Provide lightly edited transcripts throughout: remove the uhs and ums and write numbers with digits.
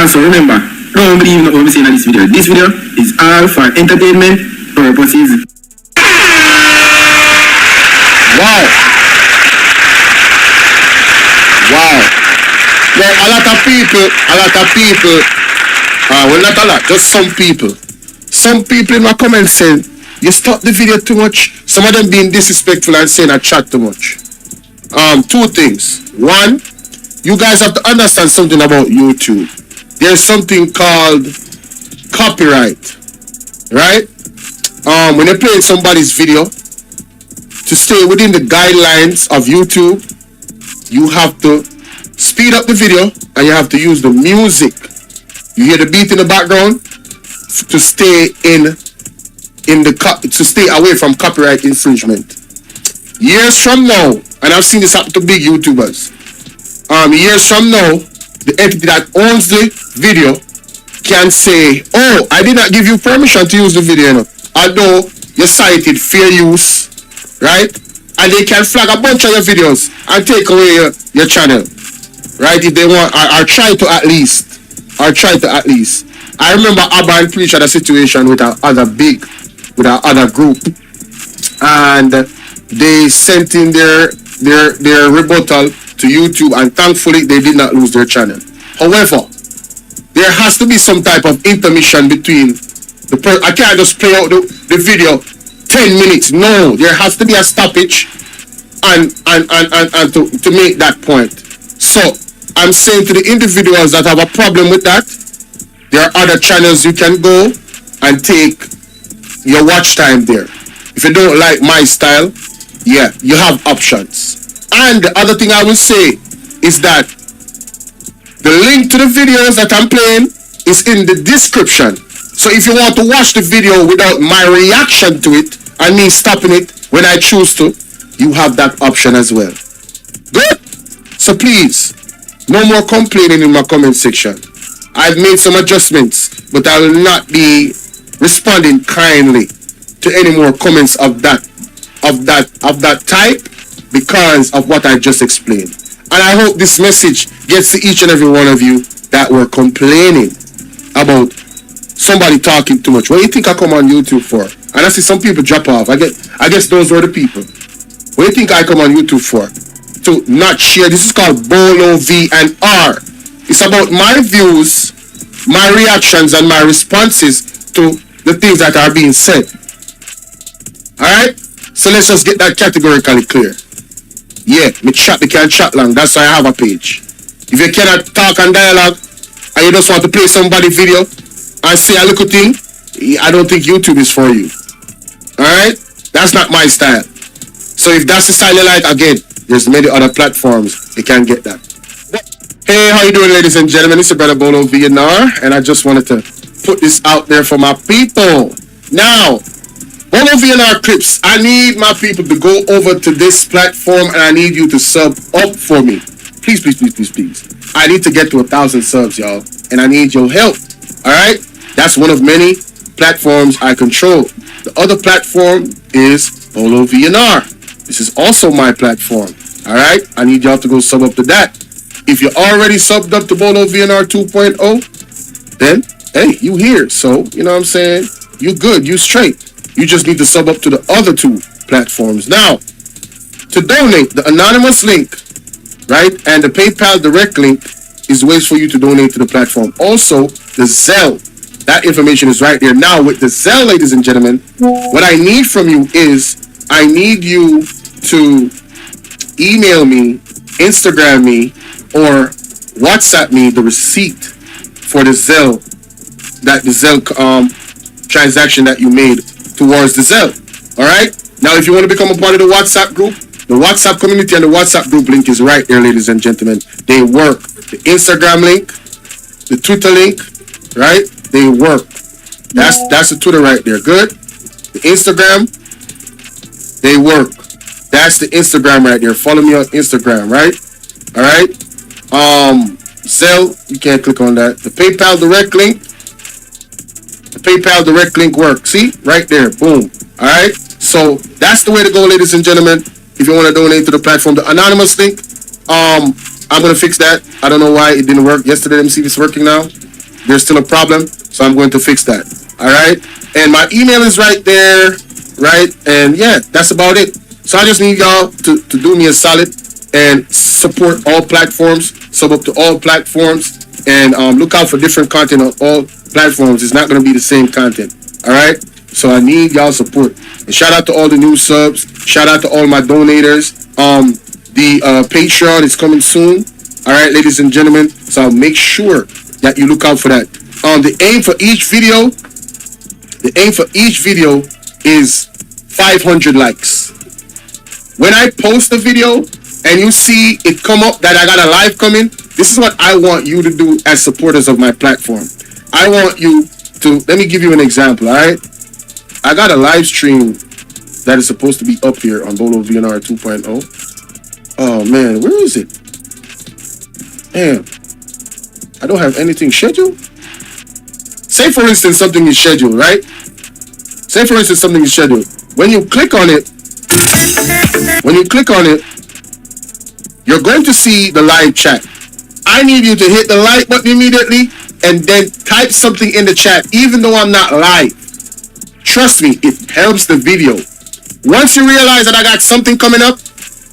Also, remember, don't believe in what I'm saying in this video. This video is all for entertainment purposes. Wow. Now, a lot of people, well, not a lot, just some people in my comments saying, you stop the video too much. Some of them being disrespectful and saying I chat too much. Two things. One, you guys have to understand something about YouTube. There's something called copyright, right? When you're playing somebody's video, to stay within the guidelines of YouTube, you have to speed up the video and you have to use the music. You hear the beat in the background to stay to stay away from copyright infringement. Years from now, and I've seen this happen to big YouTubers. Years from now, the entity that owns the video can say, "Oh, I did not give you permission to use the video, although you cited fair use," right? And they can flag a bunch of your videos and take away your channel, right? If they want, or try to at least. I remember Abba and Preach had a situation with another group, and they sent in their rebuttal to YouTube, and thankfully they did not lose their channel. However, there has to be some type of intermission between I can't just play out the video 10 minutes. No, there has to be a stoppage and to make that point. So I'm saying to the individuals that have a problem with that, there are other channels you can go and take your watch time there. If you don't like my style, yeah, you have options. And the other thing I will say is that the link to the videos that I'm playing is in the description. So if you want to watch the video without my reaction to it and me stopping it when I choose to, you have that option as well. Good? So please, no more complaining in my comment section. I've made some adjustments, but I will not be responding kindly to any more comments of that type because of what I just explained. And I hope this message gets to each and every one of you that were complaining about somebody talking too much. What do you think I come on YouTube for? And I see some people drop off. I guess those were the people. What do you think I come on YouTube for? To not share. This is called BOLO V&R. It's about my views, my reactions, and my responses to the things that are being said. Alright? So let's just get that categorically clear. Yeah, me can't chat long. That's why I have a page. If you cannot talk and dialogue, and you just want to play somebody's video and say a little thing, I don't think YouTube is for you. Alright? That's not my style. So if that's the style you like, again, there's many other platforms you can get that. Hey, how you doing, ladies and gentlemen? It's your brother BOLO V&R, and I just wanted to put this out there for my people. Now, BOLO V&R clips, I need my people to go over to this platform, and I need you to sub up for me. Please, please, please, please, please. I need to get to 1,000 subs, y'all, and I need your help. Alright? That's one of many platforms I control. The other platform is BOLO V&R. This is also my platform. Alright? I need y'all to go sub up to that. If you're already subbed up to BOLO V&R 2.0, then, hey, you here. So, you know what I'm saying? You good. You straight. You just need to sub up to the other two platforms. Now, to donate, the anonymous link, right, and the PayPal direct link is ways for you to donate to the platform. Also, the Zelle. That information is right there. Now, with the Zelle, ladies and gentlemen, what I need from you is I need you to email me, Instagram me, or WhatsApp me the receipt for the Zelle, transaction that you made towards the Zelle. All right. Now, if you want to become a part of the WhatsApp group, the WhatsApp community and the WhatsApp group link is right there, ladies and gentlemen. They work. The Instagram link, the Twitter link, right? They work. That's the Twitter right there. Good. The Instagram, they work. That's the Instagram right there. Follow me on Instagram, right? All right. Zelle, you can't click on that. The PayPal direct link. The PayPal direct link works. See? Right there. Boom. All right. So that's the way to go, ladies and gentlemen. If you want to donate to the platform, the anonymous link, I'm going to fix that. I don't know why it didn't work yesterday. Let me see if it's working now. there's still a problem, so I'm going to fix that. All right, and my email is right there, right? And yeah, that's about it. So I just need y'all to do me a solid and support all platforms, sub up to all platforms, and look out for different content on all platforms. It's not going to be the same content. All right, so I need y'all support. And shout out to all the new subs. Shout out to all my donators. The Patreon is coming soon. All right, ladies and gentlemen. So I'll make sure that you look out for that. The aim for each video is 500 likes. When I post a video and you see it come up that I got a live coming, this is what I want you to do as supporters of my platform. I want you to, let me give you an example, all right? I got a live stream that is supposed to be up here on BOLO V&R 2.0. Oh man, where is it? Damn, I don't have anything scheduled. Say for instance something is scheduled, right? Say for instance something is scheduled. When you click on it, you're going to see the live chat. I need you to hit the like button immediately and then type something in the chat, even though I'm not live. Trust me, it helps the video. Once you realize that I got something coming up,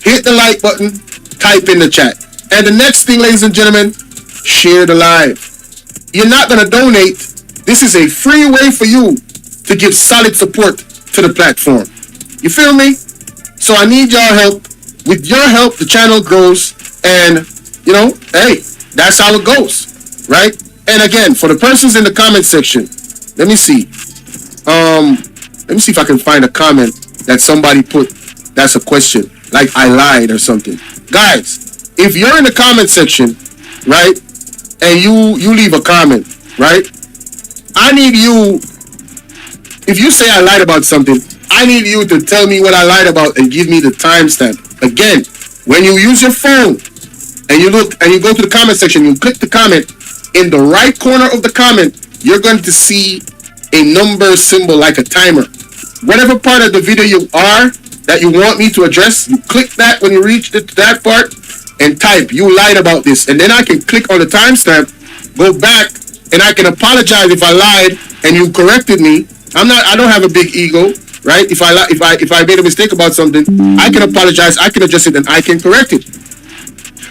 hit the like button, type in the chat. And the next thing, ladies and gentlemen, share the live. You're not going to donate. This is a free way for you to give solid support to the platform. You feel me? So I need your help. With your help, the channel grows. And, you know, hey, that's how it goes, right? And again, for the persons in the comment section, let me see. Let me see if I can find a comment that somebody put that's a question, like I lied or something. Guys, if you're in the comment section, right, and you leave a comment, right, I need you, if you say I lied about something, I need you to tell me what I lied about and give me the timestamp. Again, when you use your phone and you look and you go to the comment section, you click the comment, in the right corner of the comment, you're going to see a number symbol like a timer. Whatever part of the video you are that you want me to address, you click that when you reach that part and type, you lied about this. And then I can click on the timestamp, go back, and I can apologize if I lied and you corrected me. I don't have a big ego, right? If I made a mistake about something, I can apologize, I can adjust it, and I can correct it.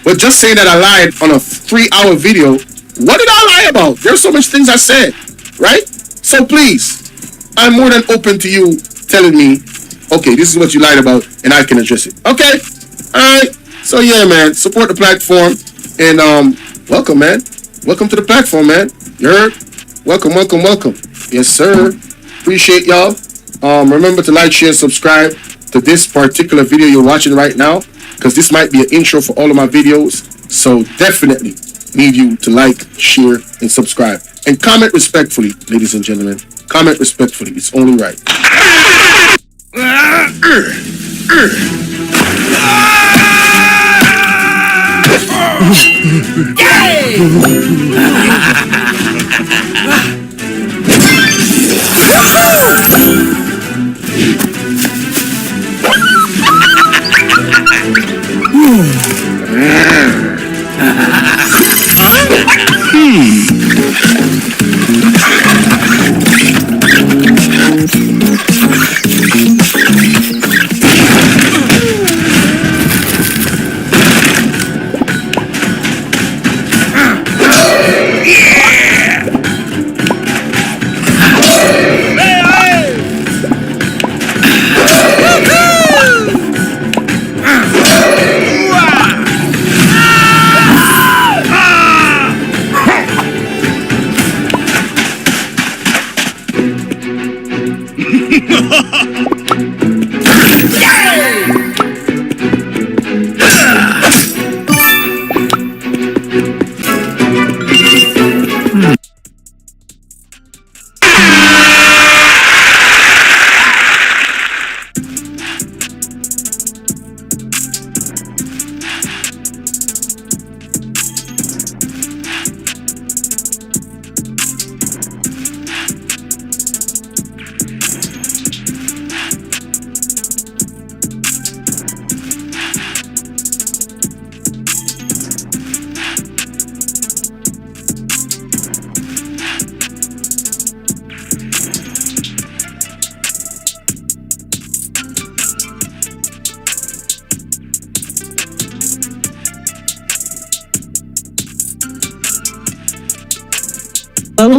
But just saying that I lied on a 3-hour video, what did I lie about? There's so much things I said, right? So please, I'm more than open to you telling me, okay, this is what you lied about, and I can address it. Okay, all right. So yeah, man, support the platform, and welcome, man. Welcome to the platform, man. You heard? Welcome, welcome, welcome. Yes, sir. Appreciate y'all. Remember to like, share, subscribe to this particular video you're watching right now, because this might be an intro for all of my videos. So definitely need you to like, share, and subscribe. And comment respectfully, ladies and gentlemen. Comment respectfully. It's only right.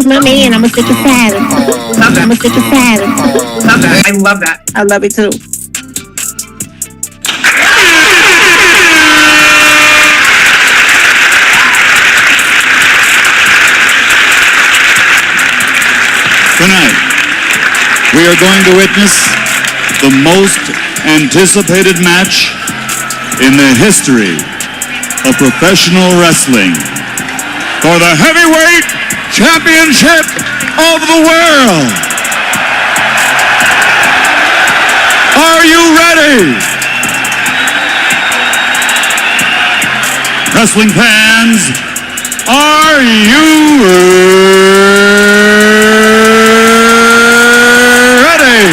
who's my man, I'ma stick his pattern. Love that. I'ma stick his pattern. Love that. I love that. I love it too. Tonight, we are going to witness the most anticipated match in the history of professional wrestling for the heavyweight championship of the world. Are you ready? Wrestling fans, are you ready?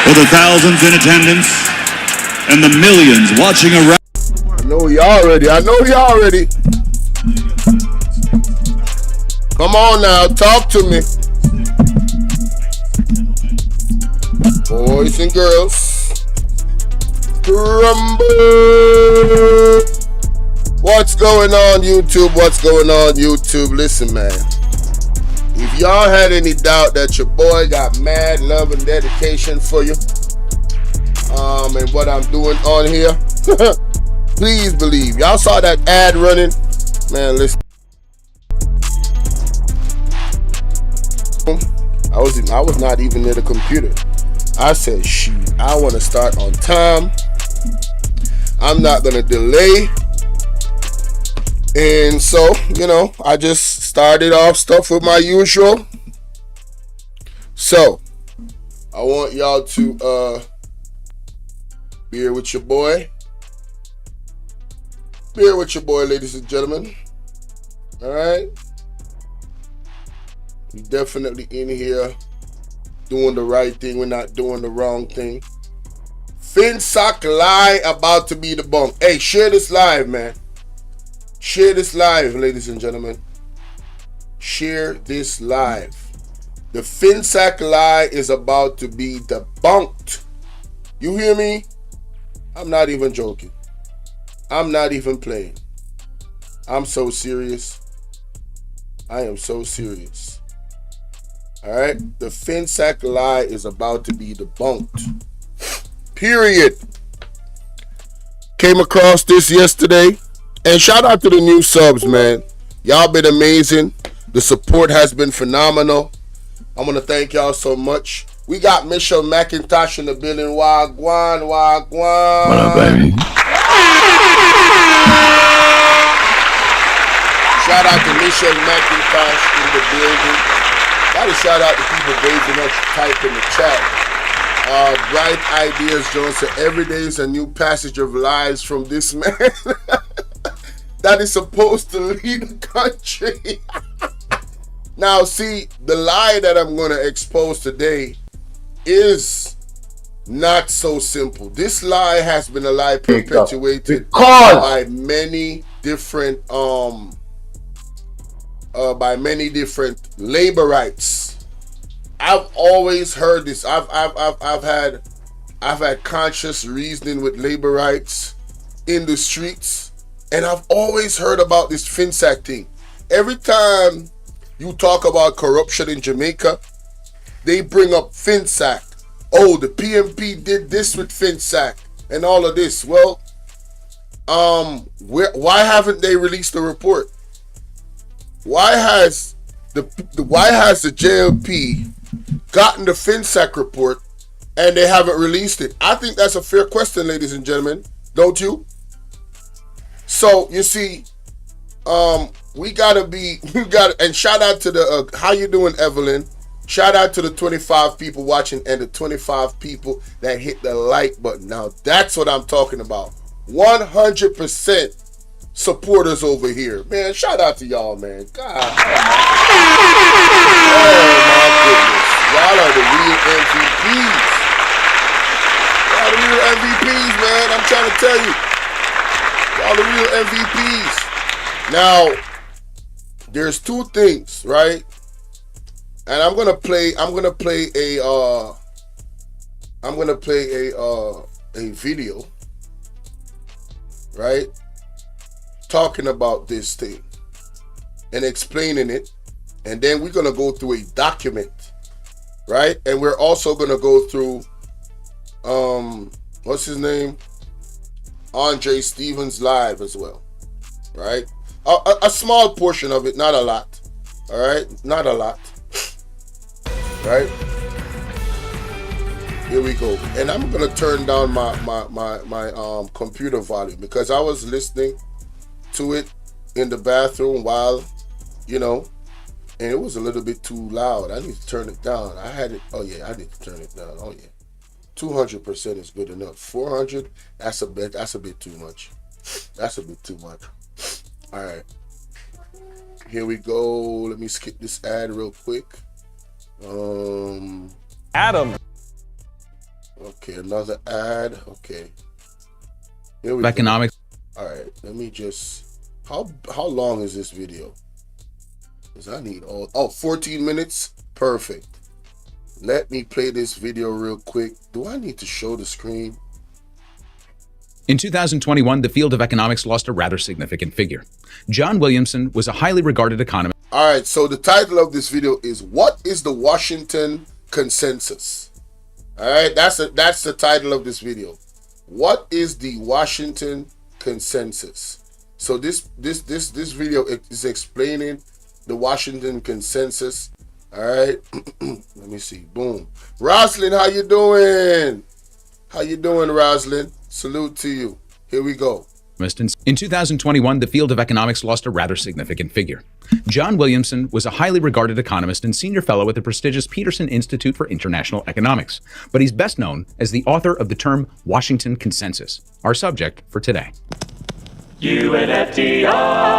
For the thousands in attendance and the millions watching around. I know y'all ready. I know y'all ready. Come on now, talk to me. Boys and girls, rumble. What's going on, YouTube? What's going on, YouTube? Listen, man. If y'all had any doubt that your boy got mad love and dedication for you, and what I'm doing on here, please believe. Y'all saw that ad running? Man, listen. I was not even near the computer. I said, shoot, I want to start on time. I'm not going to delay. And so, you know, I just started off stuff with my usual. So, I want y'all to bear with your boy. Bear with your boy, ladies and gentlemen. Alright? We're definitely in here doing the right thing. We're not doing the wrong thing. FINSAC lie about to be debunked. Hey, share this live, man. Share this live, ladies and gentlemen. Share this live. The FINSAC lie is about to be debunked. You hear me? I'm not even joking. I'm not even playing. I'm so serious. I am so serious. Alright? The FINSAC lie is about to be debunked. Period. Came across this yesterday. And shout out to the new subs, man. Y'all been amazing. The support has been phenomenal. I want to thank y'all so much. We got Michelle McIntosh in the building. Wagwan, wagwan. What up, baby? Shout out to Michelle McIntosh in the building. Gotta shout out to people raising up type in the chat. Bright Ideas Jones said every day is a new passage of lies from this man that is supposed to lead the country. Now, see, the lie that I'm going to expose today is not so simple. This lie has been a lie perpetuated by many different labor rights. I've always heard this. I've had conscious reasoning with labor rights in the streets, and I've always heard about this FINSAC thing. Every time you talk about corruption in Jamaica, they bring up FINSAC. Oh, the PMP did this with FINSAC and all of this. Well, why haven't they released the report? Why has the JLP gotten the FINSAC report and they haven't released it? I think that's a fair question, ladies and gentlemen. Don't you? So, you see, and shout out to the, how you doing, Evelyn? Shout out to the 25 people watching and the 25 people that hit the like button. Now, that's what I'm talking about. 100% supporters over here. Man, shout out to y'all, man. God. Oh, my goodness. Y'all are the real MVPs. Y'all the real MVPs, man. I'm trying to tell you. Y'all the real MVPs. Now, there's two things, right? And I'm gonna play a video, right? talking about this thing and explaining it. And then we're going to go through a document, right? And we're also going to go through, what's his name? Andre Stevens live as well, right? A small portion of it, not a lot. All right, not a lot. Right? Here we go. And I'm gonna turn down my computer volume because I was listening to it in the bathroom while, you know, and it was a little bit too loud. I need to turn it down. I had it. Oh yeah, I need to turn it down. Oh yeah. 200% is good enough. 400, that's a bit too much. That's a bit too much. All right. Here we go. Let me skip this ad real quick. Adam. Okay, another ad. Okay. Here we Economics. go. All right. Let me just. How long is this video? Because I need 14 minutes. Perfect. Let me play this video real quick. Do I need to show the screen? In 2021, the field of economics lost a rather significant figure. John Williamson was a highly regarded economist. All right, so the title of this video is "What is the Washington Consensus?" All right, that's the title of this video. What is the Washington Consensus? So this video is explaining the Washington Consensus. All right, let me see. Boom. Roslyn, how you doing? How you doing, Roslyn? Salute to you. Here we go. In 2021, the field of economics lost a rather significant figure. John Williamson was a highly regarded economist and senior fellow at the prestigious Peterson Institute for International Economics, but he's best known as the author of the term Washington Consensus, our subject for today. UNFDR.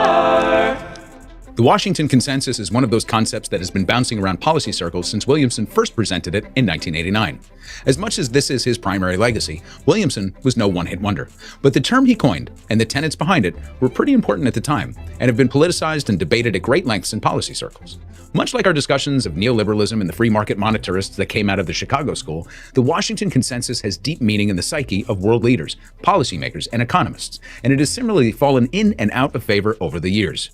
The Washington Consensus is one of those concepts that has been bouncing around policy circles since Williamson first presented it in 1989. As much as this is his primary legacy, Williamson was no one-hit wonder. But the term he coined and the tenets behind it were pretty important at the time and have been politicized and debated at great lengths in policy circles. Much like our discussions of neoliberalism and the free market monetarists that came out of the Chicago School, the Washington Consensus has deep meaning in the psyche of world leaders, policymakers, and economists, and it has similarly fallen in and out of favor over the years.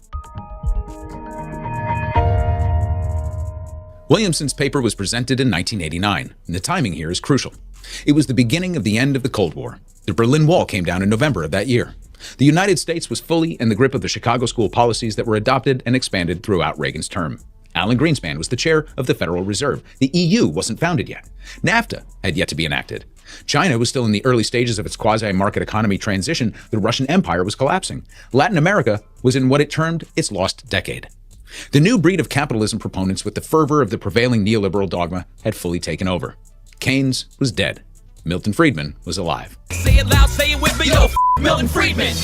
Williamson's paper was presented in 1989, and the timing here is crucial. It was the beginning of the end of the Cold War. The Berlin Wall came down in November of that year. The United States was fully in the grip of the Chicago School policies that were adopted and expanded throughout Reagan's term. Alan Greenspan was the chair of the Federal Reserve. The EU wasn't founded yet. NAFTA had yet to be enacted. China was still in the early stages of its quasi-market economy transition. The Russian Empire was collapsing. Latin America was in what it termed its lost decade. The new breed of capitalism proponents with the fervor of the prevailing neoliberal dogma had fully taken over. Keynes was dead. Milton Friedman was alive. Say it loud, say it with me, yo, Milton Friedman.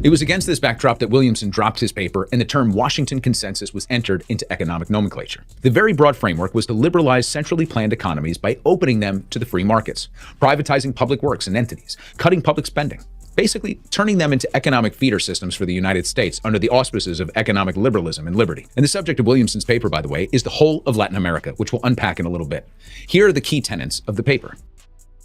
It was against this backdrop that Williamson dropped his paper and the term Washington Consensus was entered into economic nomenclature. The very broad framework was to liberalize centrally planned economies by opening them to the free markets, privatizing public works and entities, cutting public spending, basically turning them into economic feeder systems for the United States under the auspices of economic liberalism and liberty. And the subject of Williamson's paper, by the way, is the whole of Latin America, which we'll unpack in a little bit. Here are the key tenets of the paper.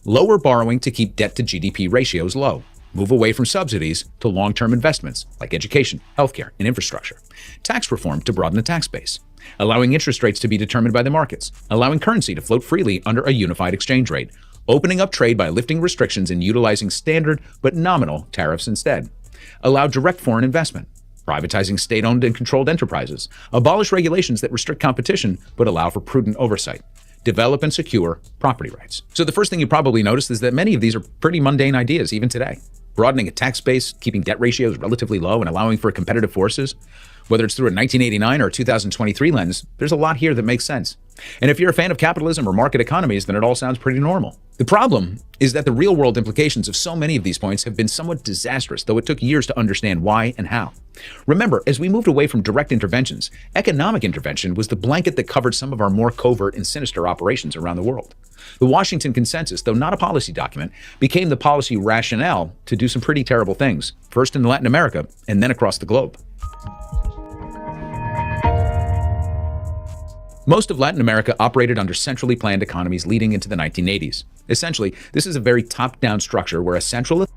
Lower borrowing to keep debt to GDP ratios low. Move away from subsidies to long-term investments like education, healthcare, and infrastructure. Tax reform to broaden the tax base. Allowing interest rates to be determined by the markets. Allowing currency to float freely under a unified exchange rate. Opening up trade by lifting restrictions and utilizing standard but nominal tariffs instead. Allow direct foreign investment. Privatizing state-owned and controlled enterprises. Abolish regulations that restrict competition but allow for prudent oversight. Develop and secure property rights. So the first thing you probably noticed is that many of these are pretty mundane ideas even today. Broadening a tax base, keeping debt ratios relatively low, and allowing for competitive forces. Whether it's through a 1989 or a 2023 lens, there's a lot here that makes sense. And if you're a fan of capitalism or market economies, then it all sounds pretty normal. The problem is that the real-world implications of so many of these points have been somewhat disastrous, though it took years to understand why and how. Remember, as we moved away from direct interventions, economic intervention was the blanket that covered some of our more covert and sinister operations around the world. The Washington Consensus, though not a policy document, became the policy rationale to do some pretty terrible things, first in Latin America and then across the globe. Most of Latin America operated under centrally planned economies leading into the 1980s. Essentially, this is a very top-down structure where a central...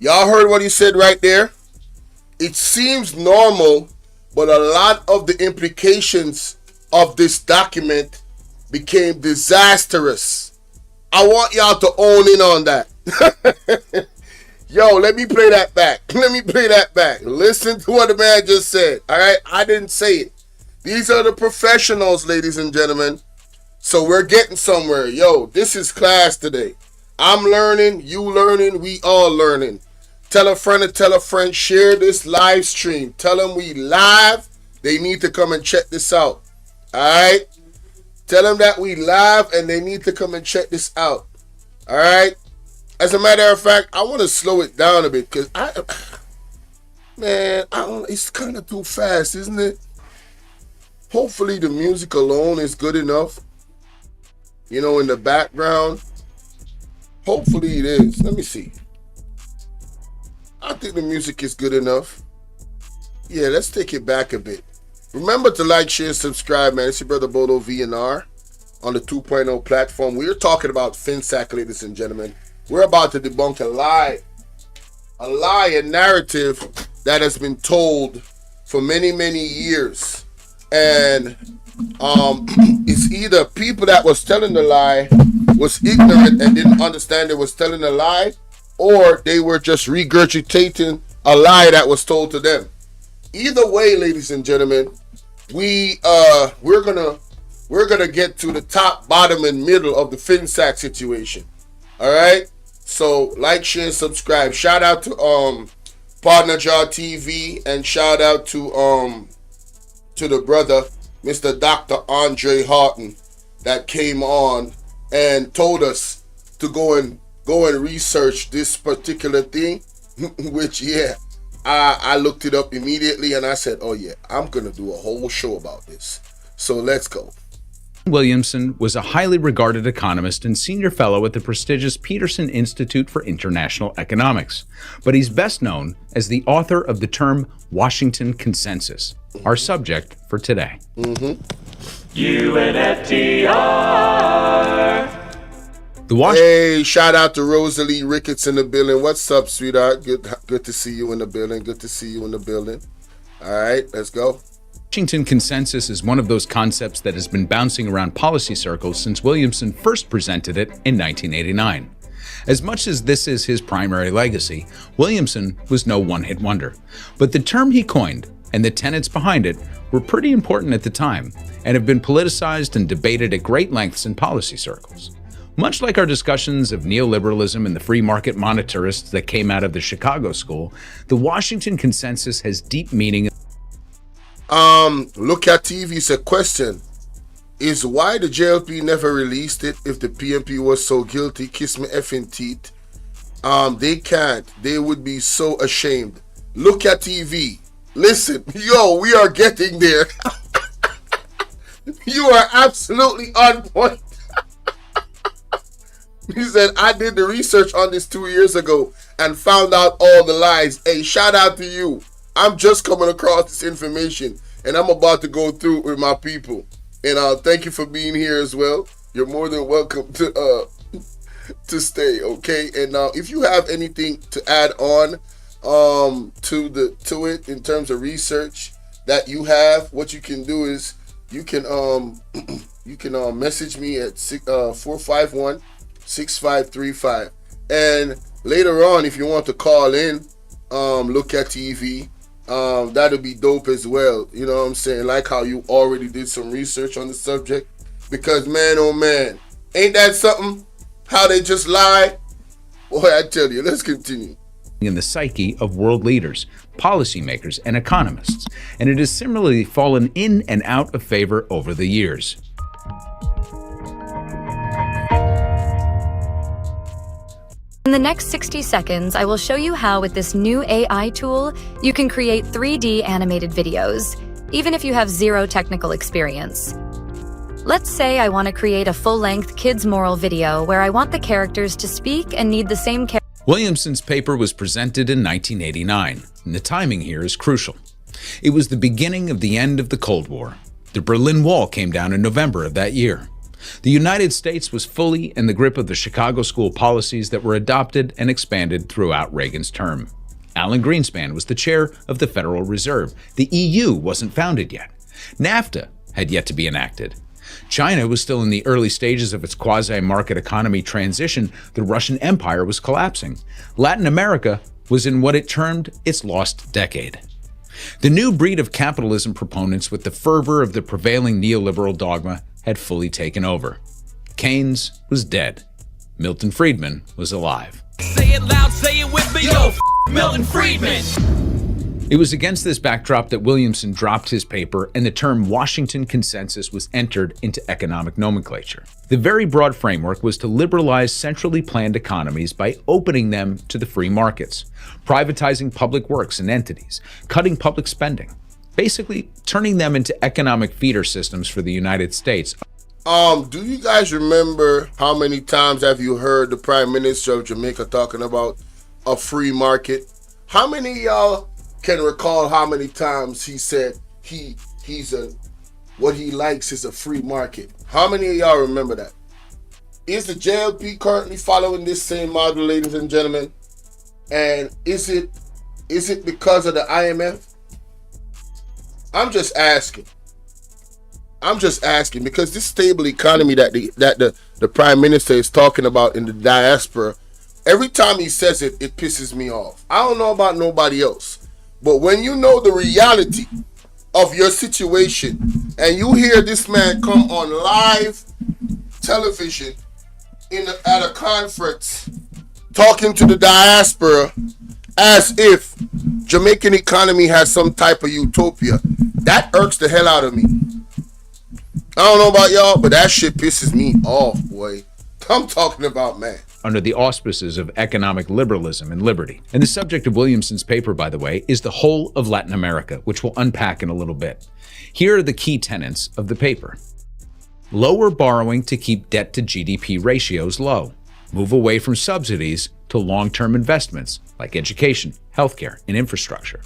Y'all heard what he said right there? It seems normal, but a lot of the implications of this document became disastrous. I want y'all to own in on that. Yo, let me play that back. Listen to what the man just said. All right? I didn't say it. These are the professionals, ladies and gentlemen. So we're getting somewhere. Yo, this is class today. I'm learning, you learning, we all learning. Tell a friend to tell a friend. Share this live stream. Tell them we live. They need to come and check this out. All right? Tell them that we live and they need to come and check this out. All right? As a matter of fact, I want to slow it down a bit because it's kind of too fast, isn't it? Hopefully the music alone is good enough. You know, in the background. Hopefully it is. Let me see. I think the music is good enough. Yeah, let's take it back a bit. Remember to like, share, subscribe, man. It's your brother BOLO V&R on the 2.0 platform. We're talking about FINSAC, ladies and gentlemen. We're about to debunk a narrative that has been told for many, many years. And it's either people that was telling the lie was ignorant and didn't understand they was telling a lie, or they were just regurgitating a lie that was told to them. Either way, ladies and gentlemen, we're gonna get to the top, bottom, and middle of the FINSAC situation. All right. So like, share, subscribe. Shout out to Partner Jar TV and shout out to the brother Mr. Dr. Andre Haughton that came on and told us to go and research this particular thing, which, yeah, I looked it up immediately and I said, oh yeah, I'm going to do a whole show about this. So let's go. Williamson was a highly regarded economist and senior fellow at the prestigious Peterson Institute for International Economics, but he's best known as the author of the term Washington Consensus, our subject for today. Hey, shout out to Rosalie Ricketts in the building. What's up, sweetheart? Good to see you in the building. All right, let's go. Washington Consensus is one of those concepts that has been bouncing around policy circles since Williamson first presented it in 1989. As much as this is his primary legacy, Williamson was no one-hit wonder. But the term he coined and the tenets behind it were pretty important at the time and have been politicized and debated at great lengths in policy circles. Much like our discussions of neoliberalism and the free market monetarists that came out of the Chicago School, the Washington Consensus has deep meaning. Look at TV. It's a question. Is why the JLP never released it if the PMP was so guilty? Kiss me effing teeth. They can't. They would be so ashamed. Look at TV. Listen, yo, we are getting there. You are absolutely on point. He said, I did the research on this 2 years ago and found out all the lies. Hey, shout out to you. I'm just coming across this information and I'm about to go through it with my people. And thank you for being here as well. You're more than welcome to stay, okay? And now, if you have anything to add on to it in terms of research that you have, what you can do is you can message me at 451-6535. And later on, if you want to call in, look at TV. That'll be dope as well. You know what I'm saying? Like how you already did some research on the subject. Because man, oh man, ain't that something? How they just lie? Boy, I tell you, let's continue. In the psyche of world leaders, policymakers, and economists, and it has similarly fallen in and out of favor over the years. In the next 60 seconds, I will show you how with this new AI tool, you can create 3D animated videos, even if you have zero technical experience. Let's say I want to create a full-length kids' moral video where I want the characters to speak and need the same character. Williamson's paper was presented in 1989, and the timing here is crucial. It was the beginning of the end of the Cold War. The Berlin Wall came down in November of that year. The United States was fully in the grip of the Chicago school policies that were adopted and expanded throughout Reagan's term. Alan Greenspan was the chair of the Federal Reserve. The EU wasn't founded yet. NAFTA had yet to be enacted. China was still in the early stages of its quasi-market economy transition. The Russian Empire was collapsing. Latin America was in what it termed its lost decade. The new breed of capitalism proponents with the fervor of the prevailing neoliberal dogma had fully taken over. Keynes was dead. Milton Friedman was alive. Say it loud, say it with me, yo, Milton Friedman. It was against this backdrop that Williamson dropped his paper and the term Washington Consensus was entered into economic nomenclature. The very broad framework was to liberalize centrally planned economies by opening them to the free markets, privatizing public works and entities, cutting public spending, basically turning them into economic feeder systems for the United States. Do you guys remember how many times have you heard the Prime Minister of Jamaica talking about a free market? How many of y'all can recall how many times he said what he likes is a free market? How many of y'all remember that? Is the JLP currently following this same model, ladies and gentlemen? And is it because of the IMF? I'm just asking because this stable economy that the Prime Minister is talking about in the diaspora, every time he says it, it pisses me off. I don't know about nobody else, but when you know the reality of your situation and you hear this man come on live television at a conference talking to the diaspora as if Jamaican economy has some type of utopia, that irks the hell out of me. I don't know about y'all, but that shit pisses me off, boy. I'm talking about, man. Under the auspices of economic liberalism and liberty. And the subject of Williamson's paper, by the way, is the whole of Latin America, which we'll unpack in a little bit. Here are the key tenets of the paper. Lower borrowing to keep debt to GDP ratios low. Move away from subsidies to long-term investments like education, healthcare, and infrastructure.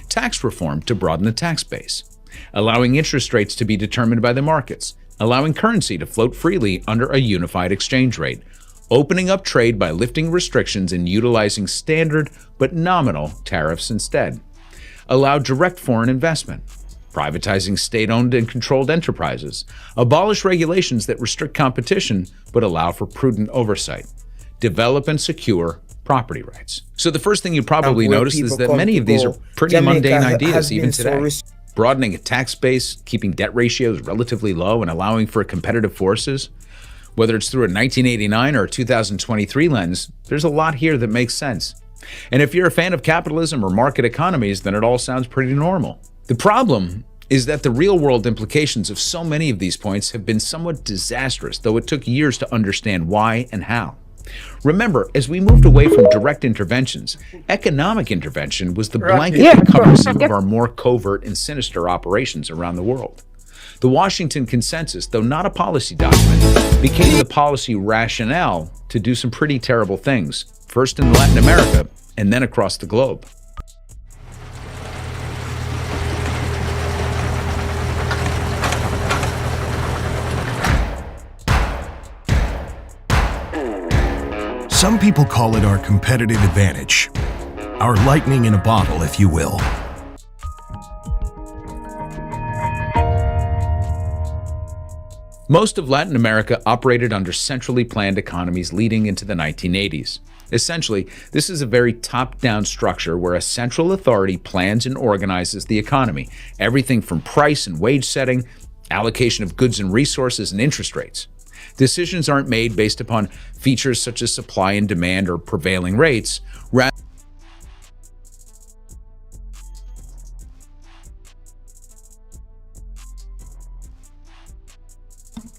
Tax reform to broaden the tax base. Allowing interest rates to be determined by the markets. Allowing currency to float freely under a unified exchange rate. Opening up trade by lifting restrictions and utilizing standard but nominal tariffs instead. Allow direct foreign investment. Privatizing state-owned and controlled enterprises. Abolish regulations that restrict competition but allow for prudent oversight. Develop and secure property rights. So the first thing you probably noticed is that many of these are pretty mundane ideas even today. Broadening a tax base, keeping debt ratios relatively low, and allowing for competitive forces. Whether it's through a 1989 or a 2023 lens, there's a lot here that makes sense. And if you're a fan of capitalism or market economies, then it all sounds pretty normal. The problem is that the real-world implications of so many of these points have been somewhat disastrous, though it took years to understand why and how. Remember, as we moved away from direct interventions, economic intervention was the blanket encompassing of our more covert and sinister operations around the world. The Washington Consensus, though not a policy document, became the policy rationale to do some pretty terrible things, first in Latin America and then across the globe. Some people call it our competitive advantage, our lightning in a bottle, if you will. Most of Latin America operated under centrally planned economies leading into the 1980s. Essentially, this is a very top-down structure where a central authority plans and organizes the economy, everything from price and wage setting, allocation of goods and resources, and interest rates. Decisions aren't made based upon features such as supply and demand or prevailing rates. Rather,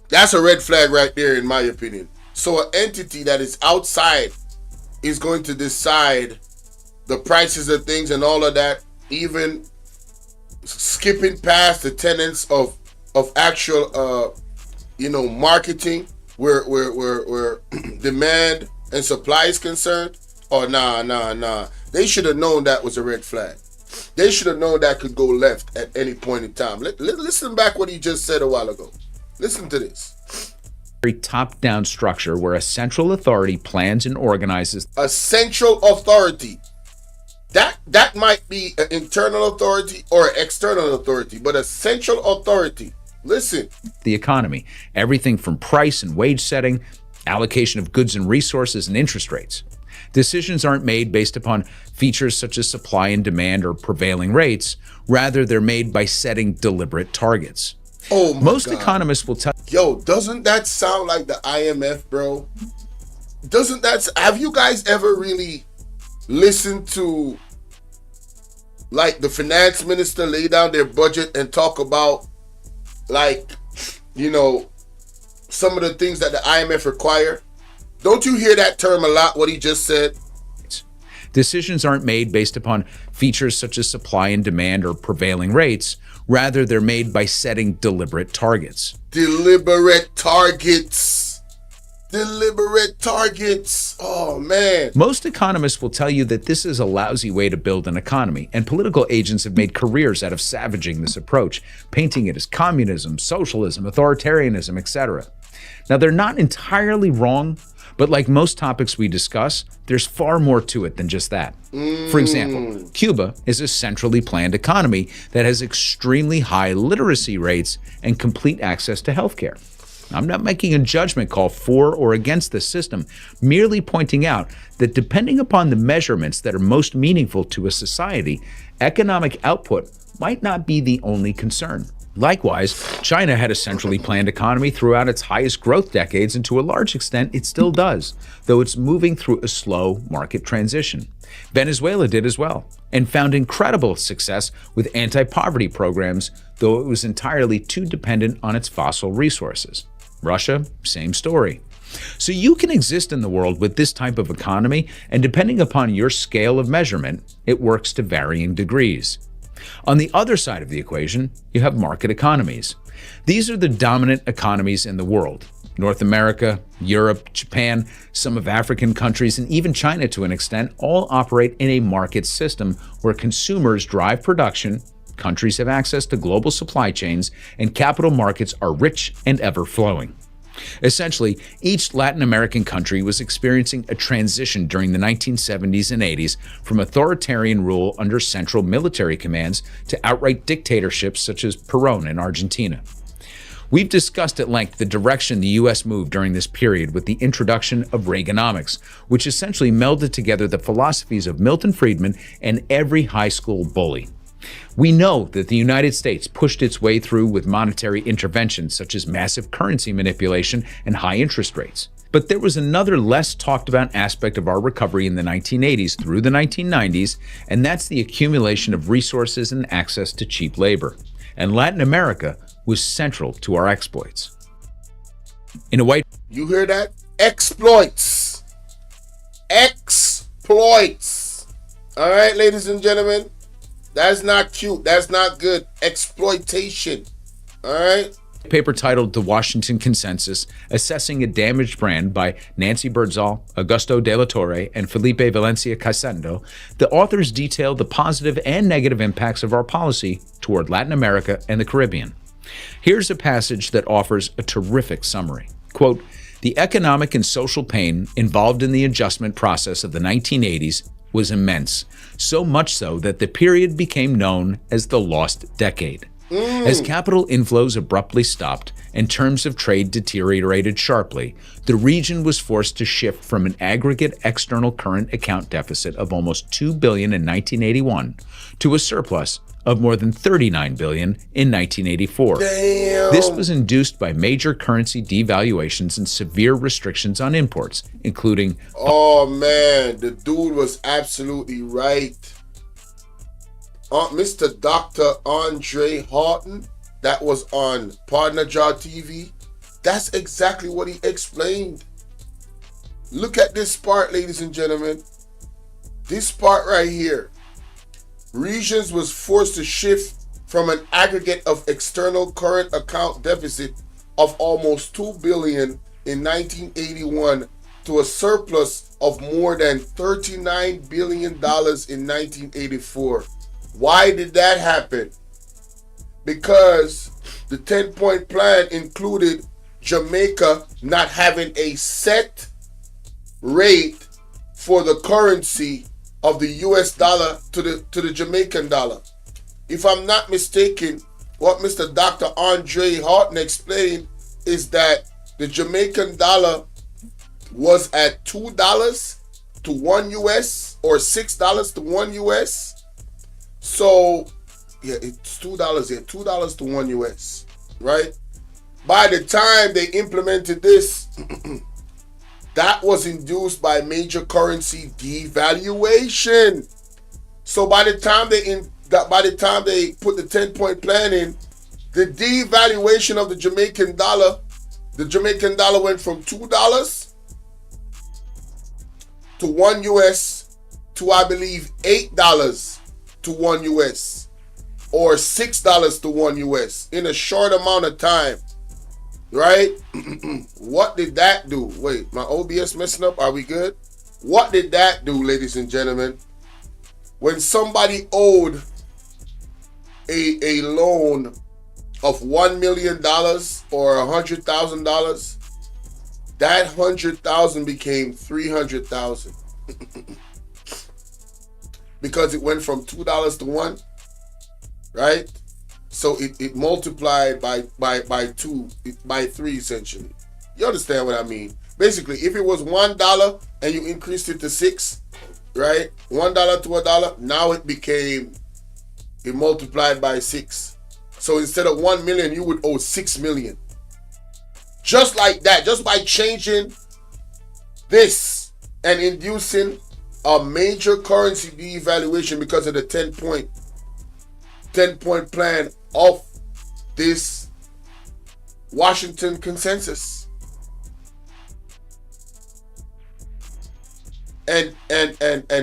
that's a red flag right there, in my opinion. So an entity that is outside is going to decide the prices of things and all of that, even skipping past the tenets of actual marketing where demand and supply is concerned. Oh, nah. They should have known that was a red flag. They should have known that could go left at any point in time. Listen back what he just said a while ago. Listen to this. top-down structure where a central authority plans and organizes A central authority. That might be an internal authority or external authority, but a central authority. Listen. the economy, everything from price and wage setting, allocation of goods and resources, and interest rates. Decisions aren't made based upon features such as supply and demand or prevailing rates. Rather, they're made by setting deliberate targets. Oh my Most God. economists will tell Yo, doesn't that sound like the IMF, bro? Have you guys ever really listened to like the finance minister lay down their budget and talk about like, you know, some of the things that the IMF require? Don't you hear that term a lot, what he just said? decisions aren't made based upon features such as supply and demand or prevailing rates. Rather, they're made by setting deliberate targets. Deliberate targets. Deliberate targets. Oh, man. Most economists will tell you that this is a lousy way to build an economy, and political agents have made careers out of savaging this approach, painting it as communism, socialism, authoritarianism, etc. Now, they're not entirely wrong, but like most topics we discuss, there's far more to it than just that. For example, Cuba is a centrally planned economy that has extremely high literacy rates and complete access to healthcare. I'm not making a judgment call for or against this system, merely pointing out that depending upon the measurements that are most meaningful to a society, economic output might not be the only concern. Likewise, China had a centrally planned economy throughout its highest growth decades, and to a large extent, it still does, though it's moving through a slow market transition. Venezuela did as well, and found incredible success with anti-poverty programs, though it was entirely too dependent on its fossil resources. Russia, same story. So you can exist in the world with this type of economy, and depending upon your scale of measurement, it works to varying degrees. On the other side of the equation, you have market economies. These are the dominant economies in the world. North America, Europe, Japan, some of African countries, and even China to an extent all operate in a market system where consumers drive production, countries have access to global supply chains, and capital markets are rich and ever-flowing. Essentially, each Latin American country was experiencing a transition during the 1970s and 80s from authoritarian rule under central military commands to outright dictatorships such as Perón in Argentina. We've discussed at length the direction the U.S. moved during this period with the introduction of Reaganomics, which essentially melded together the philosophies of Milton Friedman and every high school bully. We know that the United States pushed its way through with monetary interventions such as massive currency manipulation and high interest rates. But there was another less talked about aspect of our recovery in the 1980s through the 1990s, and that's the accumulation of resources and access to cheap labor. And Latin America was central to our exploits. In a white... You hear that? Exploits. Exploits. All right, ladies and gentlemen. That's not cute. That's not good. Exploitation. All right? paper titled The Washington Consensus, Assessing a Damaged Brand by Nancy Birdsall, Augusto de la Torre, and Felipe Valencia Casando, the authors detail the positive and negative impacts of our policy toward Latin America and the Caribbean. Here's a passage that offers a terrific summary. Quote, "The economic and social pain involved in the adjustment process of the 1980s was immense, so much so that the period became known as the Lost Decade. As capital inflows abruptly stopped and terms of trade deteriorated sharply, the region was forced to shift from an aggregate external current account deficit of almost $2 billion in 1981 to a surplus of more than $39 billion in 1984. Damn. This was induced by major currency devaluations and severe restrictions on imports, including..." Oh man, the dude was absolutely right. Mr. Dr. Andre Haughton, that was on Partner Jaw TV, that's exactly what he explained. Look at this part, ladies and gentlemen. This part right here. Regions was forced to shift from an aggregate of external current account deficit of almost $2 billion in 1981 to a surplus of more than $39 billion in 1984. Why did that happen? Because the 10-point plan included Jamaica not having a set rate for the currency of the US dollar to the Jamaican dollar. If I'm not mistaken, what Mr. Dr. Andre Haughton explained is that the Jamaican dollar was at $2 to 1 US or $6 to 1 US. So yeah, it's $2, yeah, $2 to 1 US, right? By the time they implemented this, that was induced by major currency devaluation. So by the time they put the 10-point plan in, the devaluation of the Jamaican dollar went from $2 to 1 US to, I believe, $8 to 1 US or $6 to 1 US in a short amount of time, right? What did that do? Wait, my OBS messing up? Are we good? What did that do, ladies and gentlemen? When somebody owed a loan of $1 million or $100,000, that 100,000 became 300,000 because it went from $2 to 1, right? So it multiplied by 3 essentially. You understand what I mean? Basically, if it was $1 and you increased it to 6, right? $1 to $1, now it multiplied by 6. So instead of 1 million, you would owe 6 million. Just like that, just by changing this and inducing a major currency devaluation because of the 10-point plan of this Washington consensus. And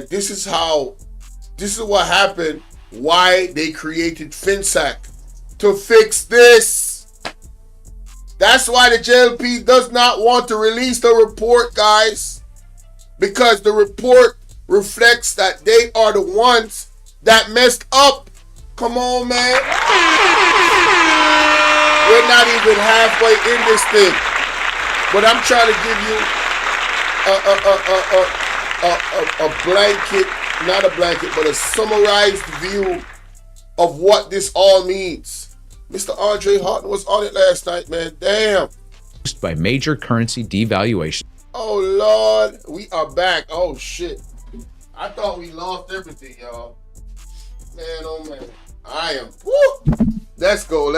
this is what happened, why they created FINSAC, to fix this. That's why the JLP does not want to release the report, guys, because the report reflects that they are the ones that messed up. Come on, man. We're not even halfway in this thing, but I'm trying to give you a blanket, not a blanket, but a summarized view of what this all means. Mr. Andre Haughton was on it last night, man. Damn. By major currency devaluation. Oh, Lord. We are back. Oh, shit. I thought we lost everything, y'all. Man, oh, man. I am. Woo! Let's go.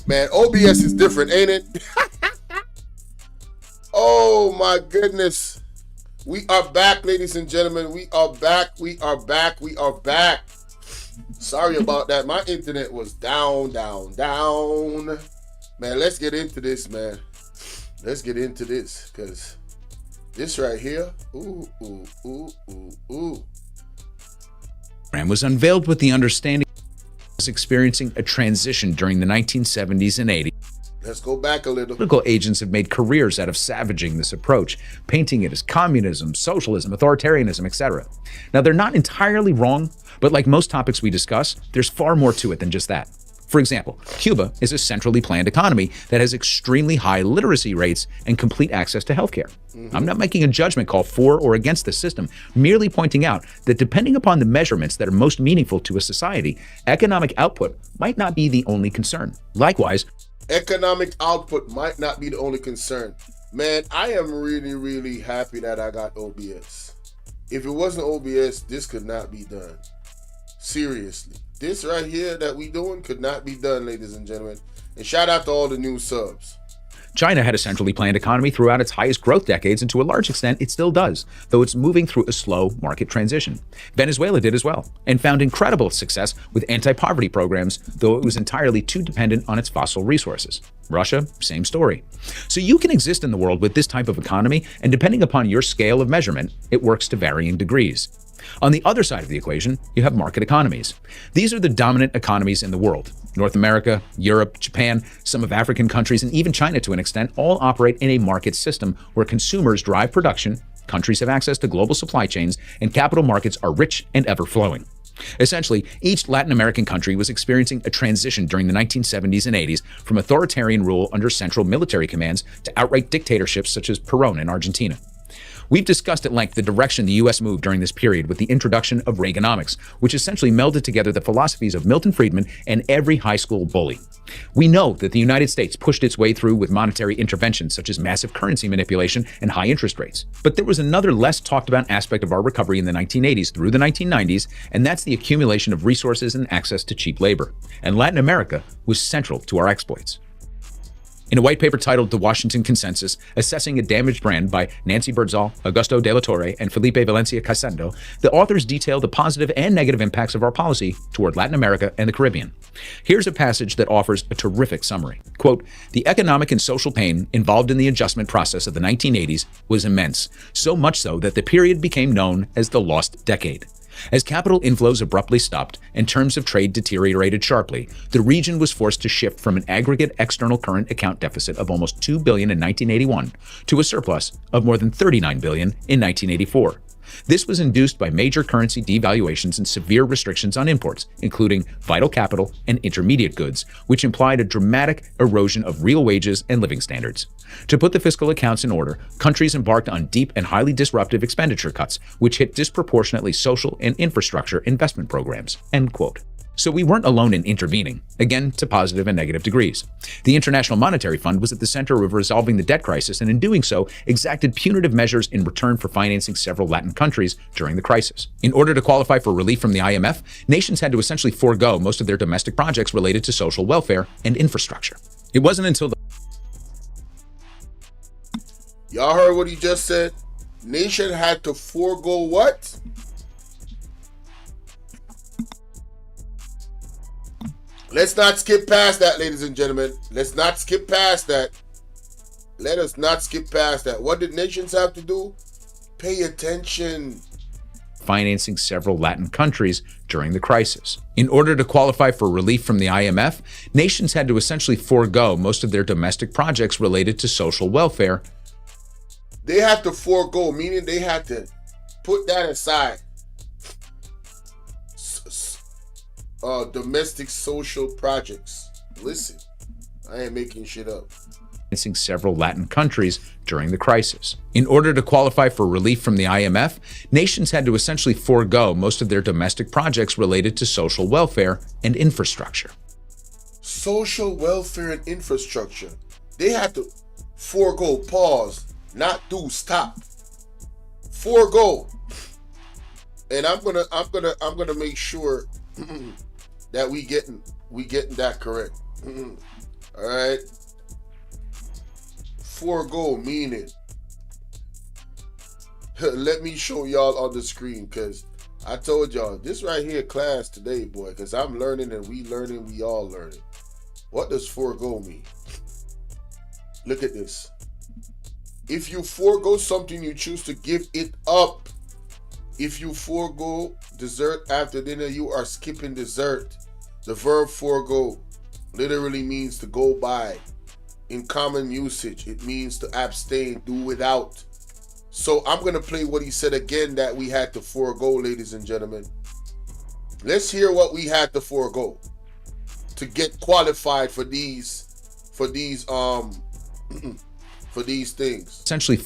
Man, OBS is different, ain't it? Oh, my goodness. We are back, ladies and gentlemen. We are back. Sorry about that. My internet was down. Man, let's get into this, man. Let's get into this, because this right here, ooh. Was unveiled with the understanding was experiencing a transition during the 1970s and 80s. Let's go back a little. Political agents have made careers out of savaging this approach, painting it as communism, socialism, authoritarianism, etc. Now, they're not entirely wrong, but like most topics we discuss, there's far more to it than just that. For example, Cuba is a centrally planned economy that has extremely high literacy rates and complete access to healthcare. I'm not making a judgment call for or against the system, merely pointing out that depending upon the measurements that are most meaningful to a society, economic output might not be the only concern. Likewise, economic output might not be the only concern. Man, I am really, really happy that I got OBS. If it wasn't OBS, this could not be done. Seriously. This right here that we doing could not be done, ladies and gentlemen. And shout out to all the new subs. China had a centrally planned economy throughout its highest growth decades, and to a large extent, it still does, though it's moving through a slow market transition. Venezuela did as well, and found incredible success with anti-poverty programs, though it was entirely too dependent on its fossil resources. Russia, same story. So you can exist in the world with this type of economy, and depending upon your scale of measurement, it works to varying degrees. On the other side of the equation, you have market economies. These are the dominant economies in the world. North America, Europe, Japan, some of African countries, and even China to an extent, all operate in a market system where consumers drive production, countries have access to global supply chains, and capital markets are rich and ever-flowing. Essentially, each Latin American country was experiencing a transition during the 1970s and 80s from authoritarian rule under central military commands to outright dictatorships such as Perón in Argentina. We've discussed at length the direction the U.S. moved during this period with the introduction of Reaganomics, which essentially melded together the philosophies of Milton Friedman and every high school bully. We know that the United States pushed its way through with monetary interventions such as massive currency manipulation and high interest rates. But there was another less talked about aspect of our recovery in the 1980s through the 1990s, and that's the accumulation of resources and access to cheap labor. And Latin America was central to our exploits. In a white paper titled The Washington Consensus, Assessing a Damaged Brand by Nancy Birdsall, Augusto de la Torre, and Felipe Valencia Casando, the authors detail the positive and negative impacts of our policy toward Latin America and the Caribbean. Here's a passage that offers a terrific summary. Quote, "The economic and social pain involved in the adjustment process of the 1980s was immense, so much so that the period became known as the lost decade. As capital inflows abruptly stopped and terms of trade deteriorated sharply, the region was forced to shift from an aggregate external current account deficit of almost $2 billion in 1981 to a surplus of more than $39 billion in 1984. This was induced by major currency devaluations and severe restrictions on imports, including vital capital and intermediate goods, which implied a dramatic erosion of real wages and living standards. To put the fiscal accounts in order, countries embarked on deep and highly disruptive expenditure cuts, which hit disproportionately social and infrastructure investment programs." End quote. So we weren't alone in intervening, again to positive and negative degrees. The International Monetary Fund was at the center of resolving the debt crisis, and in doing so, exacted punitive measures in return for financing several Latin countries during the crisis. In order to qualify for relief from the IMF, nations had to essentially forego most of their domestic projects related to social welfare and infrastructure. It wasn't until the Y'all heard what he just said? Nation had to forego what? Let's not skip past that, ladies and gentlemen. Let's not skip past that. Let us not skip past that. What did nations have to do? Pay attention. financing several Latin countries during the crisis. In order to qualify for relief from the IMF, nations had to essentially forego most of their domestic projects related to social welfare. They had to forego, meaning they had to put that aside. Domestic social projects. Listen, I ain't making shit up. Financing several Latin countries during the crisis. In order to qualify for relief from the IMF, nations had to essentially forego most of their domestic projects related to social welfare and infrastructure. Social welfare and infrastructure. They had to forego, pause, not do, stop. Forego. And I'm gonna make sure that we getting that correct. All right. Forego meaning. Let me show y'all on the screen, because I told y'all this right here class today, boy, because I'm learning and we learning, we all learning. What does forego mean? Look at this. If you forego something, you choose to give it up. If you forego dessert after dinner, you are skipping dessert. The verb forego literally means to go by. In common usage, it means to abstain, do without. So I'm going to play what he said again that we had to forego, ladies and gentlemen. Let's hear what we had to forego to get qualified for these things. Essentially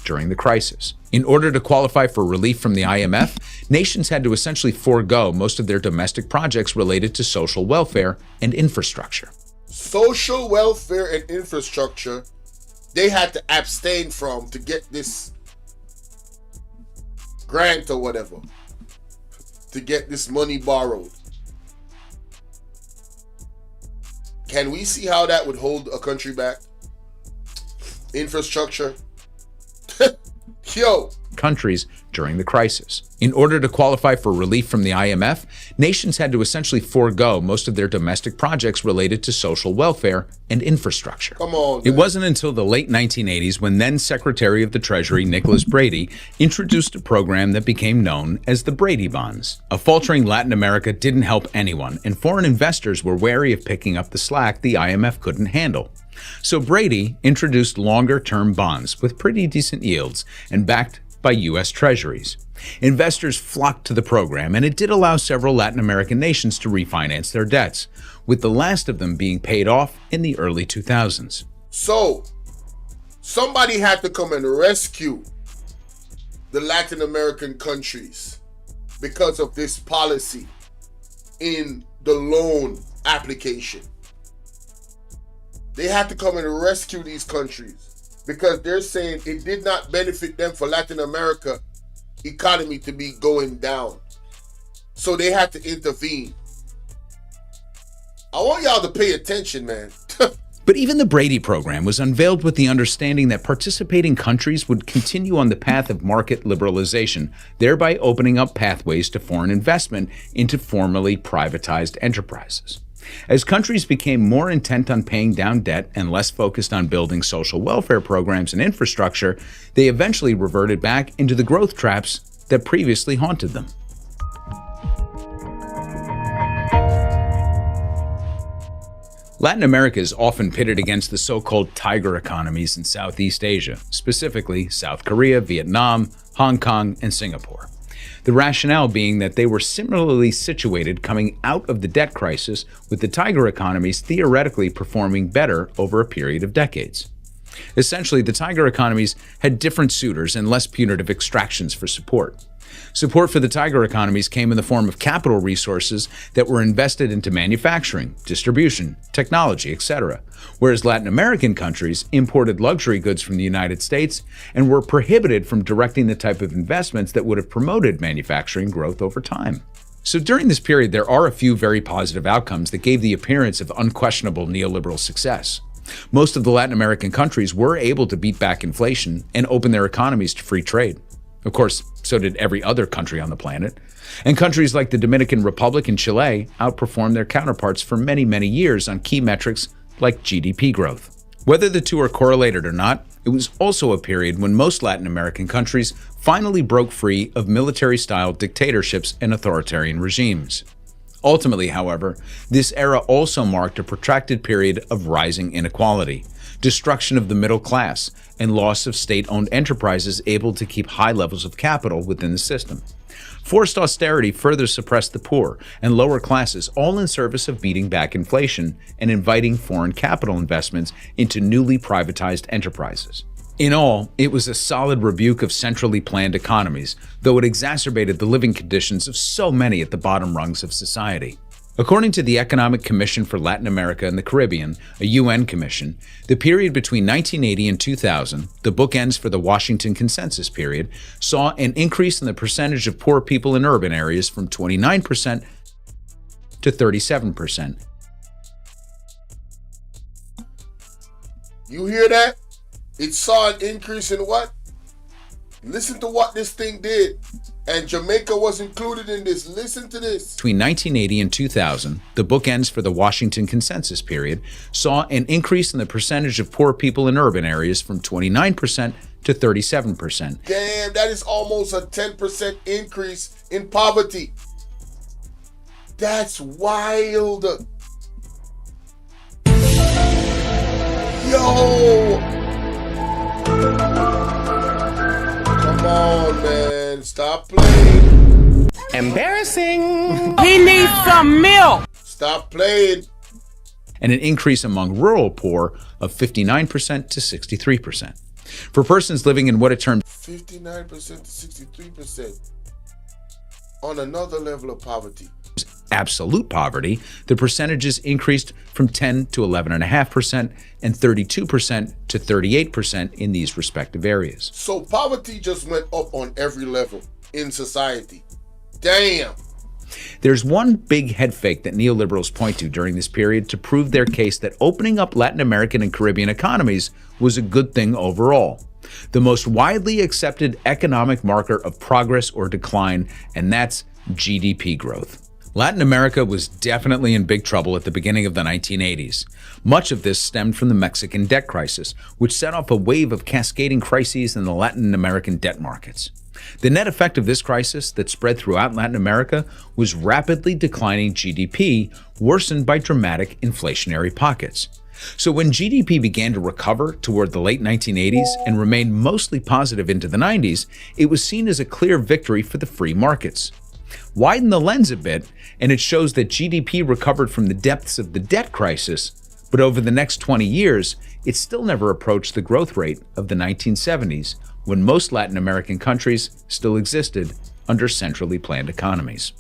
during the crisis. In order to qualify for relief from the IMF, nations had to essentially forego most of their domestic projects related to social welfare and infrastructure. Social welfare and infrastructure, they had to abstain from to get this grant or whatever, to get this money borrowed. Can we see how that would hold a country back? Infrastructure. Yo. Countries during the crisis. In order to qualify for relief from the IMF, nations had to essentially forego most of their domestic projects related to social welfare and infrastructure. Come on, man. It wasn't until the late 1980s when then Secretary of the Treasury Nicholas Brady introduced a program that became known as the Brady Bonds. A faltering Latin America didn't help anyone, and foreign investors were wary of picking up the slack the IMF couldn't handle. So Brady introduced longer-term bonds with pretty decent yields and backed by U.S. Treasuries. Investors flocked to the program, and it did allow several Latin American nations to refinance their debts, with the last of them being paid off in the early 2000s. So, somebody had to come and rescue the Latin American countries because of this policy in the loan application. They had to come and rescue these countries because they're saying it did not benefit them for Latin America economy to be going down. So they had to intervene. I want y'all to pay attention, man. But even the Brady program was unveiled with the understanding that participating countries would continue on the path of market liberalization, thereby opening up pathways to foreign investment into formerly privatized enterprises. As countries became more intent on paying down debt and less focused on building social welfare programs and infrastructure, they eventually reverted back into the growth traps that previously haunted them. Latin America is often pitted against the so-called tiger economies in Southeast Asia, specifically South Korea, Vietnam, Hong Kong, and Singapore. The rationale being that they were similarly situated coming out of the debt crisis, with the tiger economies theoretically performing better over a period of decades. Essentially, the tiger economies had different suitors and less punitive extractions for support. Support for the tiger economies came in the form of capital resources that were invested into manufacturing, distribution, technology, etc., whereas Latin American countries imported luxury goods from the United States and were prohibited from directing the type of investments that would have promoted manufacturing growth over time. So during this period, there are a few very positive outcomes that gave the appearance of unquestionable neoliberal success. Most of the Latin American countries were able to beat back inflation and open their economies to free trade. Of course, so did every other country on the planet. And countries like the Dominican Republic and Chile outperformed their counterparts for many, many years on key metrics like GDP growth. Whether the two are correlated or not, it was also a period when most Latin American countries finally broke free of military-style dictatorships and authoritarian regimes. Ultimately, however, this era also marked a protracted period of rising inequality, destruction of the middle class, and loss of state-owned enterprises able to keep high levels of capital within the system. Forced austerity further suppressed the poor and lower classes, all in service of beating back inflation and inviting foreign capital investments into newly privatized enterprises. In all, it was a solid rebuke of centrally planned economies, though it exacerbated the living conditions of so many at the bottom rungs of society. According to the Economic Commission for Latin America and the Caribbean, a UN commission, the period between 1980 and 2000, the bookends for the Washington Consensus period, saw an increase in the percentage of poor people in urban areas from 29% to 37%. You hear that? It saw an increase in what? Listen to what this thing did. And Jamaica was included in this. Listen to this. Between 1980 and 2000, the bookends for the Washington Consensus period, saw an increase in the percentage of poor people in urban areas from 29% to 37%. Damn, that is almost a 10% increase in poverty. That's wild. Yo! Come on, man. Stop playing. Embarrassing. He needs some milk. Stop playing. And an increase among rural poor of 59% to 63%. For persons living in what it termed 59% to 63%. On another level of poverty. Absolute poverty, the percentages increased from 10 to 11.5% and 32% to 38% in these respective areas. So poverty just went up on every level in society. Damn. There's one big head fake that neoliberals point to during this period to prove their case that opening up Latin American and Caribbean economies was a good thing overall. The most widely accepted economic marker of progress or decline, and that's GDP growth. Latin America was definitely in big trouble at the beginning of the 1980s. Much of this stemmed from the Mexican debt crisis, which set off a wave of cascading crises in the Latin American debt markets. The net effect of this crisis that spread throughout Latin America was rapidly declining GDP, worsened by dramatic inflationary pockets. So when GDP began to recover toward the late 1980s and remained mostly positive into the 90s, it was seen as a clear victory for the free markets. Widen the lens a bit, and it shows that GDP recovered from the depths of the debt crisis, but over the next 20 years, it still never approached the growth rate of the 1970s, when most Latin American countries still existed under centrally planned economies.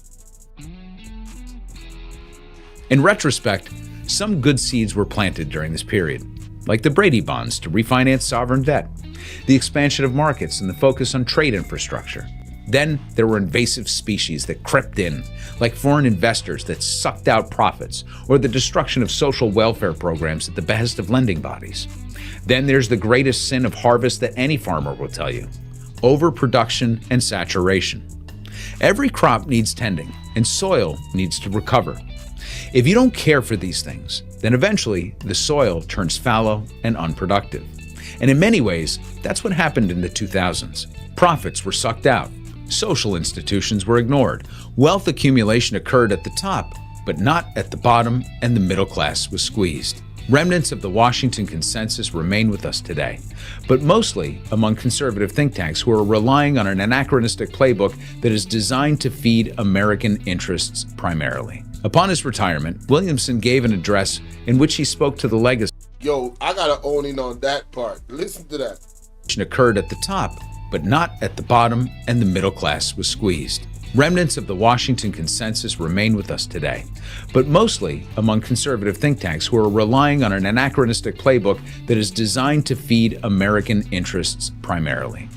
In retrospect, some good seeds were planted during this period, like the Brady bonds to refinance sovereign debt, the expansion of markets and the focus on trade infrastructure. Then there were invasive species that crept in, like foreign investors that sucked out profits, or the destruction of social welfare programs at the behest of lending bodies. Then there's the greatest sin of harvest that any farmer will tell you: overproduction and saturation. Every crop needs tending, and soil needs to recover. If you don't care for these things, then eventually the soil turns fallow and unproductive. And in many ways, that's what happened in the 2000s. Profits were sucked out, social institutions were ignored, wealth accumulation occurred at the top, but not at the bottom, and the middle class was squeezed. Remnants of the Washington Consensus remain with us today, but mostly among conservative think tanks who are relying on an anachronistic playbook that is designed to feed American interests primarily. Upon his retirement, Williamson gave an address in which he spoke to the legacy. Yo, I gotta own in on that part. Listen to that. Occurred at the top, but not at the bottom, and the middle class was squeezed. Remnants of the Washington Consensus remain with us today, but mostly among conservative think tanks who are relying on an anachronistic playbook that is designed to feed American interests primarily.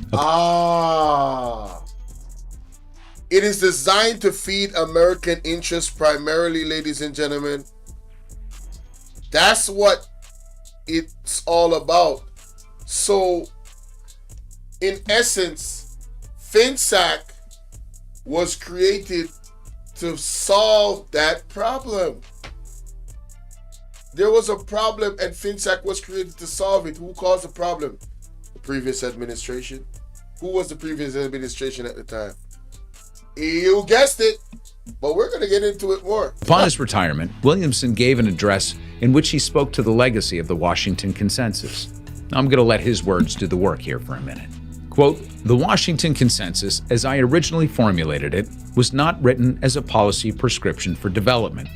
It is designed to feed American interests primarily, ladies and gentlemen. That's what it's all about. So, in essence, FINSAC was created to solve that problem. There was a problem and FINSAC was created to solve it. Who caused the problem? The previous administration. Who was the previous administration at the time? You guessed it, but we're going to get into it more. Upon his retirement, Williamson gave an address in which he spoke to the legacy of the Washington Consensus. I'm going to let his words do the work here for a minute. Quote, "The Washington Consensus, as I originally formulated it, was not written as a policy prescription for development.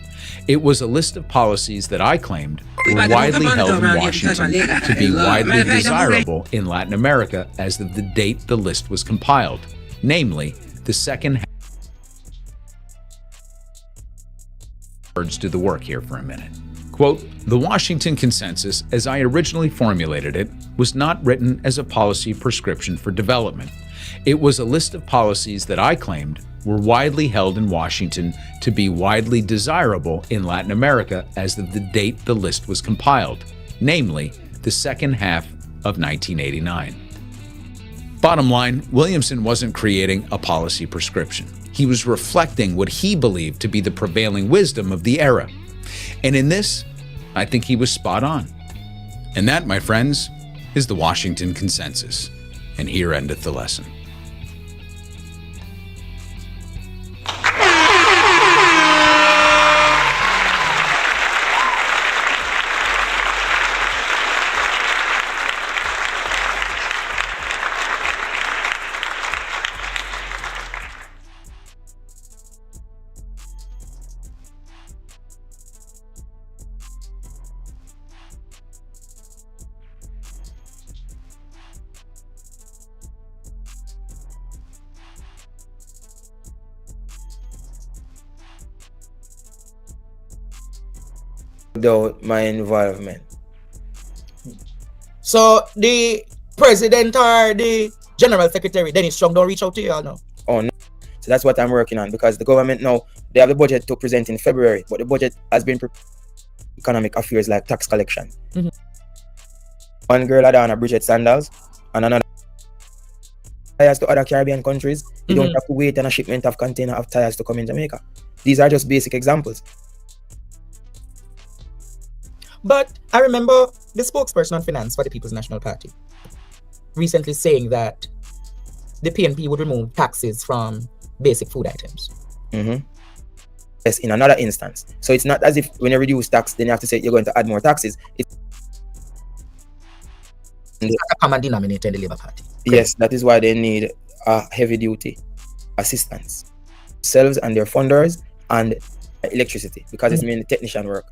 It was a list of policies that I claimed were widely held in Washington to be widely desirable in Latin America as of the date the list was compiled, namely the second." Words do the work here for a minute. Quote, "The Washington Consensus, as I originally formulated it, was not written as a policy prescription for development. It was a list of policies that I claimed were widely held in Washington to be widely desirable in Latin America as of the date the list was compiled, namely the second half of 1989. Bottom line, Williamson wasn't creating a policy prescription. He was reflecting what he believed to be the prevailing wisdom of the era. And in this, I think he was spot on. And that, my friends, is the Washington Consensus. And here endeth the lesson. Without my involvement. So the president or the general secretary, Dennis Strong, don't reach out to you or no? Oh no. So that's what I'm working on, because the government now, they have the budget to present in February, but the budget has been economic affairs like tax collection. Mm-hmm. One girl had on a Bridget sandals and another tires to other Caribbean countries. You don't have to wait on a shipment of container of tires to come in Jamaica. These are just basic examples. But I remember the spokesperson on finance for the People's National Party recently saying that the PNP would remove taxes from basic food items. Mm-hmm. in another instance. So it's not as if when you reduce tax, then you have to say you're going to add more taxes. It's like a common denominator in the Labour Party. Yes, that is why they need a heavy duty assistance, themselves and their funders and electricity, because it's mainly technician work.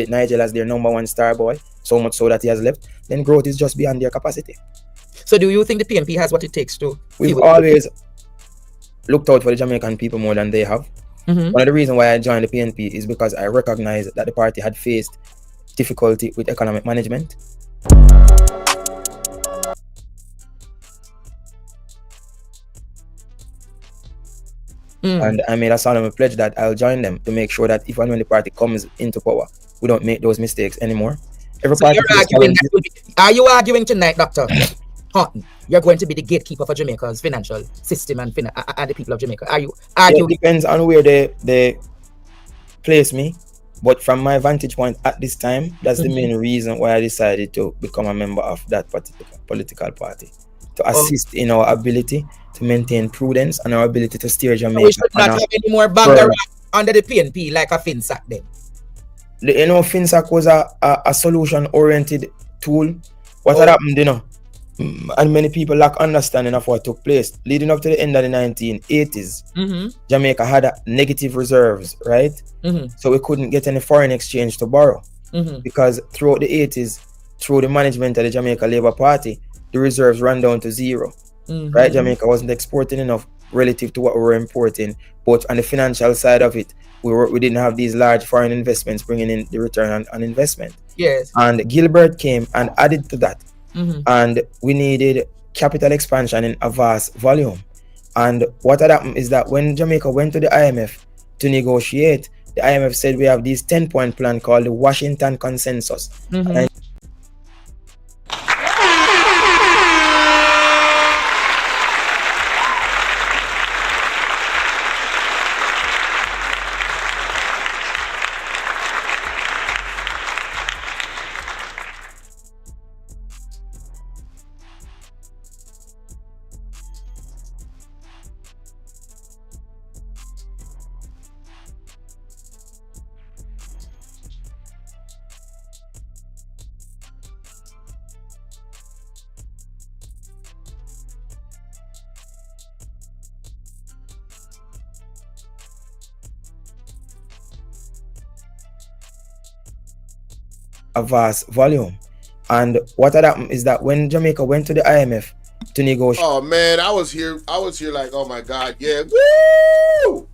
Nigel as their #1 star boy, so much so that he has left, then growth is just beyond their capacity. So do you think the PNP has what it takes to? We've always looked out for the Jamaican people more than they have. One of the reasons why I joined the PNP is because I recognized that the party had faced difficulty with economic management. And I made a solemn pledge that I'll join them to make sure that if and when the party comes into power, we don't make those mistakes anymore. So are you arguing tonight, Dr. Haughton, you're going to be the gatekeeper for Jamaica's financial system and the people of Jamaica? Are you arguing? It depends on where they place me. But from my vantage point at this time, that's the main reason why I decided to become a member of that particular political party. To assist in our ability to maintain prudence and our ability to steer Jamaica. We should not have any more banger under the PNP like a FINSAC then. FINSAC was a solution-oriented tool. What had happened, and many people lack understanding of what took place. Leading up to the end of the 1980s, Jamaica had negative reserves, right? So we couldn't get any foreign exchange to borrow. Because throughout the 80s, through the management of the Jamaica Labour Party, the reserves ran down to zero, right? Jamaica wasn't exporting enough relative to what we were importing, but on the financial side of it, we didn't have these large foreign investments bringing in the return on investment. Yes. And Gilbert came and added to that, and we needed capital expansion in a vast volume. And what had happened is that when Jamaica went to the IMF to negotiate, the IMF said we have this 10-point plan called the Washington Consensus. And a vast volume. And what had happened is that when Jamaica went to the IMF to negotiate. Oh man, I was here like, oh my God, yeah. Woo!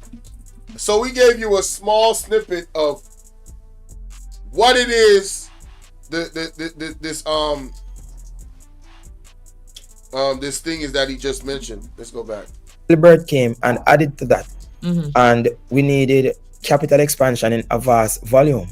So we gave you a small snippet of what it is, this thing is that he just mentioned. Let's go back. Gilbert came and added to that. And we needed capital expansion in a vast volume.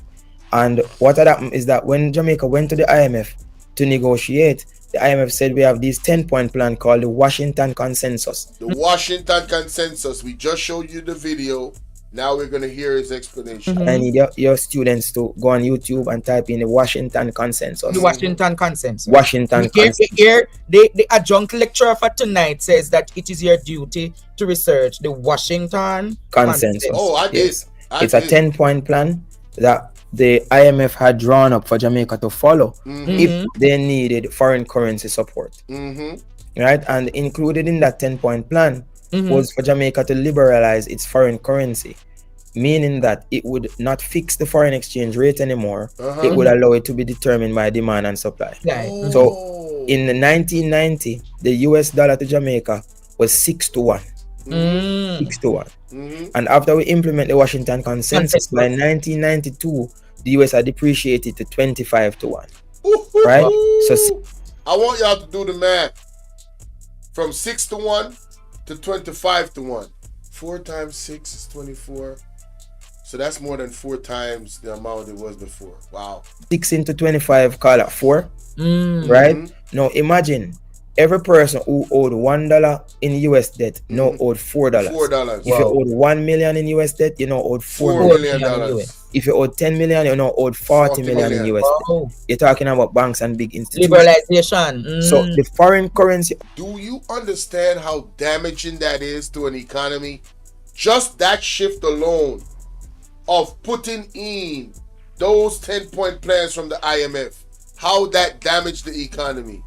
And what had happened is that when Jamaica went to the IMF to negotiate, the IMF said we have this 10-point plan called the Washington Consensus. The Washington Consensus. We just showed you the video. Now we're going to hear his explanation. I need your students to go on YouTube and type in the Washington Consensus. The Washington Consensus. Washington Consensus. Here, the adjunct lecturer for tonight says that it is your duty to research the Washington Consensus. Oh, I did. Yes. It's a 10-point plan that the IMF had drawn up for Jamaica to follow if they needed foreign currency support. Right? And included in that 10-point plan was for Jamaica to liberalize its foreign currency, meaning that it would not fix the foreign exchange rate anymore. It would allow it to be determined by demand and supply. So in 1990, the US dollar to Jamaica was 6-1. 6-1. And after we implement the Washington Consensus, by 1992, the US had depreciated to 25-1. Right? So I want y'all to do the math. From 6-1 to 25-1. 4 times 6 is 24. So that's more than 4 times the amount it was before. Wow. 6 into 25, call it 4. Right? Now imagine every person who owed $1 in US debt now owed $4. $4. If you owed $1 million in US debt, you now owed $4 million. If you owed $10 million, you now owed $40 million in US debt. You're talking about banks and big institutions. Liberalization. So the foreign currency. Do you understand how damaging that is to an economy? just that shift alone of putting in those 10-point plans from the IMF, how that damaged the economy.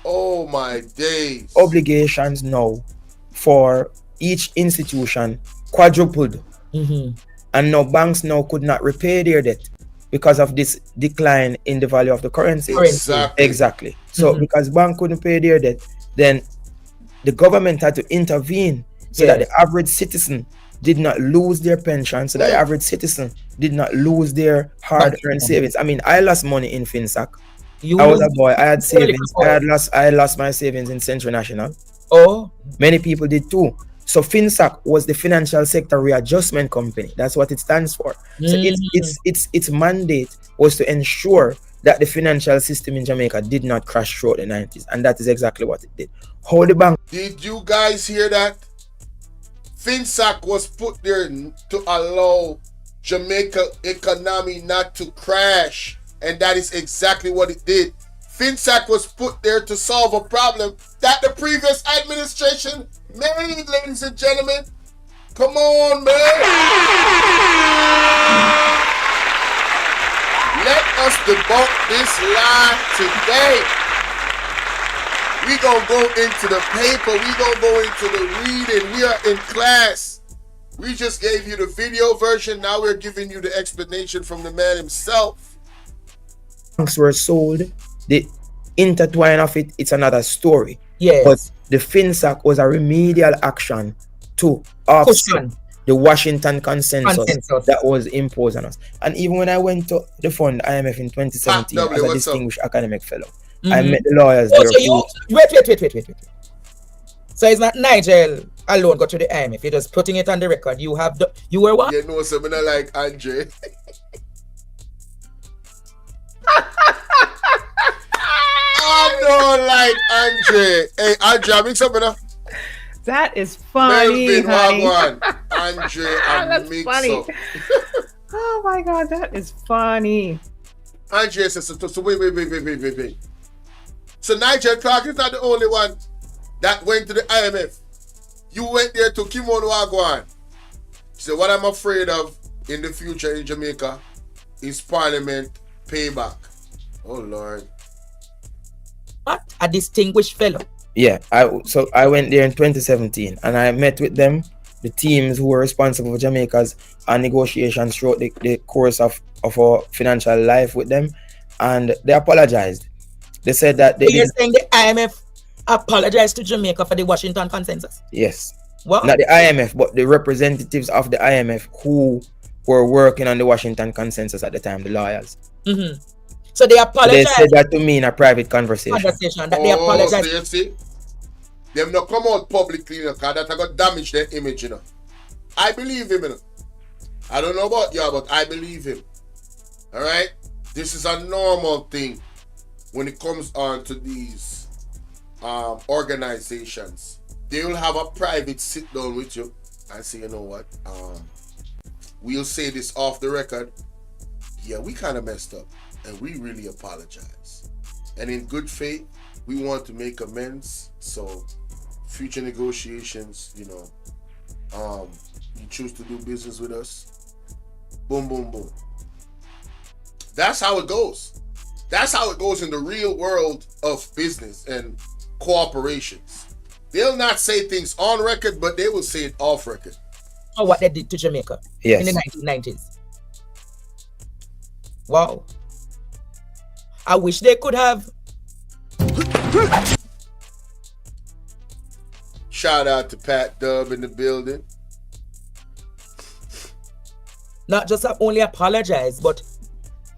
Oh my days. Obligations now for each institution quadrupled. And now banks now could not repay their debt because of this decline in the value of the currency. Exactly. So because bank couldn't pay their debt, then the government had to intervene so that the average citizen did not lose their pension, so that the average citizen did not lose their hard-earned savings. I mean, I lost money in FINSAC. I was a boy. I had savings. I lost my savings in Central National. Oh, many people did too. So FINSAC was the Financial Sector Readjustment Company. That's what it stands for. So its mandate was to ensure that the financial system in Jamaica did not crash throughout the 90s, and that is exactly what it did. How the bank? Did you guys hear that? FINSAC was put there to allow Jamaica economy not to crash, and that is exactly what it did. FINSAC was put there to solve a problem that the previous administration made, ladies and gentlemen. Come on, man. Let us debunk this lie today. We gonna go into the paper. We gonna go into the reading. We are in class. We just gave you the video version. Now we're giving you the explanation from the man himself. Banks were sold. The intertwine of it, it's another story. Yes. But the FINSAC was a remedial action to offset the Washington consensus that was imposed on us. And even when I went to the fund IMF in 2017 as a distinguished academic fellow, I met the lawyers there. Wait. So it's not Nigel alone got to the IMF. You're just putting it on the record. You have you were what? You know, something like Andre. I don't like Andre. Hey, Andre, I mean something. That is funny, honey. Andre, that's funny. Oh my God, that is funny. Andre says, so wait. So Nigel Clark is not the only one that went to the IMF. You went there to Kimono Agwan. So what I'm afraid of in the future in Jamaica is Parliament payback. Oh Lord. What? A distinguished fellow. Yeah, I went there in 2017 and I met with them, the teams who were responsible for Jamaica's negotiations throughout the course of our financial life with them, and they apologized. They said that you're saying the IMF apologized to Jamaica for the Washington consensus? Yes. What? Not the IMF, but the representatives of the IMF who were working on the Washington consensus at the time, the lawyers. So they apologized. They said that to me in a private conversation. That they apologized. So you see, them not come out publicly, you know, because that got damage their image, you know. I believe him, you know. I don't know about you, but I believe him. All right, this is a normal thing when it comes on to these organizations. They will have a private sit down with you and say, you know what, we'll say this off the record. Yeah, we kind of messed up and we really apologize. And in good faith, we want to make amends. So future negotiations, you know, you choose to do business with us, boom, boom, boom. That's how it goes. That's how it goes in the real world of business and cooperations. They'll not say things on record, but they will say it off record. Oh, what they did to Jamaica in the 1990s. Wow. I wish they could have. Shout out to Pat Dub in the building. Not just only apologize, but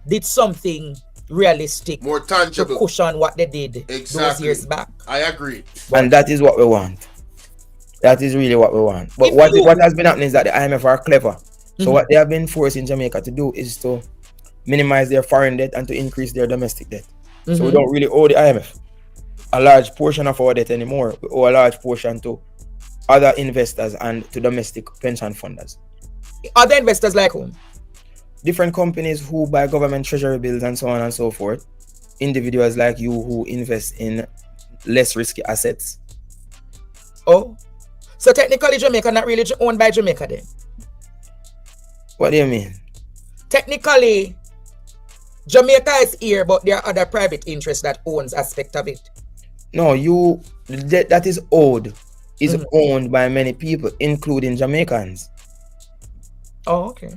did something realistic, more tangible, to cushion what they did those years back. I agree. And that is what we want. That is really what we want. But what has been happening is that the IMF are clever. So what they have been forcing Jamaica to do is to minimize their foreign debt and to increase their domestic debt. So we don't really owe the IMF a large portion of our debt anymore. We owe a large portion to other investors and to domestic pension funders. Other investors like whom? Different companies who buy government treasury bills and so on and so forth. Individuals like you who invest in less risky assets. Oh, So technically Jamaica not really owned by Jamaica then? What do you mean? Technically, Jamaica is here, but there are other private interests that owns aspect of it. No, the debt that is owed is owned by many people, including Jamaicans. Oh, okay.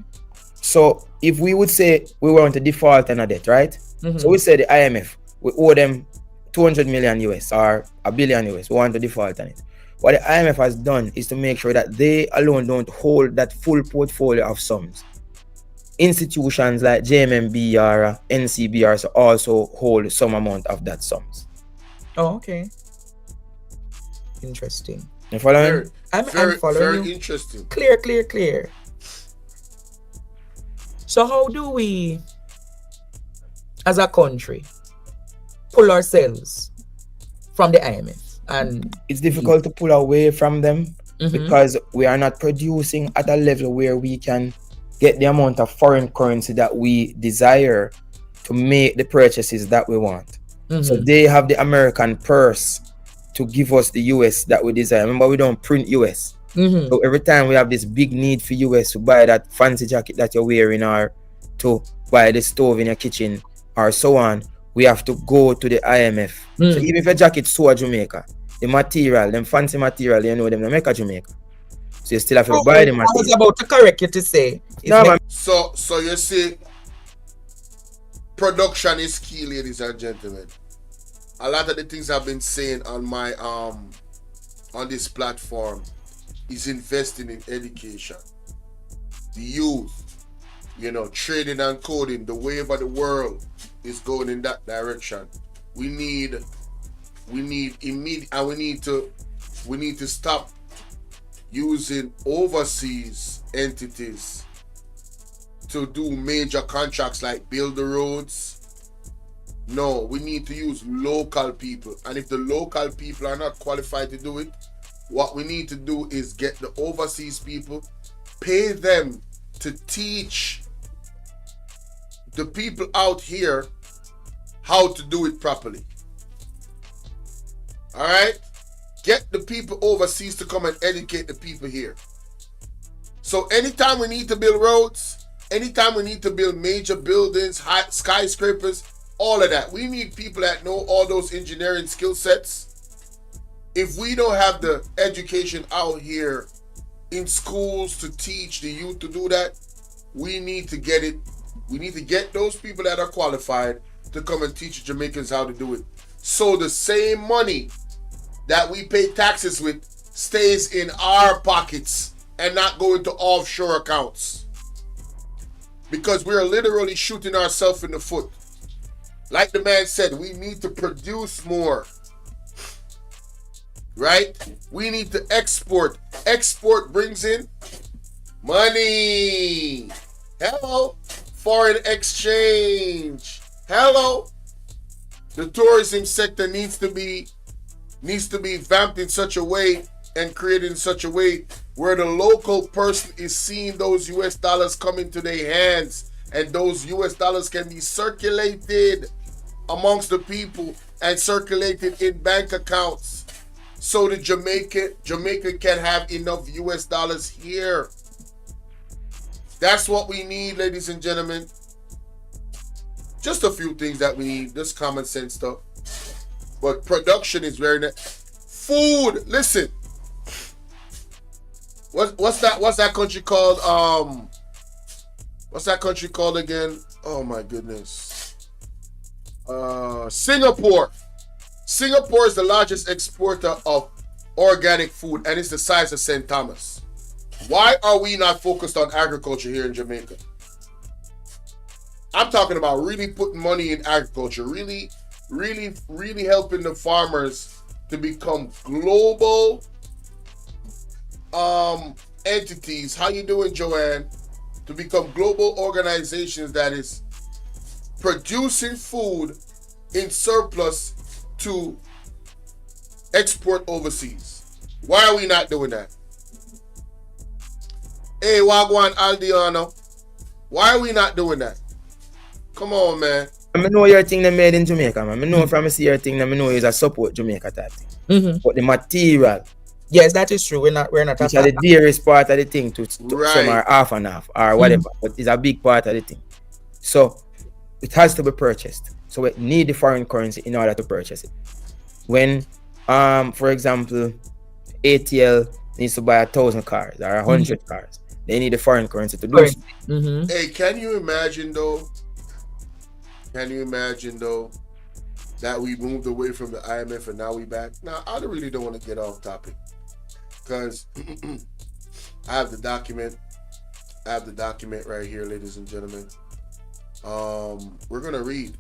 So if we would say we want to default on a debt, right? So we say the IMF, we owe them 200 million US or $1 billion US. We want to default on it. What the IMF has done is to make sure that they alone don't hold that full portfolio of sums. Institutions like JMMB or NCBR also hold some amount of that sums. Oh, okay. Interesting. You following? I'm following very you. interesting. Clear. So how do we, as a country, pull ourselves from the IMF? And it's difficult to pull away from them because we are not producing at a level where we can get the amount of foreign currency that we desire to make the purchases that we want. So they have the American purse to give us the US that we desire. Remember, we don't print US. So every time we have this big need for US to buy that fancy jacket that you're wearing or to buy the stove in your kitchen or so on, we have to go to the IMF. So even if your jacket so Jamaica, the material, them fancy material, you know, them make a Jamaica. So you still have to buy the material. I was about to correct you to say. So you see, production is key, ladies and gentlemen. A lot of the things I've been saying on my on this platform is investing in education. The youth, you know, trading and coding, the wave of the world is going in that direction. We need immediate, and we need to stop using overseas entities to do major contracts like build the roads. No, we need to use local people, and if the local people are not qualified to do it, what we need to do is get the overseas people, pay them to teach the people out here how to do it properly. All right? Get the people overseas to come and educate the people here. So anytime we need to build roads, anytime we need to build major buildings, high skyscrapers, all of that, we need people that know all those engineering skill sets. If we don't have the education out here in schools to teach the youth to do that, we need to get it. We need to get those people that are qualified to come and teach Jamaicans how to do it. So the same money that we pay taxes with stays in our pockets and not go into offshore accounts. Because we are literally shooting ourselves in the foot. Like the man said, we need to produce more. Right? We need to export. Export brings in money. Hello. Foreign exchange. Hello. The tourism sector needs to be vamped in such a way and created in such a way where the local person is seeing those US dollars come into their hands, and those US dollars can be circulated amongst the people and circulated in bank accounts so the Jamaica can have enough US dollars here. That's what we need, ladies and gentlemen. Just a few things that we need, just common sense stuff. But production is very food. Listen, what's that country called? What's that country called again? Oh my goodness. Singapore. Singapore is the largest exporter of organic food, and it's the size of St. Thomas. Why are we not focused on agriculture here in Jamaica? I'm talking about really putting money in agriculture, really helping the farmers to become global entities. How you doing, Joanne? To become global organizations that is producing food in surplus to export overseas. Why are we not doing that? Hey, Wagwan Aldiano, why are we not doing that? Come on, man. I know your thing they made in Jamaica, man. I know from see your thing, I know it's a support Jamaica type thing. But the material, Yes, that is true. We're not Which are the dearest part of the thing to some are half and half or whatever, but it's a big part of the thing. So it has to be purchased. So we need the foreign currency in order to purchase it. When for example, ATL needs to buy 1,000 cars or 100 cars, they need the foreign currency to do so. Hey, can you imagine though that we moved away from the IMF and now we back? Now, I really don't want to get off topic because I have the document right here, ladies and gentlemen. We're gonna read,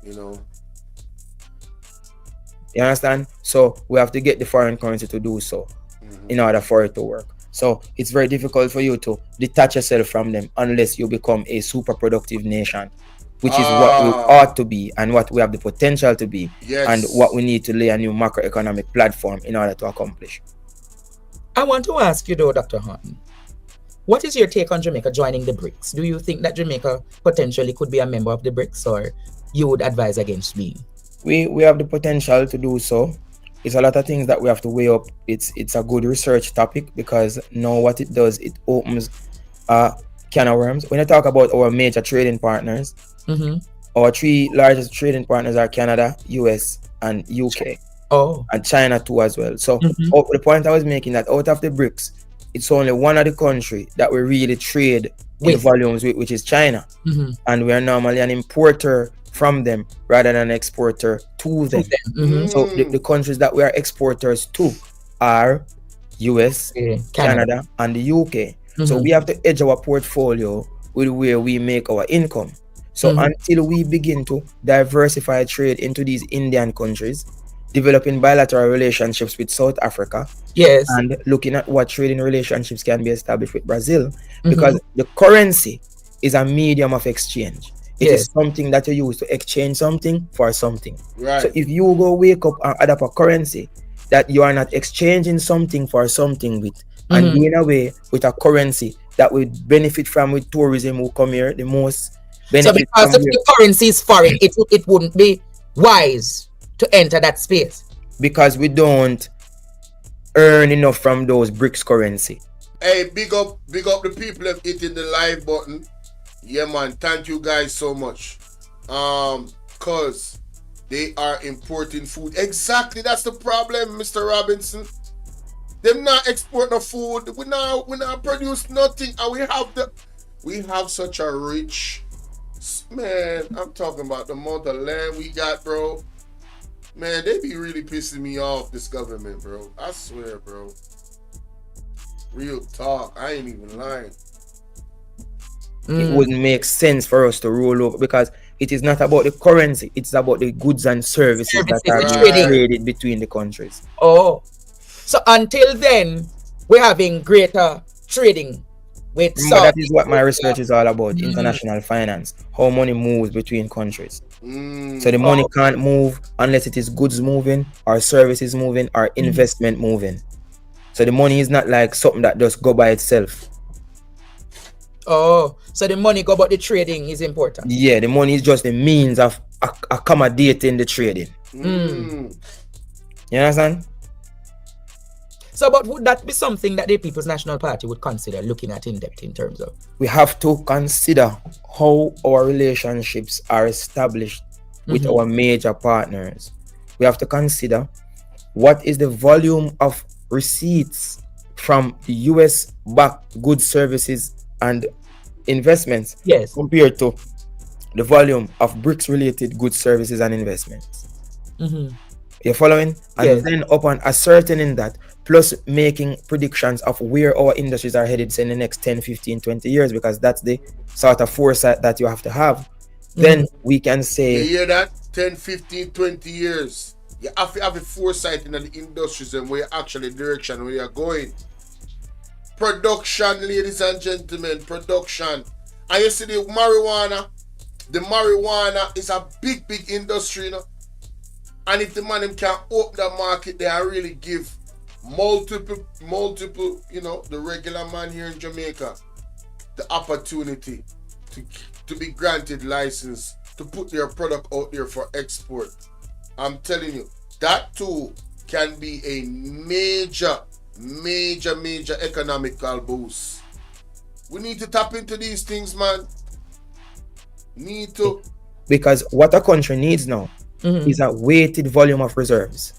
you know. You understand? So we have to get the foreign currency to do so in order for it to work. So it's very difficult for you to detach yourself from them unless you become a super productive nation, which is what we ought to be and what we have the potential to be, and what we need to lay a new macroeconomic platform in order to accomplish. I want to ask you though, Dr. Haughton, what is your take on Jamaica joining the BRICS? Do you think that Jamaica potentially could be a member of the BRICS, or you would advise against being? We have the potential to do so. It's a lot of things that we have to weigh up. It's a good research topic because now what it does, it opens a can of worms. When I talk about our major trading partners, our 3 largest trading partners are Canada, US, and UK. And China too as well. So the point I was making that out of the BRICS, it's only one of the country that we really trade in volumes with, which is China. And we are normally an importer from them rather than an exporter to them. So the countries that we are exporters to are US, Canada, and the UK. So we have to edge our portfolio with where we make our income. So until we begin to diversify trade into these Indian countries, developing bilateral relationships with South Africa, and looking at what trading relationships can be established with Brazil, because the currency is a medium of exchange. It is something that you use to exchange something for something. So if you go wake up and add up a currency that you are not exchanging something for something with, and doing away with a currency that would benefit from with tourism who come here the most. So because the currency is foreign, it wouldn't be wise to enter that space. Because we don't earn enough from those BRICS currency. Hey, big up the people that hitting the live button. Yeah, man, thank you guys so much. Cause they are importing food. Exactly, that's the problem, Mr. Robinson. Them not export no food. We not produce nothing, and we have such a rich, man. I'm talking about the amount of land we got, bro. Man, they be really pissing me off, this government, bro. I swear, bro. Real talk, I ain't even lying. It wouldn't make sense for us to roll over because it is not about the currency, it's about the goods and services that are traded between the countries. So until then, we're having greater trading with that is what my research is all about, international finance, how money moves between countries. So the money can't move unless it is goods moving or services moving or investment moving. So the money is not like something that just go by itself. So the money go, but the trading is important. Yeah, the money is just the means of accommodating the trading. You understand? So, but would that be something that the People's National Party would consider looking at in depth in terms of? We have to consider how our relationships are established with our major partners. We have to consider what is the volume of receipts from the US-backed goods, services, and investments compared to the volume of BRICS-related goods, services, and investments. You're following? And then upon ascertaining that, plus making predictions of where our industries are headed in the next 10, 15, 20 years, because that's the sort of foresight that you have to have, then we can say... You hear that? 10, 15, 20 years. You have to have a foresight in the industries and where actually direction where you're going. Production, ladies and gentlemen, production. And you see the marijuana is a big industry, you know. And if the man can open the market there and really give multiple, you know, the regular man here in Jamaica the opportunity to be granted license to put their product out there for export. I'm telling you, that too can be a major economical boost. We need to tap into these things, man. Need to. Because what a country needs now is a weighted volume of reserves.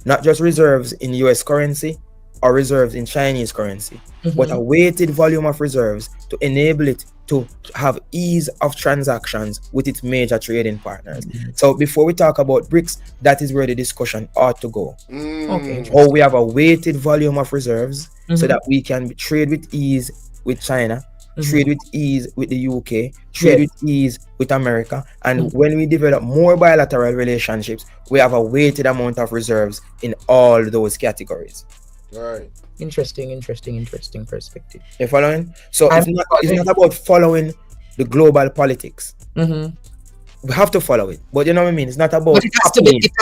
Not just reserves in US currency or reserves in Chinese currency, but a weighted volume of reserves to enable it to have ease of transactions with its major trading partners. So before we talk about BRICS, that is where the discussion ought to go. Okay. How we have a weighted volume of reserves so that we can trade with ease with China, trade with ease with the UK, trade with ease with America. And when we develop more bilateral relationships, we have a weighted amount of reserves in all those categories. Right. Interesting perspective. You following? So it's not about following the global politics. We have to follow it, but you know what I mean. It's not about. But it has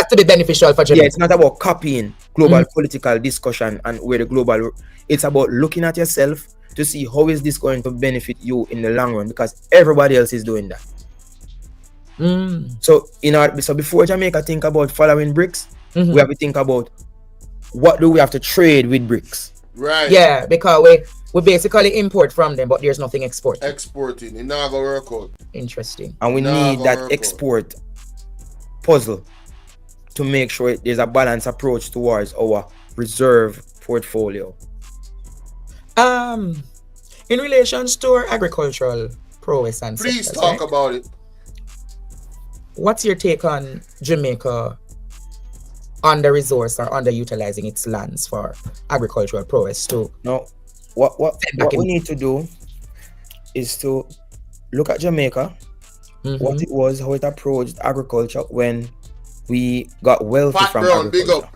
to be beneficial for Jamaica. Yeah, it's not about copying global political discussion and where the global. It's about looking at yourself to see how is this going to benefit you in the long run, because everybody else is doing that. So so before Jamaica think about following BRICS, we have to think about what do we have to trade with BRICS. Right. Yeah, because we basically import from them, but there's nothing exported. Exporting, it not gonna work out. Interesting. And we need that export puzzle to make sure there's a balanced approach towards our reserve portfolio. In relations to our agricultural prowess and please sectors, talk about it. What's your take on Jamaica under-resourced or underutilizing its lands for agricultural prowess too? No, what we need to do is to look at Jamaica, what it was, how it approached agriculture when we got wealthy from agriculture. Big up.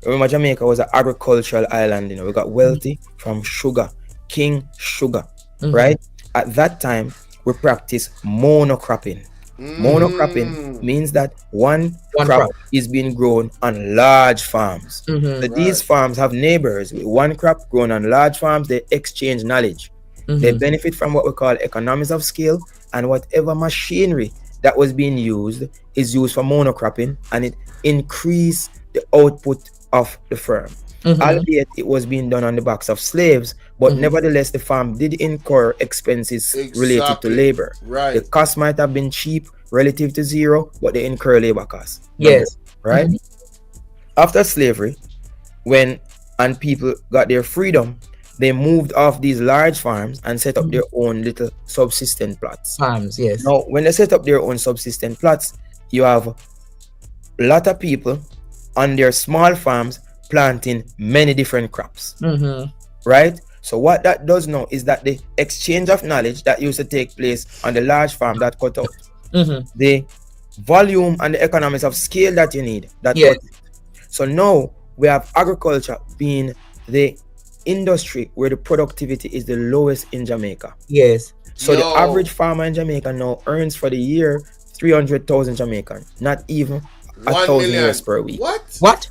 Remember, Jamaica was an agricultural island, we got wealthy from sugar, king sugar, right? At that time, we practiced monocropping. Monocropping means that one crop is being grown on large farms. So these farms have neighbors with one crop grown on large farms. They exchange knowledge. They benefit from what we call economies of scale, and whatever machinery that was being used is used for monocropping, and it increased the output of the firm. Albeit it was being done on the backs of slaves, but nevertheless the farm did incur expenses related to labor. Right. The cost might have been cheap relative to zero, but they incur labor costs. Yes. Right? After slavery, when people got their freedom, they moved off these large farms and set up their own little subsistence plots. Farms, yes. Now, when they set up their own subsistence plots, you have a lot of people on their small farms planting many different crops. Right? So what that does now is that the exchange of knowledge that used to take place on the large farm that cut out, the volume and the economies of scale that you need, that cut. So now we have agriculture being the industry where the productivity is the lowest in Jamaica. Yes. So the average farmer in Jamaica now earns for the year 300,000 Jamaican, not even 1,000 US per week. What?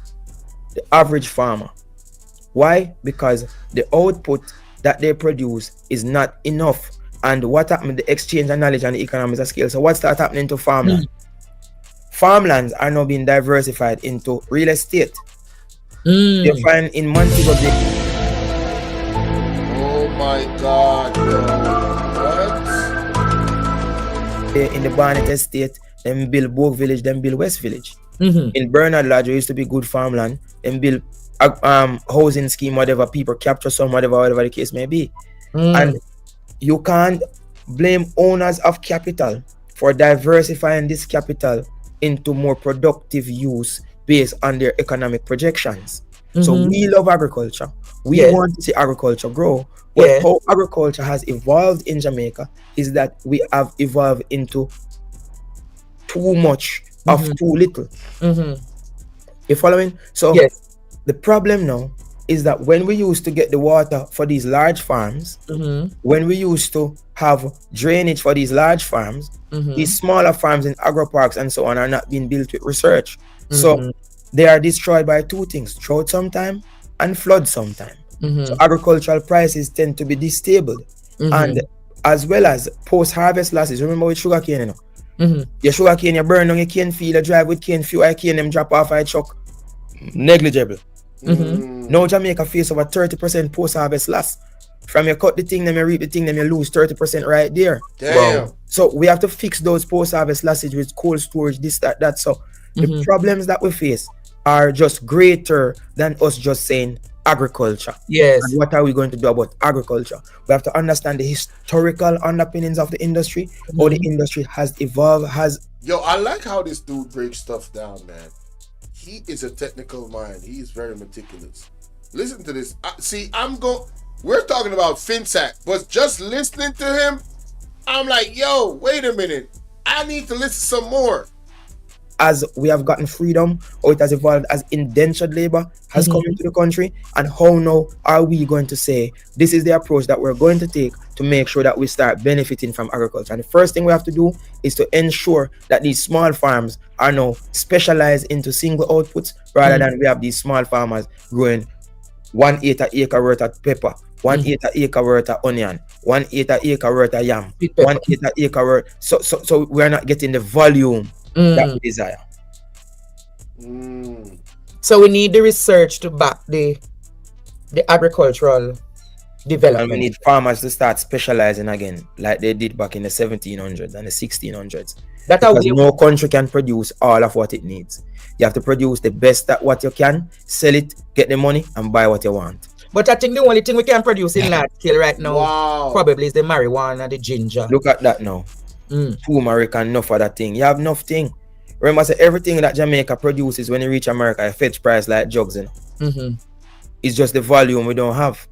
The average farmer. Why? Because the output that they produce is not enough. And what happened? The exchange of knowledge and the economies of scale. So what started happening to farmland? Farmlands are now being diversified into real estate. You find in Montego Bay. Oh my God, bro. What? In the Barnet Estate, them build Bogue Village, them build West Village. In Bernard Lodge, there used to be good farmland, them build housing scheme, whatever, people capture some, whatever the case may be. And you can't blame owners of capital for diversifying this capital into more productive use based on their economic projections. So we love agriculture. We want to see agriculture grow. But how agriculture has evolved in Jamaica is that we have evolved into too much of too little. You following? So the problem now is that when we used to get the water for these large farms, when we used to have drainage for these large farms, these smaller farms in agro parks and so on are not being built with research. So they are destroyed by two things: drought sometime and flood sometime. So agricultural prices tend to be destabilized, and as well as post-harvest losses. Remember with sugarcane, your sugarcane, you burn on your cane field, you drive with cane fuel, your cane them drop off a truck. negligible. Mm-hmm. Now Jamaica face over 30% post-harvest loss. From you cut the thing, then you reap the thing, then you lose 30% right there. Damn. Wow. So we have to fix those post-harvest losses with cold storage, this, that. So the problems that we face are just greater than us just saying agriculture. Yes. And what are we going to do about agriculture? We have to understand the historical underpinnings of the industry, how the industry has evolved, Yo, I like how this dude breaks stuff down, man. He is a technical mind. He is very meticulous. Listen to this. We're talking about FINSAC, but just listening to him, I'm like, yo, wait a minute. I need to listen some more. as we have gotten freedom, or it has evolved as indentured labor has come into the country, and how now are we going to say this is the approach that we're going to take to make sure that we start benefiting from agriculture. And the first thing we have to do is to ensure that these small farms are now specialized into single outputs, rather than we have these small farmers growing 1/8 acre worth of pepper, 1/8 acre worth of onion, 1/8 acre worth of yam, 1/8 acre worth. So we're not getting the volume that we desire. So we need the research to back the agricultural development. And we need farmers to start specializing again, like they did back in the 1700s and the 1600s. Because no country can produce all of what it needs. You have to produce the best at what you can, sell it, get the money, and buy what you want. But I think the only thing we can produce in large scale right now probably is the marijuana, the ginger. Look at that now. Turmeric and enough of that thing. You have enough thing. Remember, say everything that Jamaica produces when you reach America, it fetch price like jugs, you know? It's just the volume we don't have.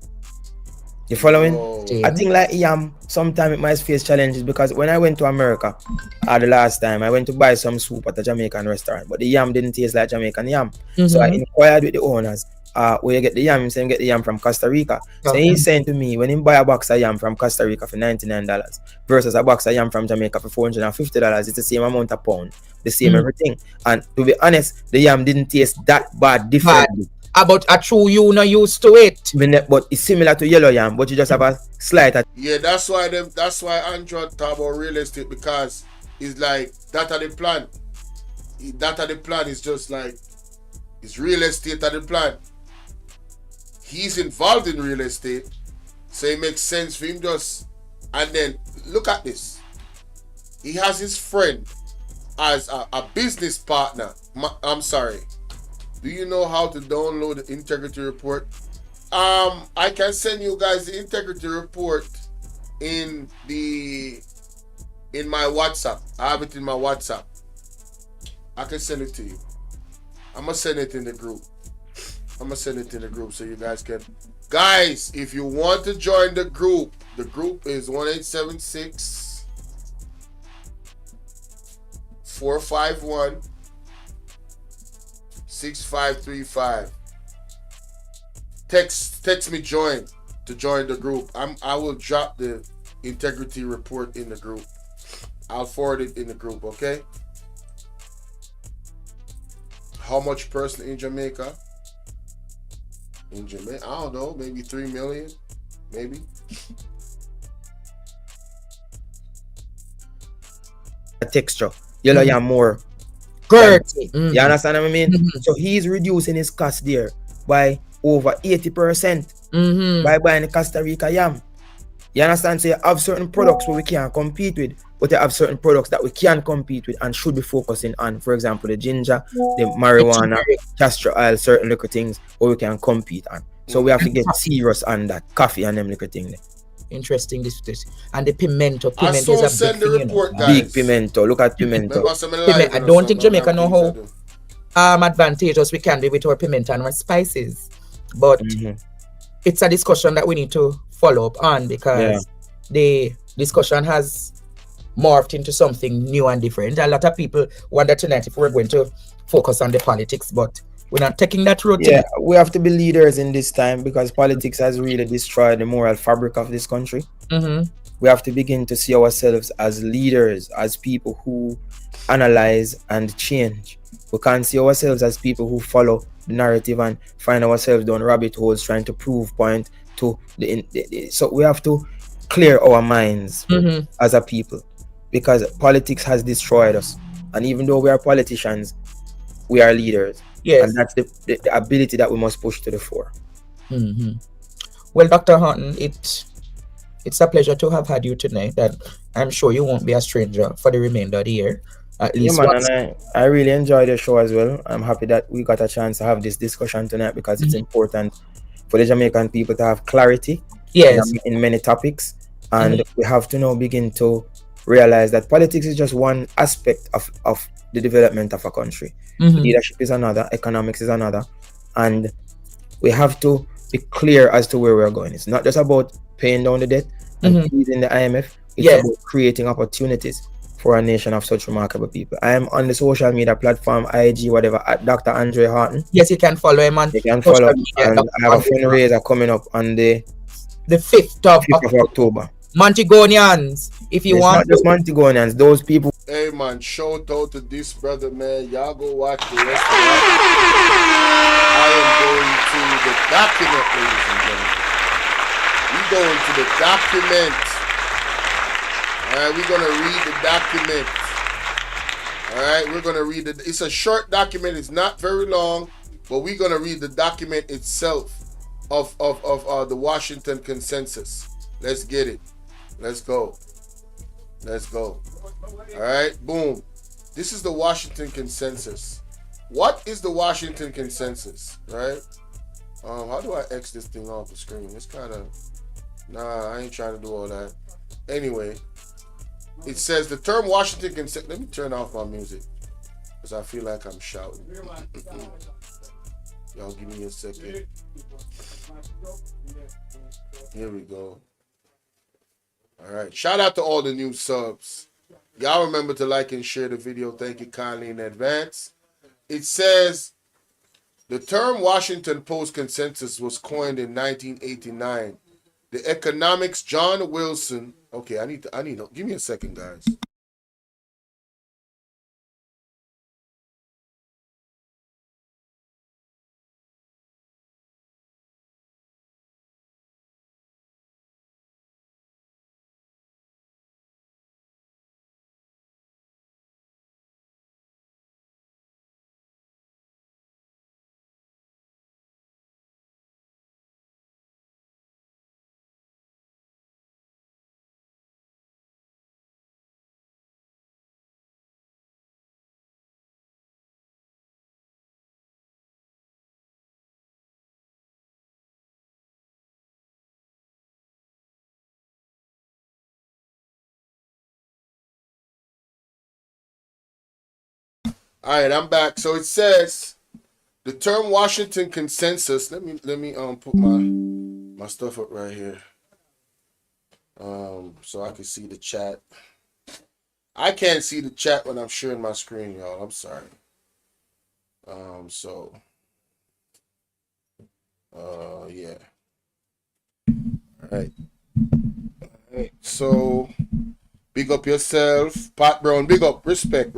You following? I think like yam, sometimes it might face challenges, because when I went to America the last time, I went to buy some soup at a Jamaican restaurant, but the yam didn't taste like Jamaican yam. So I inquired with the owners, where you get the yam. He said, get the yam from Costa Rica. So he's saying to me, when he buy a box of yam from Costa Rica for $99 versus a box of yam from Jamaica for $450, it's the same amount of pound, the same everything. And to be honest, the yam didn't taste that bad differently. About a true you not used to it. But it's similar to yellow yam, but you just have a slight. Yeah, that's why Andrew talk about real estate, because it's like that are the plan. That are the plan is just like it's real estate at the plan. He's involved in real estate, so it makes sense for him just. And then look at this. He has his friend as a business partner. I'm sorry. Do you know how to download the integrity report? I can send you guys the integrity report in my WhatsApp. I have it in my WhatsApp. I can send it to you. I'm gonna send it in the group. So you guys can. Guys, if you want to join the group is 1876 451 6535. Text me join the group. I will drop the integrity report in the group. I'll forward it in the group, okay? How much person in Jamaica? I don't know, maybe 3 million, maybe. A texture. Yellow yam more. Correct. You understand what I mean? So he's reducing his cost there by over 80% by buying the Costa Rica yam. You understand? So you have certain products where we can't compete with, but you have certain products that we can compete with and should be focusing on. For example, the ginger, the marijuana, castor oil, certain little things where we can compete on. So we have to get serious on that. Coffee and them little things. Interesting this. And the pimento. Pimento is a send big the thing, report, guys. Big pimento. Look at pimento. I don't think Jamaica know how advantageous we can be with our pimento and our spices. But it's a discussion that we need to follow up on, because the discussion has morphed into something new and different. A lot of people wonder tonight if we're going to focus on the politics, but we're not taking that route. Yeah, we have to be leaders in this time, because politics has really destroyed the moral fabric of this country. We have to begin to see ourselves as leaders, as people who analyze and change. We can't see ourselves as people who follow the narrative and find ourselves down rabbit holes trying to prove point to so we have to clear our minds as a people, because politics has destroyed us. And even though we are politicians, we are leaders. Yes. And that's the ability that we must push to the fore. Well, Dr. Haughton, it's a pleasure to have had you tonight. That I'm sure you won't be a stranger for the remainder of the year. At least man, once. and I really enjoyed the show as well. I'm happy that we got a chance to have this discussion tonight because it's important for the Jamaican people to have clarity in many topics. And we have to now begin to realize that politics is just one aspect of the development of a country. Leadership is another, economics is another. And we have to be clear as to where we're going. It's not just about paying down the debt and pleasing the IMF. It's about creating opportunities for a nation of such remarkable people. I am on the social media platform, IG, whatever, at Dr. Andre Haughton. Yes, you can follow him on. You can follow. And I have a fundraiser coming up on the 5th of October. Montigonians, if you want. Not just Montigonians, those people. Hey man, shout out to this brother, man. Y'all go watch the rest of that. I am going to the document, ladies and gentlemen. We going to the document. Alright, we're gonna read the document. Alright, we're gonna read it. It's a short document, it's not very long, but we're gonna read the document itself of the Washington Consensus. Let's get it. Let's go. Let's go. Alright, boom. This is the Washington Consensus. What is the Washington Consensus? Right? How do I X this thing off the screen? It's kinda I ain't trying to do all that. Anyway. It says the term Washington Consensus. Let me turn off my music because I feel like I'm shouting. Y'all give me a second. Here we go. All right. Shout out to all the new subs. Y'all remember to like and share the video. Thank you kindly in advance. It says the term Washington Post Consensus was coined in 1989. The economics John Wilson. Okay, I need to give me a second, guys. All right, I'm back. So it says the term Washington Consensus. Let me put my stuff up right here. So I can see the chat. I can't see the chat when I'm sharing my screen, y'all. I'm sorry. Yeah. All right. So big up yourself, Pat Brown. Big up, respect.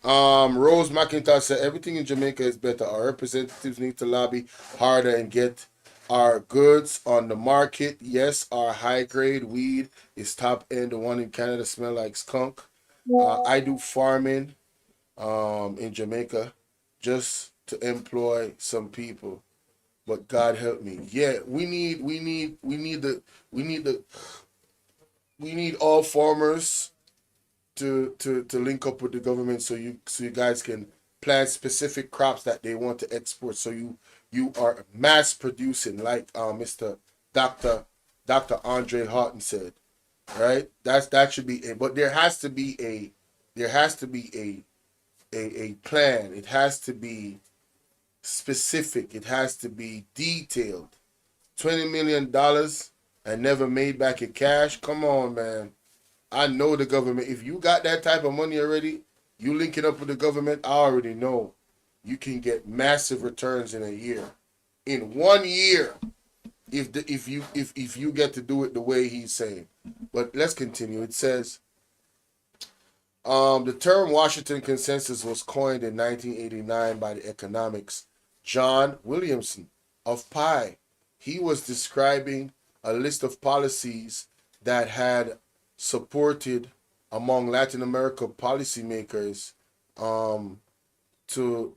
Rose McIntosh said everything in Jamaica is better. Our representatives need to lobby harder and get our goods on the market. Yes, our high grade weed is top end. The one in Canada smell like skunk. I do farming in Jamaica just to employ some people. But God help me. Yeah, we need all farmers to link up with the government so you guys can plant specific crops that they want to export, so you are mass producing, like Mr. Dr. Andre Haughton said, right? That should be but there has to be a plan. It has to be specific. It has to be detailed. $20 million and never made back in cash. Come on, man. I know the government. If you got that type of money already, you link it up with the government, I already know you can get massive returns in a year. In 1 year, if you get to do it the way he's saying. But let's continue. It says the term Washington Consensus was coined in 1989 by the economics John Williamson of PI. He was describing a list of policies that had supported among Latin America policymakers to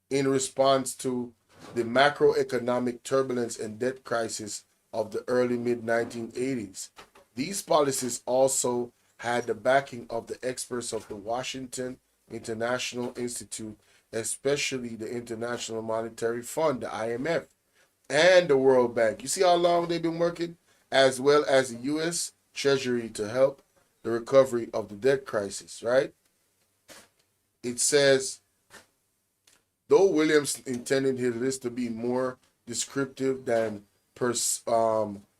in response to the macroeconomic turbulence and debt crisis of the early mid-1980s. These policies also had the backing of the experts of the Washington International Institute, especially the International Monetary Fund, the IMF, and the World Bank. You see how long they've been working, as well as the U.S. Treasury to help the recovery of the debt crisis, right? It says, though Williams intended his list to be more descriptive than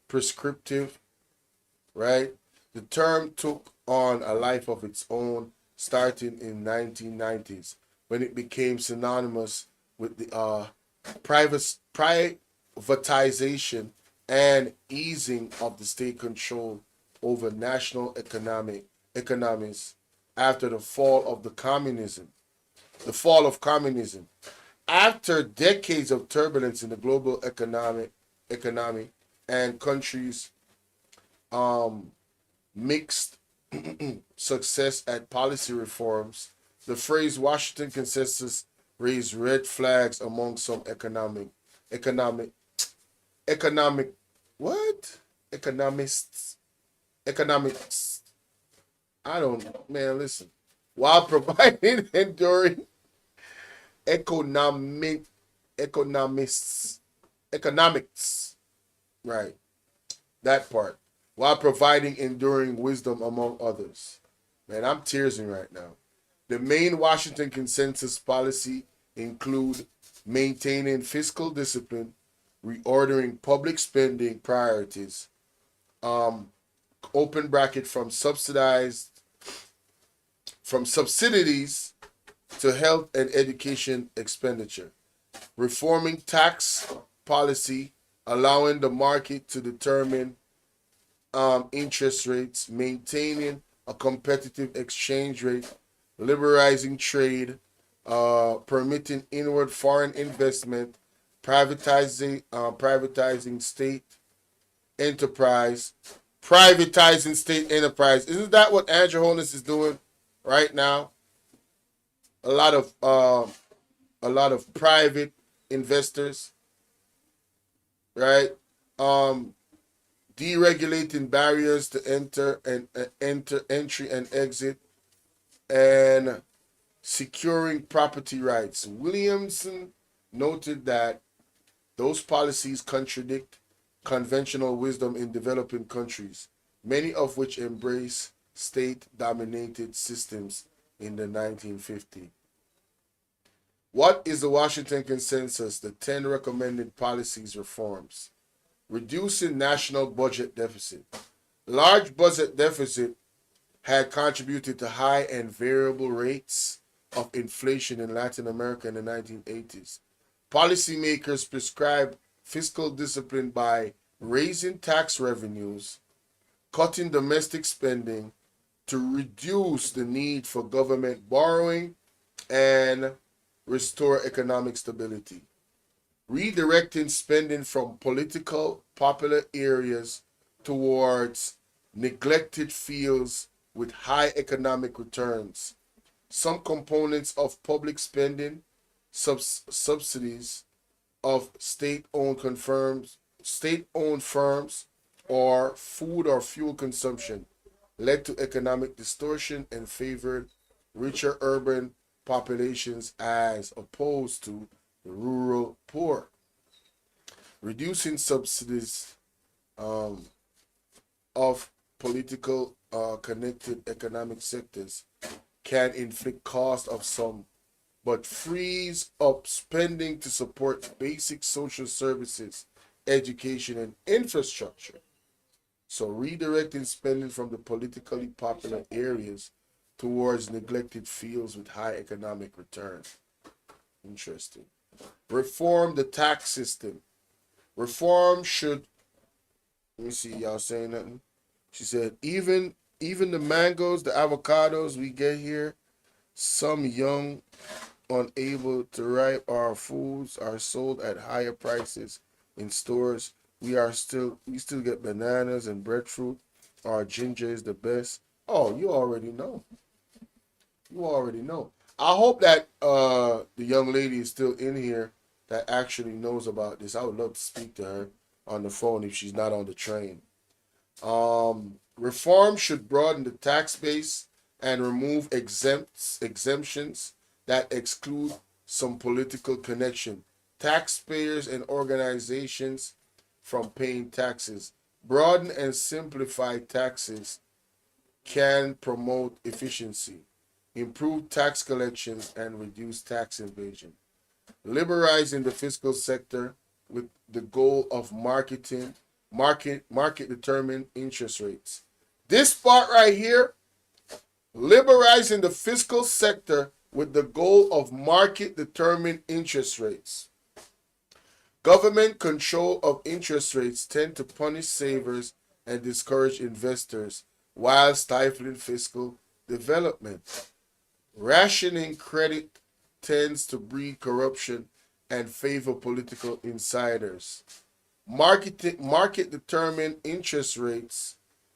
prescriptive, right? The term took on a life of its own starting in 1990s when it became synonymous with the privatization and easing of the state control over national economies after the fall of communism. After decades of turbulence in the global economy and countries mixed success at policy reforms, the phrase Washington consensus raised red flags among some economics. I don't, man, listen. While providing enduring economics, right? That part. While providing enduring wisdom among others. Man, I'm tearsing right now. The main Washington consensus policy include maintaining fiscal discipline, reordering public spending priorities, open bracket from subsidies to health and education expenditure, reforming tax policy, allowing the market to determine interest rates, maintaining a competitive exchange rate, liberalizing trade, permitting inward foreign investment, privatizing state enterprise. Isn't that what Andrew Holness is doing right now? A lot of private investors, right? Deregulating barriers to entry and exit, and securing property rights. Williamson noted that those policies contradict conventional wisdom in developing countries, many of which embrace state-dominated systems in the 1950s. What is the Washington Consensus? The 10 recommended policies reforms. Reducing national budget deficit. Large budget deficit had contributed to high and variable rates of inflation in Latin America in the 1980s. Policymakers prescribed fiscal discipline by raising tax revenues, cutting domestic spending to reduce the need for government borrowing and restore economic stability. Redirecting spending from political popular areas towards neglected fields with high economic returns. Some components of public spending, subsidies of state-owned firms, or food or fuel consumption led to economic distortion and favored richer urban populations as opposed to the rural poor. Reducing subsidies of political connected economic sectors can inflict cost of some, but frees up spending to support basic social services, education, and infrastructure. So redirecting spending from the politically popular areas towards neglected fields with high economic return. Interesting. Reform the tax system. Reform should, let me see, y'all saying nothing? She said, even the mangoes, the avocados we get here, some young, unable to ripe, our foods are sold at higher prices in stores. We still get bananas and breadfruit. Our ginger is the best. Oh, you already know. I hope that the young lady is still in here that actually knows about this. I would love to speak to her on the phone if she's not on the train. Reform should broaden the tax base and remove exemptions that exclude some political connection. Taxpayers and organizations from paying taxes. Broaden and simplify taxes can promote efficiency, improve tax collections, and reduce tax evasion. Liberalizing the fiscal sector with the goal of market determined interest rates. This part right here, liberalizing the fiscal sector with the goal of market determined interest rates. Government control of interest rates tend to punish savers and discourage investors while stifling fiscal development. Rationing credit tends to breed corruption and favor political insiders. Market determined interest rates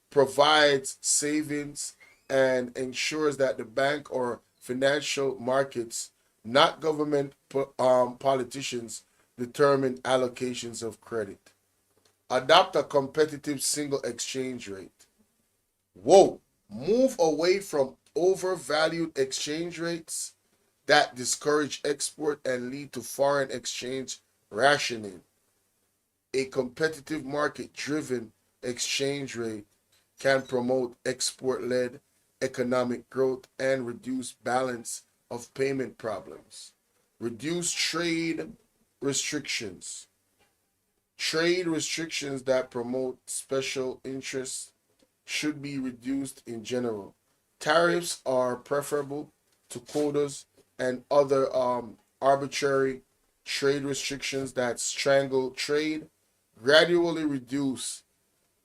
provides savings and ensures that the bank or financial markets, not government politicians, determine allocations of credit. Adopt a competitive single exchange rate. Whoa, move away from overvalued exchange rates that discourage export and lead to foreign exchange rationing. A competitive market-driven exchange rate can promote export-led economic growth and reduce balance of payment problems. Reduce trade restrictions. Trade restrictions that promote special interests should be reduced in general. Tariffs are preferable to quotas and other arbitrary trade restrictions that strangle trade. Gradually reduce.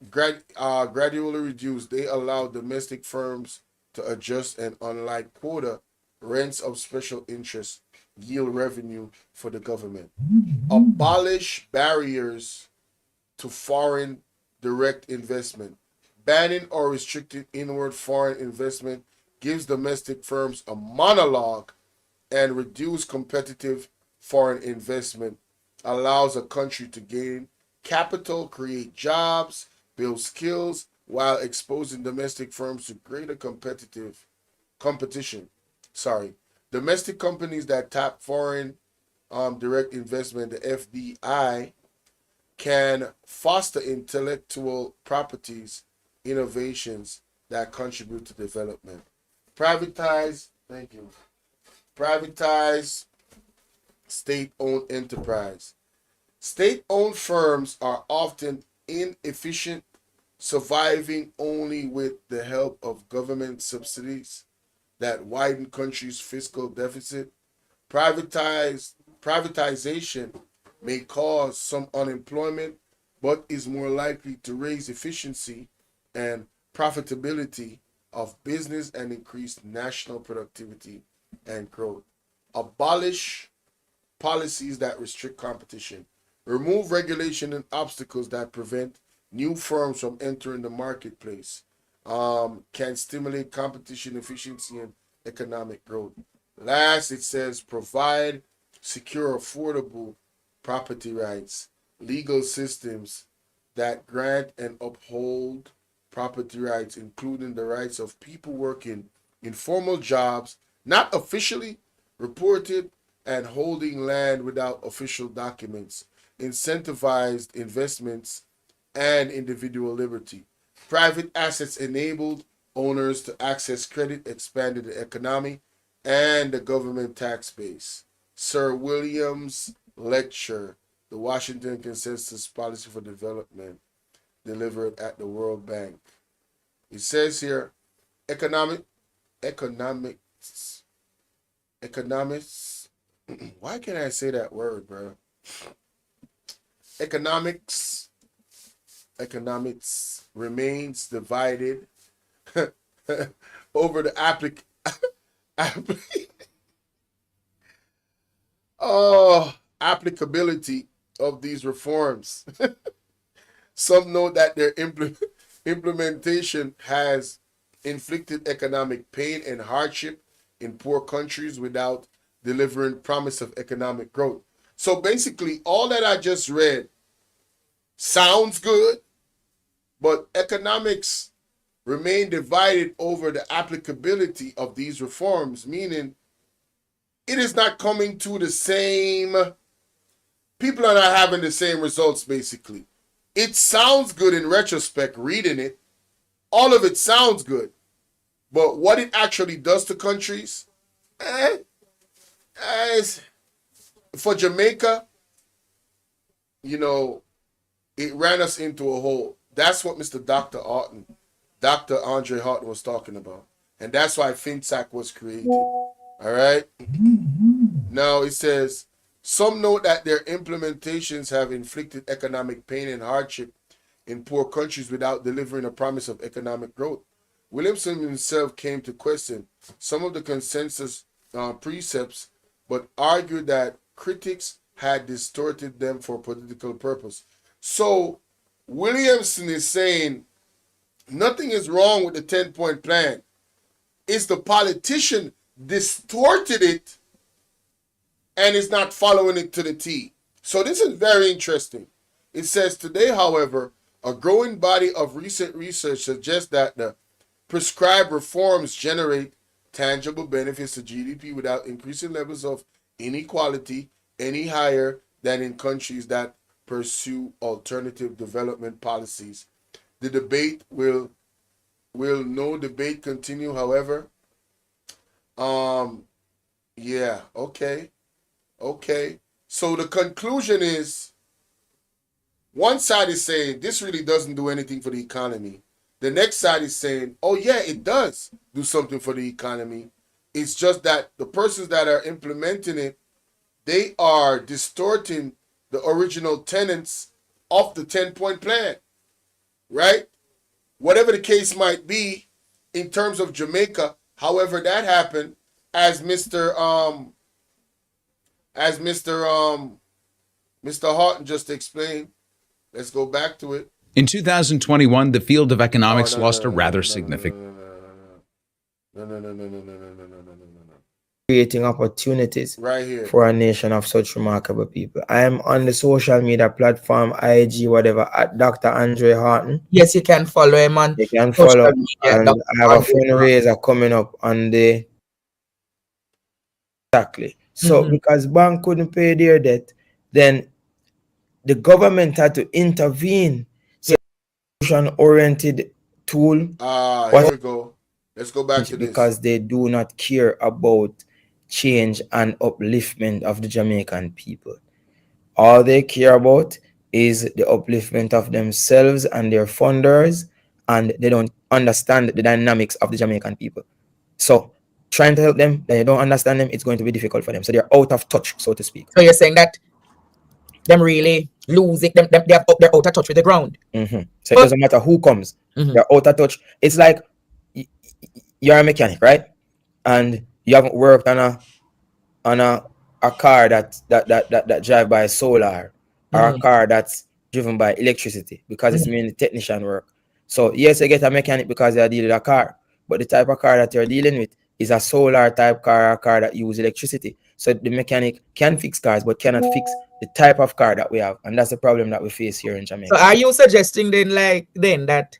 They allow domestic firms to adjust, and unlike quota, rents of special interest yield revenue for the government. Abolish barriers to foreign direct investment. Banning or restricting inward foreign investment gives domestic firms a monologue, and reduce competitive foreign investment allows a country to gain capital, create jobs, build skills, while exposing domestic firms to greater competition. Domestic companies that tap foreign direct investment, the FDI, can foster intellectual properties innovations that contribute to development. Privatize state-owned enterprise. State-owned firms are often inefficient, surviving only with the help of government subsidies that widen countries' fiscal deficit. Privatization may cause some unemployment, but is more likely to raise efficiency and profitability of business and increase national productivity and growth. Abolish policies that restrict competition. Remove regulation and obstacles that prevent new firms from entering the marketplace. Can stimulate competition, efficiency, and economic growth. Last, it says provide secure, affordable property rights, legal systems that grant and uphold property rights, including the rights of people working in formal jobs, not officially reported, and holding land without official documents, incentivized investments, and individual liberty. Private assets enabled owners to access credit, expanded the economy, and the government tax base. Sir William's lecture, The Washington Consensus Policy for Development, delivered at the World Bank. It says here, economics, why can't I say that word, bro? Economics remains divided over the applicability of these reforms. Some note that their implementation has inflicted economic pain and hardship in poor countries without delivering promise of economic growth. So basically, all that I just read sounds good, but economics remain divided over the applicability of these reforms, meaning it is not coming to the same, people are not having the same results, basically. It sounds good in retrospect, reading it. All of it sounds good. But what it actually does to countries, for Jamaica, you know, it ran us into a hole. That's what Dr. Andre Haughton was talking about. And that's why FINSAC was created. All right? Now it says, some note that their implementations have inflicted economic pain and hardship in poor countries without delivering a promise of economic growth. Williamson himself came to question some of the consensus precepts, but argued that critics had distorted them for political purpose. So Williamson is saying nothing is wrong with the 10-point plan. It's the politician distorted it and is not following it to the T. So this is very interesting. It says, today, however, a growing body of recent research suggests that the prescribed reforms generate tangible benefits to GDP without increasing levels of inequality any higher than in countries that pursue alternative development policies. The debate will no debate continue, however. Yeah, okay. So the conclusion is, one side is saying this really doesn't do anything for the economy. The next side is saying, oh yeah, it does do something for the economy. It's just that the persons that are implementing it, they are distorting the original tenets of the 10-point plan, right? Whatever the case might be in terms of Jamaica, however that happened, as Mr. Haughton just explained. Let's go back to it. In 2021, the field of economics lost a rather significant. Creating opportunities right here for a nation of such remarkable people. I am on the social media platform, IG, whatever, at Dr. Andre Haughton. Yes, you can follow him on. You can follow. And I have a fundraiser coming up on the. Exactly. So because bank couldn't pay their debt, then the government had to intervene. So solution-oriented tool. Here we go. Let's go back to this. Because they do not care about change and upliftment of the Jamaican people. All they care about is the upliftment of themselves and their funders, and they don't understand the dynamics of the Jamaican people. So trying to help them, they don't understand them, it's going to be difficult for them. So they're out of touch, so to speak. So you're saying that them really lose it, they're out of touch with the ground. So it doesn't matter who comes, they're out of touch. It's like you're a mechanic, right? And you haven't worked on a car that drive by solar, or a car that's driven by electricity, because it's mainly technician work. So yes, you get a mechanic because you're dealing with a car, but the type of car that you're dealing with is a solar type car, a car that uses electricity. So the mechanic can fix cars, but cannot fix the type of car that we have, and that's the problem that we face here in Jamaica. So are you suggesting then that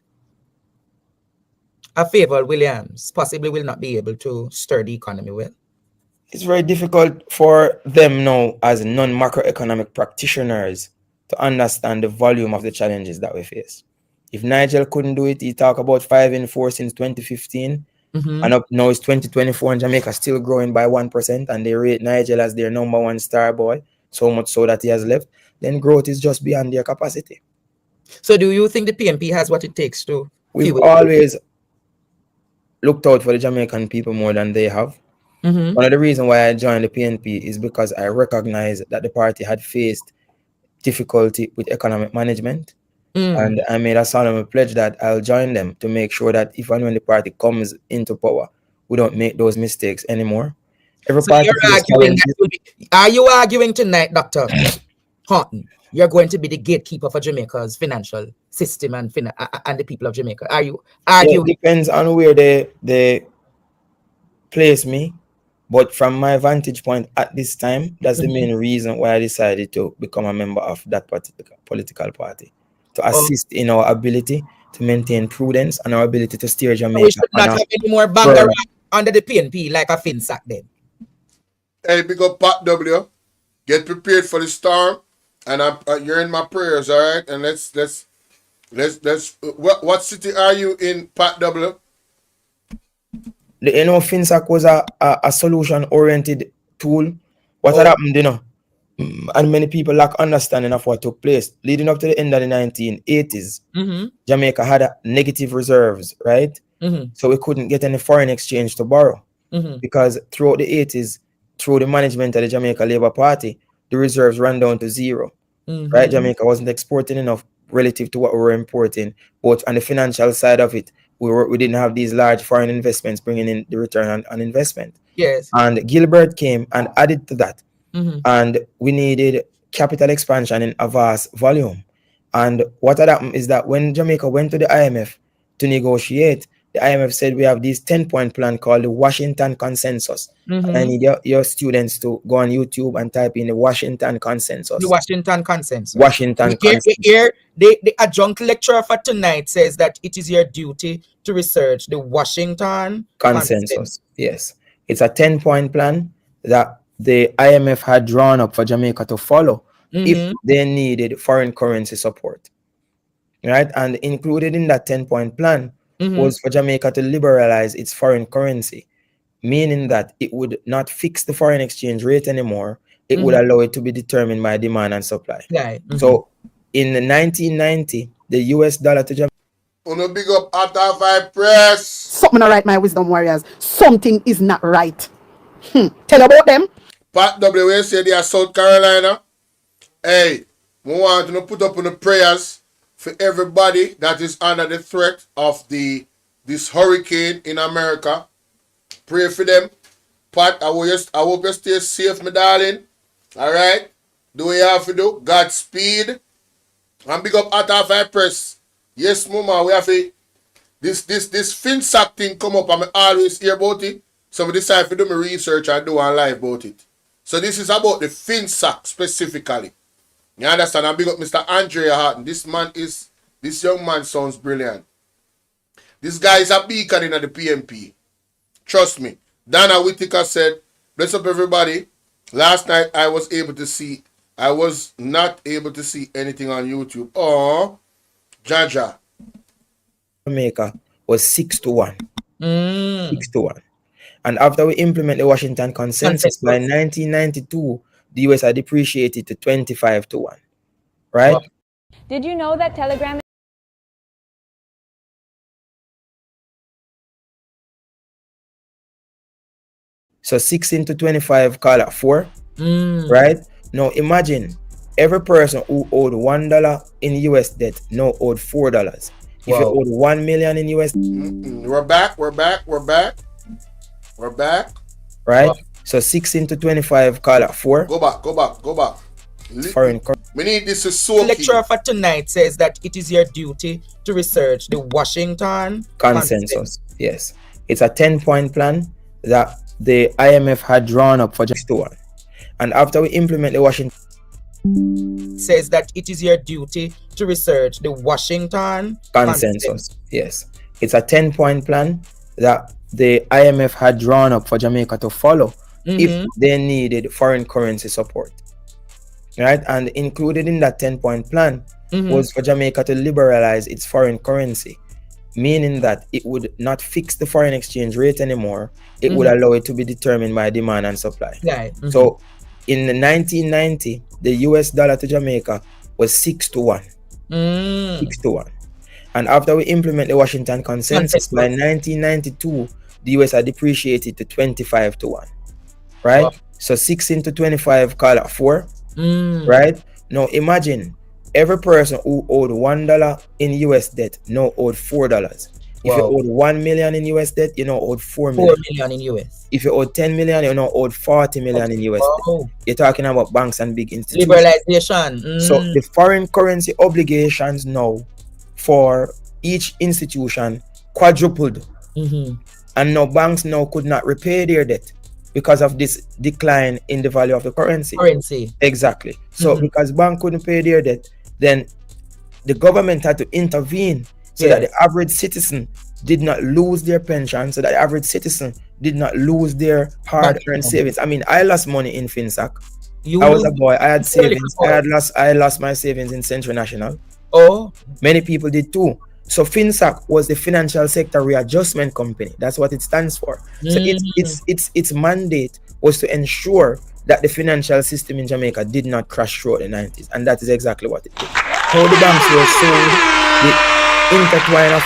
a Favour Williams possibly will not be able to stir the economy well? It's very difficult for them now as non-macroeconomic practitioners to understand the volume of the challenges that we face. If Nigel couldn't do it, he talked about 5 in 4 since 2015. And up now it's 2024 and Jamaica still growing by 1%, and they rate Nigel as their #1 star boy, so much so that he has left. Then growth is just beyond their capacity. So do you think the PNP has what it takes to? We've always looked out for the Jamaican people more than they have. One of the reasons why I joined the PNP is because I recognized that the party had faced difficulty with economic management. And I made a solemn pledge that I'll join them to make sure that if and when the party comes into power, we don't make those mistakes anymore. Every party are you arguing tonight, Dr. Haughton, you're going to be the gatekeeper for Jamaica's financial system and the people of Jamaica? Are you arguing? It depends on where they place me But from my vantage point at this time, that's the main reason why I decided to become a member of that particular political party, to assist in our ability to maintain prudence and our ability to steer Jamaica. We should not have any more bank under the PNP like a FINSAC then. Hey, big up Pat W. Get prepared for the storm, and you're in my prayers, all right? And let's. What city are you in, Pat W? FINSAC was a solution-oriented tool. What had happened, and many people lack understanding of what took place. Leading up to the end of the 1980s, Jamaica had negative reserves, right? So we couldn't get any foreign exchange to borrow because throughout the 80s, through the management of the Jamaica Labour Party, the reserves ran down to zero, right? Jamaica wasn't exporting enough relative to what we were importing, but on the financial side of it, we didn't have these large foreign investments bringing in the return on investment. Yes. And Gilbert came and added to that. And we needed capital expansion in a vast volume. And what had happened is that when Jamaica went to the IMF to negotiate, the IMF said we have this 10-point plan called the Washington Consensus. And I need your students to go on YouTube and type in the Washington Consensus. The Washington Consensus. Washington Consensus. Here, the adjunct lecturer for tonight says that it is your duty to research the Washington Consensus. Yes. It's a 10-point plan that the IMF had drawn up for Jamaica to follow if they needed foreign currency support. Right? And included in that 10-point plan was for Jamaica to liberalize its foreign currency, meaning that it would not fix the foreign exchange rate anymore. It would allow it to be determined by demand and supply. So in 1990, the US dollar to Jamaica. Wanna big up After 5 Press. Something not right, my wisdom warriors. Something is not right. Tell about them. Pat W said they are South Carolina. Hey, we want to put up on the prayers for everybody that is under the threat of this hurricane in America. Pray for them. Pat, I hope you stay safe, my darling. Alright? Do what you have to do. Godspeed. And big up After 5 Press. Yes, mama, we have to. This FINSAC thing come up and I always hear about it. So I decide to do my research and do a live about it. So this is about the FINSAC specifically. You understand? I big up Mr. Andrea Haughton. This young man sounds brilliant. This guy is a beacon in the PMP. Trust me. Dana Whittaker said, bless up everybody. Last night I was not able to see anything on YouTube. Oh, Jaja. Jamaica was 6-1. 6-1. And after we implement the Washington Consensus by 1992, the US had depreciated to 25-1. Right? Did you know that Telegram? So 6 into 25, call it 4. Right? Now imagine every person who owed $1 in US debt now owed $4. If you owed 1 million in US, we're back. Right? So 6 into 25, call it 4. Go back. Foreign we need this is so. The lecturer for tonight says that it is your duty to research the Washington Consensus. Yes. It's a 10-point plan that the IMF had drawn up for just 1. And after we implement the Washington says that it is your duty to research the Washington Consensus. Yes. It's a 10-point plan that the IMF had drawn up for Jamaica to follow if they needed foreign currency support. Right? And included in that 10-point plan was for Jamaica to liberalize its foreign currency, meaning that it would not fix the foreign exchange rate anymore. It would allow it to be determined by demand and supply. So in 1990, the US dollar to Jamaica was 6-1. 6-1. And after we implement the Washington Consensus by 1992, the US had depreciated to 25-1. Right? So 6 into 25, call it 4. Right? Now imagine every person who owed $1 in US debt now owed $4. If you owed 1 million in US debt, you now owed 4 million. 4 million in US. If you owed 10 million, you now owed 40 million in US debt. You're talking about banks and big institutions. Liberalization. So the foreign currency obligations now for each institution quadrupled. And now banks now could not repay their debt. because of this decline in the value of the currency. Exactly. So because bank couldn't pay their debt, then the government had to intervene so that the average citizen did not lose their pension, so that the average citizen did not lose their hard-earned savings. I mean, I lost money in FINSAC. I was a boy. I had savings. I lost my savings in Central National. Oh, many people did too. So FINSAC was the Financial Sector Readjustment Company. That's what it stands for. So its mandate was to ensure that the financial system in Jamaica did not crash throughout the 90s, and that is exactly what it did. How the banks were sold, the intertwine of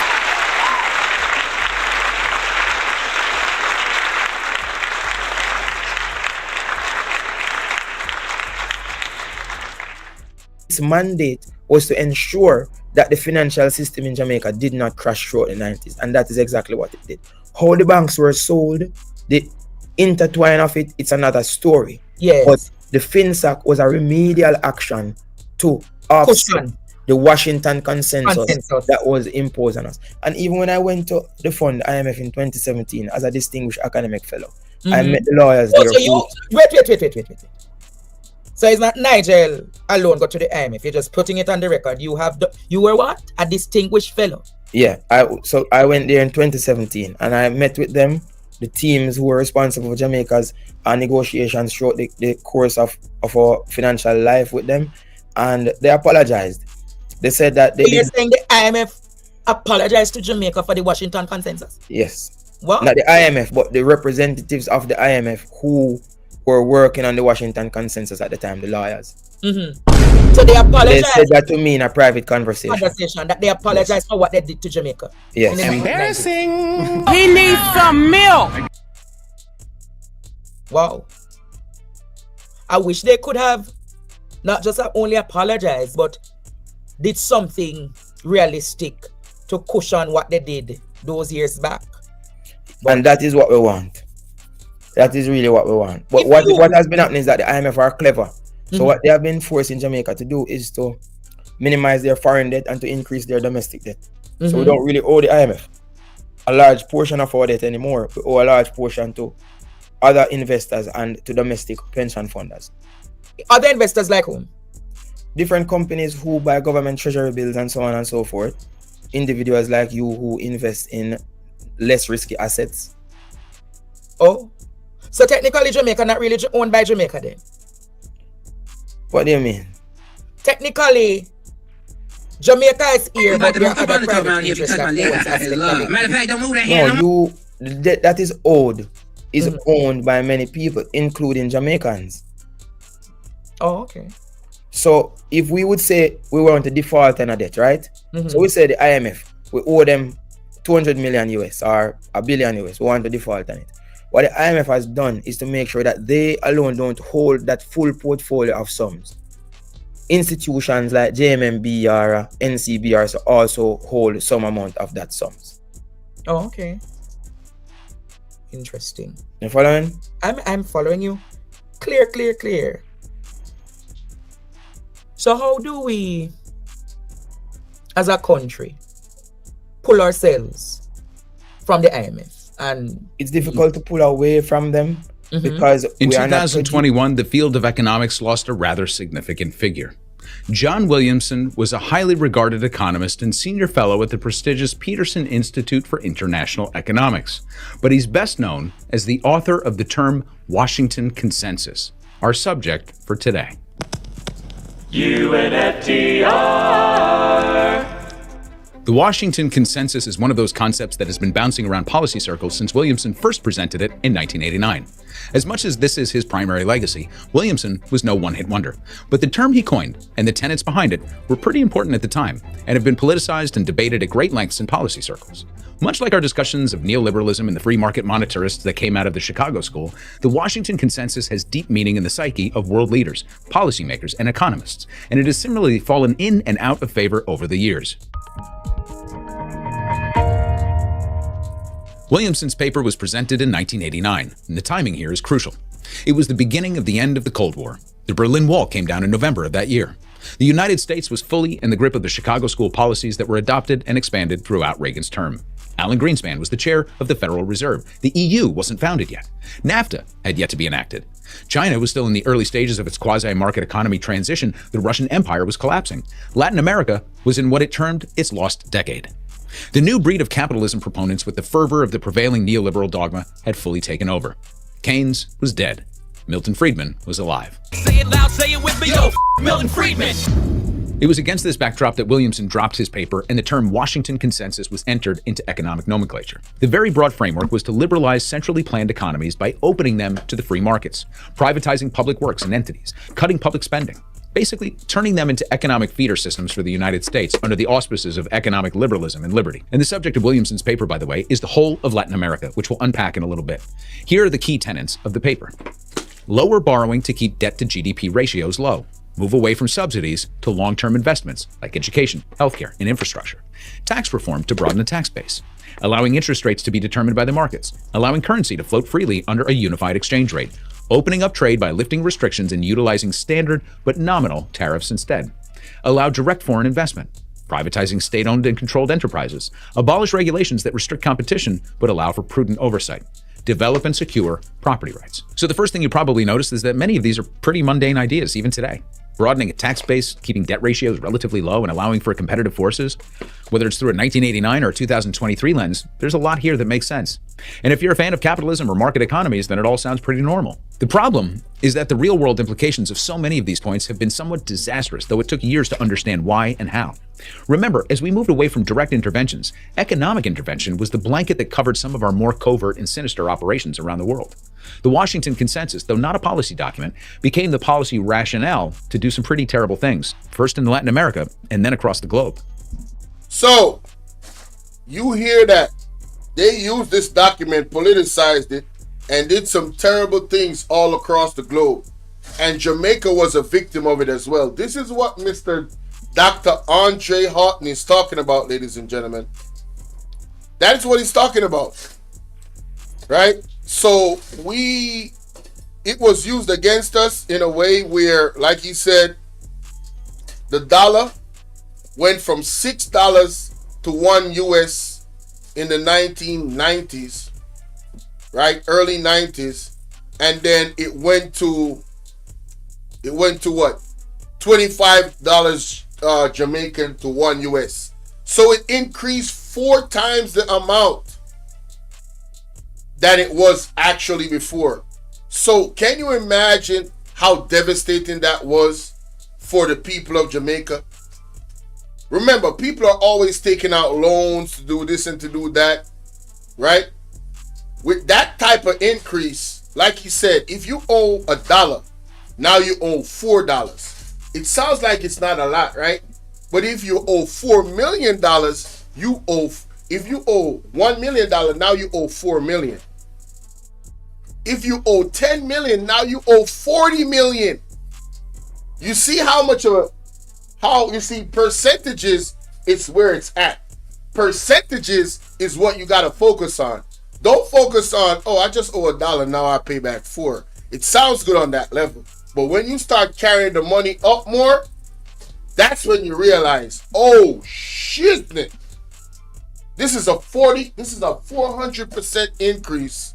its mandate was to ensure that the financial system in Jamaica did not crash throughout the 90s, and that is exactly what it did. How the banks were sold, the intertwine of it, it's another story. Yes. But the FINSAC was a remedial action to offset the Washington consensus that was imposed on us. And even when I went to the fund, IMF, in 2017 as a distinguished academic fellow, I met the lawyers there. So wait. So it's not Nigel alone got to the IMF. You're just putting it on the record. You were what? A distinguished fellow. Yeah. So I went there in 2017 and I met with them, the teams who were responsible for Jamaica's negotiations throughout the course of our financial life with them, and they apologized. They said that they. So you're saying the IMF apologized to Jamaica for the Washington consensus? Yes. What? Not the IMF, but the representatives of the IMF who were working on the Washington consensus at the time, the lawyers. So they apologized. They said that to me in a private conversation. That they apologized for what they did to Jamaica. Yes. Embarrassing. He needs some milk. Wow. I wish they could have not just only apologized, but did something realistic to cushion what they did those years back. And that is what we want. That is really what we want. But what has been happening is that the IMF are clever. So what they have been forcing Jamaica to do is to minimize their foreign debt and to increase their domestic debt. So we don't really owe the IMF a large portion of our debt anymore. We owe a large portion to other investors and to domestic pension funders. Other investors like whom? Different companies who buy government treasury bills and so on and so forth. Individuals like you who invest in less risky assets. Oh, so technically Jamaica not really owned by Jamaica then? What do you mean? Technically, Jamaica is here, but there are other private interests that owns assets. No, the debt that is owed is owned by many people, including Jamaicans. Oh, okay. So if we would say we want to default on a debt, right? So we say the IMF, we owe them 200 million US or $1 billion US, we want to default on it. What the IMF has done is to make sure that they alone don't hold that full portfolio of sums. Institutions like JMMB or NCBR also hold some amount of that sums. Oh, okay. Interesting. You following? I'm following you. Clear. So how do we, as a country, pull ourselves from the IMF? And it's difficult to pull away from them because in 2021, the field of economics lost a rather significant figure. John Williamson was a highly regarded economist and senior fellow at the prestigious Peterson Institute for International Economics, but he's best known as the author of the term Washington Consensus, our subject for today. UNFTR. The Washington Consensus is one of those concepts that has been bouncing around policy circles since Williamson first presented it in 1989. As much as this is his primary legacy, Williamson was no one-hit wonder. But the term he coined and the tenets behind it were pretty important at the time and have been politicized and debated at great lengths in policy circles. Much like our discussions of neoliberalism and the free market monetarists that came out of the Chicago School, the Washington Consensus has deep meaning in the psyche of world leaders, policymakers, and economists, and it has similarly fallen in and out of favor over the years. Williamson's paper was presented in 1989, and the timing here is crucial. It was the beginning of the end of the Cold War. The Berlin Wall came down in November of that year. The United States was fully in the grip of the Chicago School policies that were adopted and expanded throughout Reagan's term. Alan Greenspan was the chair of the Federal Reserve. The EU wasn't founded yet. NAFTA had yet to be enacted. China was still in the early stages of its quasi-market economy transition. The Russian Empire was collapsing. Latin America was in what it termed its lost decade. The new breed of capitalism proponents with the fervor of the prevailing neoliberal dogma had fully taken over. Keynes was dead. Milton Friedman was alive. Say it loud, say it with me, yo, Milton Friedman. It was against this backdrop that Williamson dropped his paper and the term Washington Consensus was entered into economic nomenclature. The very broad framework was to liberalize centrally planned economies by opening them to the free markets, privatizing public works and entities, cutting public spending, basically turning them into economic feeder systems for the United States under the auspices of economic liberalism and liberty. And the subject of Williamson's paper, by the way, is the whole of Latin America, which we'll unpack in a little bit. Here are the key tenets of the paper. Lower borrowing to keep debt to GDP ratios low. Move away from subsidies to long-term investments like education, healthcare, and infrastructure. Tax reform to broaden the tax base. Allowing interest rates to be determined by the markets. Allowing currency to float freely under a unified exchange rate. Opening up trade by lifting restrictions and utilizing standard but nominal tariffs instead. Allow direct foreign investment. Privatizing state-owned and controlled enterprises. Abolish regulations that restrict competition but allow for prudent oversight. Develop and secure property rights. So the first thing you probably noticed is that many of these are pretty mundane ideas, even today. Broadening a tax base, keeping debt ratios relatively low, and allowing for competitive forces. Whether it's through a 1989 or a 2023 lens, there's a lot here that makes sense. And if you're a fan of capitalism or market economies, then it all sounds pretty normal. The problem is that the real-world implications of so many of these points have been somewhat disastrous, though it took years to understand why and how. Remember, as we moved away from direct interventions, economic intervention was the blanket that covered some of our more covert and sinister operations around the world. The Washington Consensus, though not a policy document, became the policy rationale to do some pretty terrible things, first in Latin America and then across the globe. So, you hear that they used this document, politicized it, and did some terrible things all across the globe. And Jamaica was a victim of it as well. This is what Mr. Dr. Andre Haughton is talking about, ladies and gentlemen. That is what he's talking about. Right? So it was used against us in a way where, like he said, the dollar went from $6 to $1 US in the 1990s, right? Early 90s. And then it went to what? $25 Jamaican to $1 US. So it increased 4 times the amount than it was actually before. So can you imagine how devastating that was for the people of Jamaica? Remember, people are always taking out loans to do this and to do that, right? With that type of increase, like he said, if you owe $1, now you owe $4. It sounds like it's not a lot, right? But if you owe $4 million, if you owe $1 million, now you owe $4 million. If you owe $10 million, now you owe $40 million. You see percentages is where it's at. Percentages is what you got to focus on. Don't focus on, oh, I just owe $1, now I pay back $4. It sounds good on that level. But when you start carrying the money up more, that's when you realize, oh shit, this is a 400% increase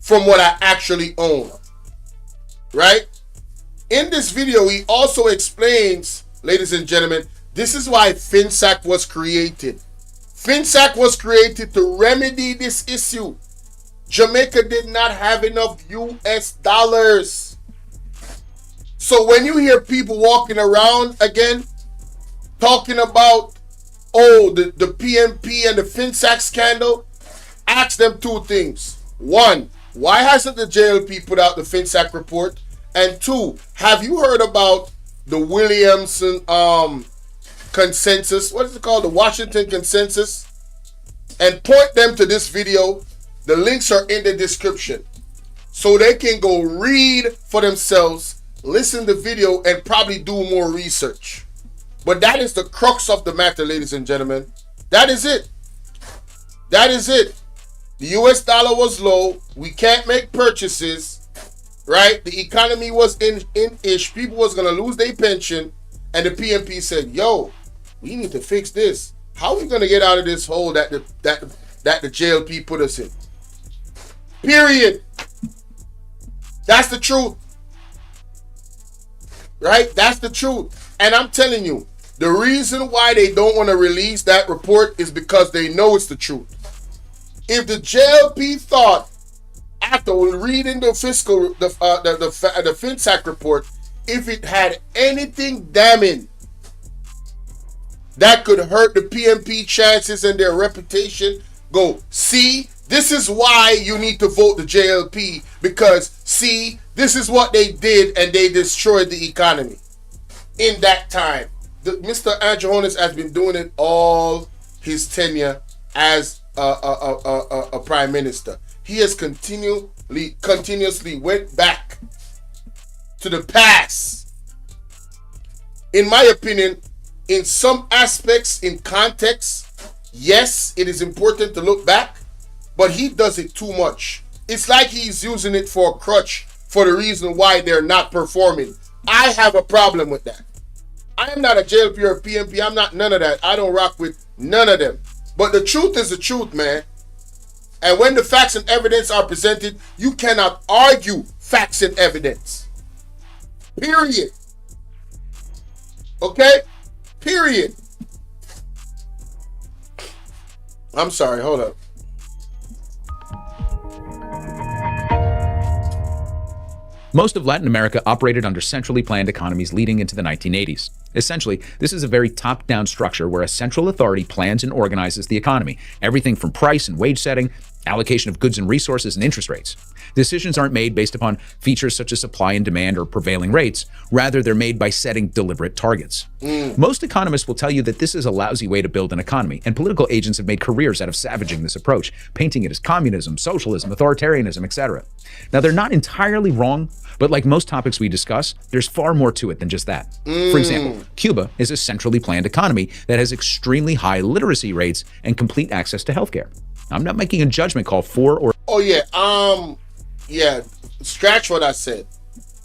from what I actually own, right? In this video, he also explains, ladies and gentlemen, this is why FINSAC was created. FINSAC was created to remedy this issue. Jamaica did not have enough US dollars. So when you hear people walking around again, talking about, oh, the PMP and the FINSAC scandal, ask them 2 things. 1, why hasn't the JLP put out the FINSAC report? And 2, have you heard about the Williamson consensus? What is it called? The Washington Consensus? And point them to this video. The links are in the description. So they can go read for themselves, listen to the video, and probably do more research. But that is the crux of the matter, ladies and gentlemen. That is it. That is it. The US dollar was low. We can't make purchases, right? The economy was in-ish. People was going to lose their pension. And the PMP said, yo, we need to fix this. How are we gonna get out of this hole that the JLP put us in? Period. That's the truth. Right? That's the truth. And I'm telling you, the reason why they don't want to release that report is because they know it's the truth. If the JLP thought, after reading the FINSAC report, if it had anything damning that could hurt the PMP chances and their reputation, go, see, this is why you need to vote the JLP, because, see, this is what they did and they destroyed the economy in that time. Mr. Andrew Holness has been doing it all his tenure as a prime minister. He has continuously went back to the past. In my opinion, in some aspects, in context, yes, it is important to look back, but he does it too much. It's like he's using it for a crutch for the reason why they're not performing. I have a problem with that. I am not a JLP or a PMP. I'm not none of that. I don't rock with none of them. But the truth is the truth, man. And when the facts and evidence are presented, you cannot argue facts and evidence. Period. Okay? Period. I'm sorry, hold up. Most of Latin America operated under centrally planned economies leading into the 1980s. Essentially, this is a very top-down structure where a central authority plans and organizes the economy, everything from price and wage setting, allocation of goods and resources, and interest rates. Decisions aren't made based upon features such as supply and demand or prevailing rates. Rather, they're made by setting deliberate targets. Most economists will tell you that this is a lousy way to build an economy, and political agents have made careers out of savaging this approach, painting it as communism, socialism, authoritarianism, etc. Now, they're not entirely wrong, but like most topics we discuss, there's far more to it than just that. For example, Cuba is a centrally planned economy that has extremely high literacy rates and complete access to healthcare. I'm not making a judgment call for or... Oh, yeah, scratch what I said.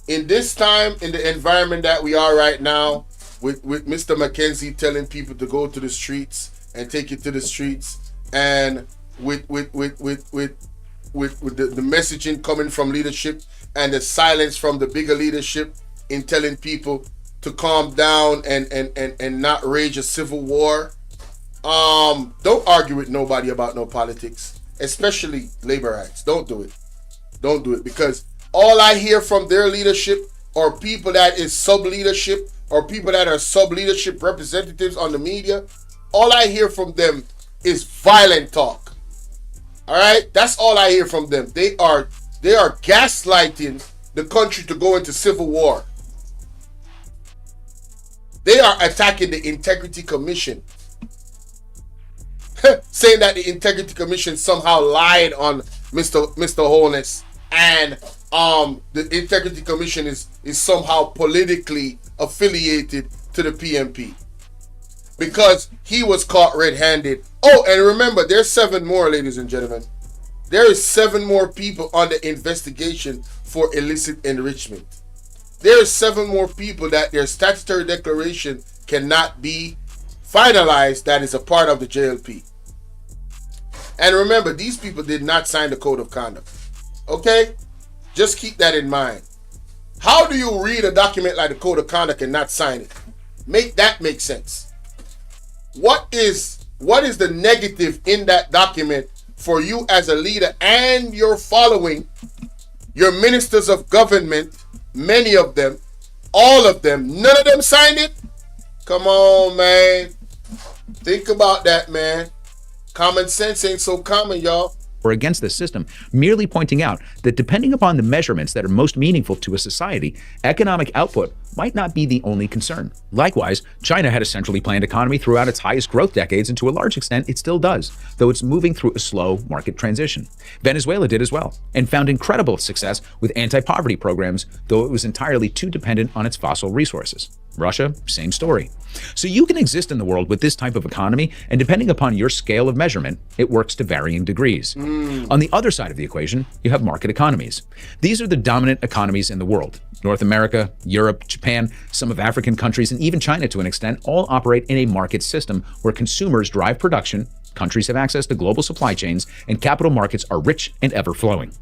In this time, in the environment that we are right now, with Mr. McKenzie telling people to go to the streets and take it to the streets, and with the messaging coming from leadership and the silence from the bigger leadership in telling people to calm down and not rage a civil war. Don't argue with nobody about no politics, especially labor rights. Don't do it. Don't do it, because all I hear from their leadership or people that is sub-leadership or people that are sub-leadership representatives on the media, all I hear from them is violent talk. All right? That's all I hear from them. They are gaslighting the country to go into civil war. They are attacking the Integrity Commission, saying that the Integrity Commission somehow lied on Mr. Holness, and the Integrity Commission is somehow politically affiliated to the PMP because he was caught red-handed. Oh, and remember, there's 7 more, ladies and gentlemen. There is 7 more people under investigation for illicit enrichment. There is 7 more people that their statutory declaration cannot be finalized that is a part of the JLP. And remember, these people did not sign the Code of Conduct. Okay? Just keep that in mind. How do you read a document like the Code of Conduct and not sign it? Make that make sense. What is the negative in that document for you as a leader and your following, your ministers of government, many of them, all of them, none of them signed it? Come on, man. Think about that, man. Common sense ain't so common, y'all. Or against the system, merely pointing out that depending upon the measurements that are most meaningful to a society, economic output might not be the only concern. Likewise, China had a centrally planned economy throughout its highest growth decades, and to a large extent it still does, though it's moving through a slow market transition. Venezuela did as well, and found incredible success with anti-poverty programs, though it was entirely too dependent on its fossil resources. Russia, same story. So you can exist in the world with this type of economy, and depending upon your scale of measurement, it works to varying degrees. On the other side of the equation, you have market economies. These are the dominant economies in the world. North America, Europe, Japan, some of African countries, and even China to an extent all operate in a market system where consumers drive production, countries have access to global supply chains, and capital markets are rich and ever-flowing.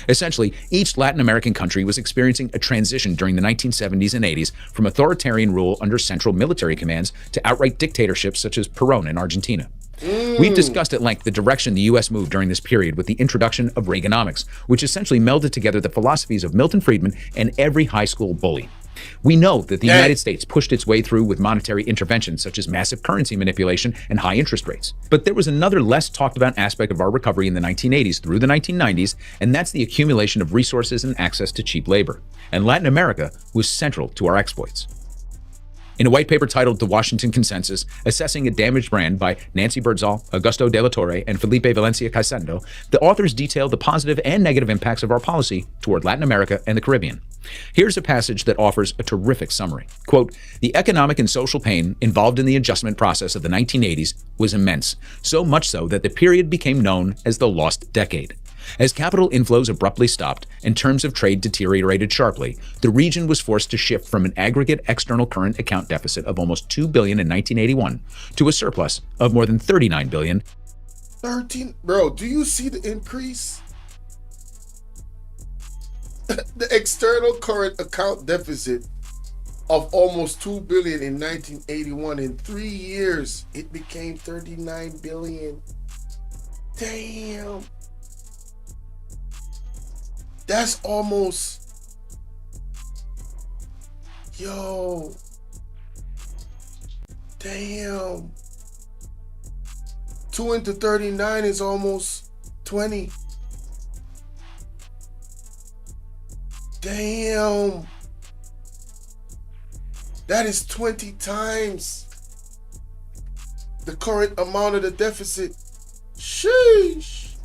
Essentially, each Latin American country was experiencing a transition during the 1970s and 80s from authoritarian rule under central military commands to outright dictatorships such as Perón in Argentina. We've discussed at length the direction the U.S. moved during this period with the introduction of Reaganomics, which essentially melded together the philosophies of Milton Friedman and every high school bully. We know that the United States pushed its way through with monetary interventions such as massive currency manipulation and high interest rates. But there was another less talked about aspect of our recovery in the 1980s through the 1990s, and that's the accumulation of resources and access to cheap labor. And Latin America was central to our exploits. In a white paper titled The Washington Consensus, Assessing a Damaged Brand by Nancy Birdsall, Augusto de la Torre, and Felipe Valencia Caycedo, the authors detail the positive and negative impacts of our policy toward Latin America and the Caribbean. Here's a passage that offers a terrific summary. Quote, "The economic and social pain involved in the adjustment process of the 1980s was immense, so much so that the period became known as the lost decade. As capital inflows abruptly stopped and terms of trade deteriorated sharply, the region was forced to shift from an aggregate external current account deficit of almost $2 billion in 1981 to a surplus of more than $39 billion. 13, bro, do you see the increase? The external current account deficit of almost $2 billion in 1981. In 3 years, it became $39 billion. Damn. That's almost, yo, damn. 2 into 39 is almost 20. Damn. That is 20 times the current amount of the deficit. Sheesh.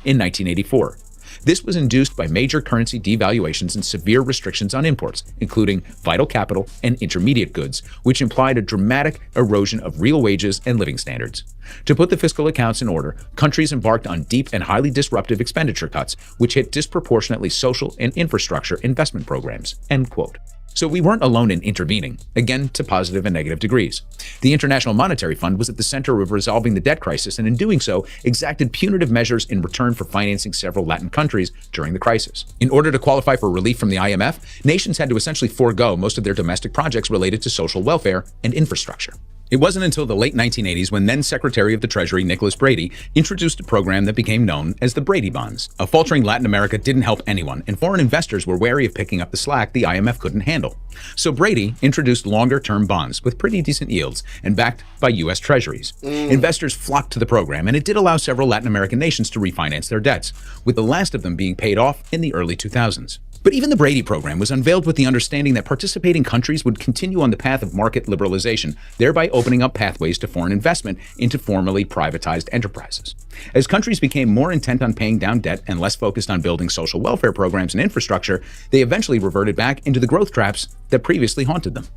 In 1984. This was induced by major currency devaluations and severe restrictions on imports, including vital capital and intermediate goods, which implied a dramatic erosion of real wages and living standards. To put the fiscal accounts in order, countries embarked on deep and highly disruptive expenditure cuts, which hit disproportionately social and infrastructure investment programs." End quote. So we weren't alone in intervening, again to positive and negative degrees. The International Monetary Fund was at the center of resolving the debt crisis and in doing so exacted punitive measures in return for financing several Latin countries during the crisis. In order to qualify for relief from the IMF, nations had to essentially forego most of their domestic projects related to social welfare and infrastructure. It wasn't until the late 1980s when then Secretary of the Treasury Nicholas Brady introduced a program that became known as the Brady Bonds. A faltering Latin America didn't help anyone, and foreign investors were wary of picking up the slack the IMF couldn't handle. So Brady introduced longer-term bonds with pretty decent yields and backed by U.S. Treasuries. Investors flocked to the program, and it did allow several Latin American nations to refinance their debts, with the last of them being paid off in the early 2000s. But even the Brady program was unveiled with the understanding that participating countries would continue on the path of market liberalization, thereby opening up pathways to foreign investment into formerly privatized enterprises. As countries became more intent on paying down debt and less focused on building social welfare programs and infrastructure, they eventually reverted back into the growth traps that previously haunted them.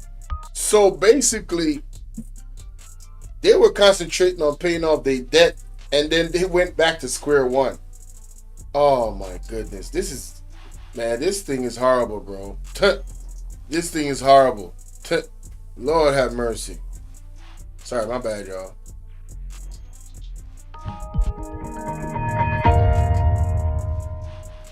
So basically, they were concentrating on paying off their debt, and then they went back to square one. Oh my goodness, man, this thing is horrible, bro. This thing is horrible. Lord have mercy. Sorry, my bad, y'all.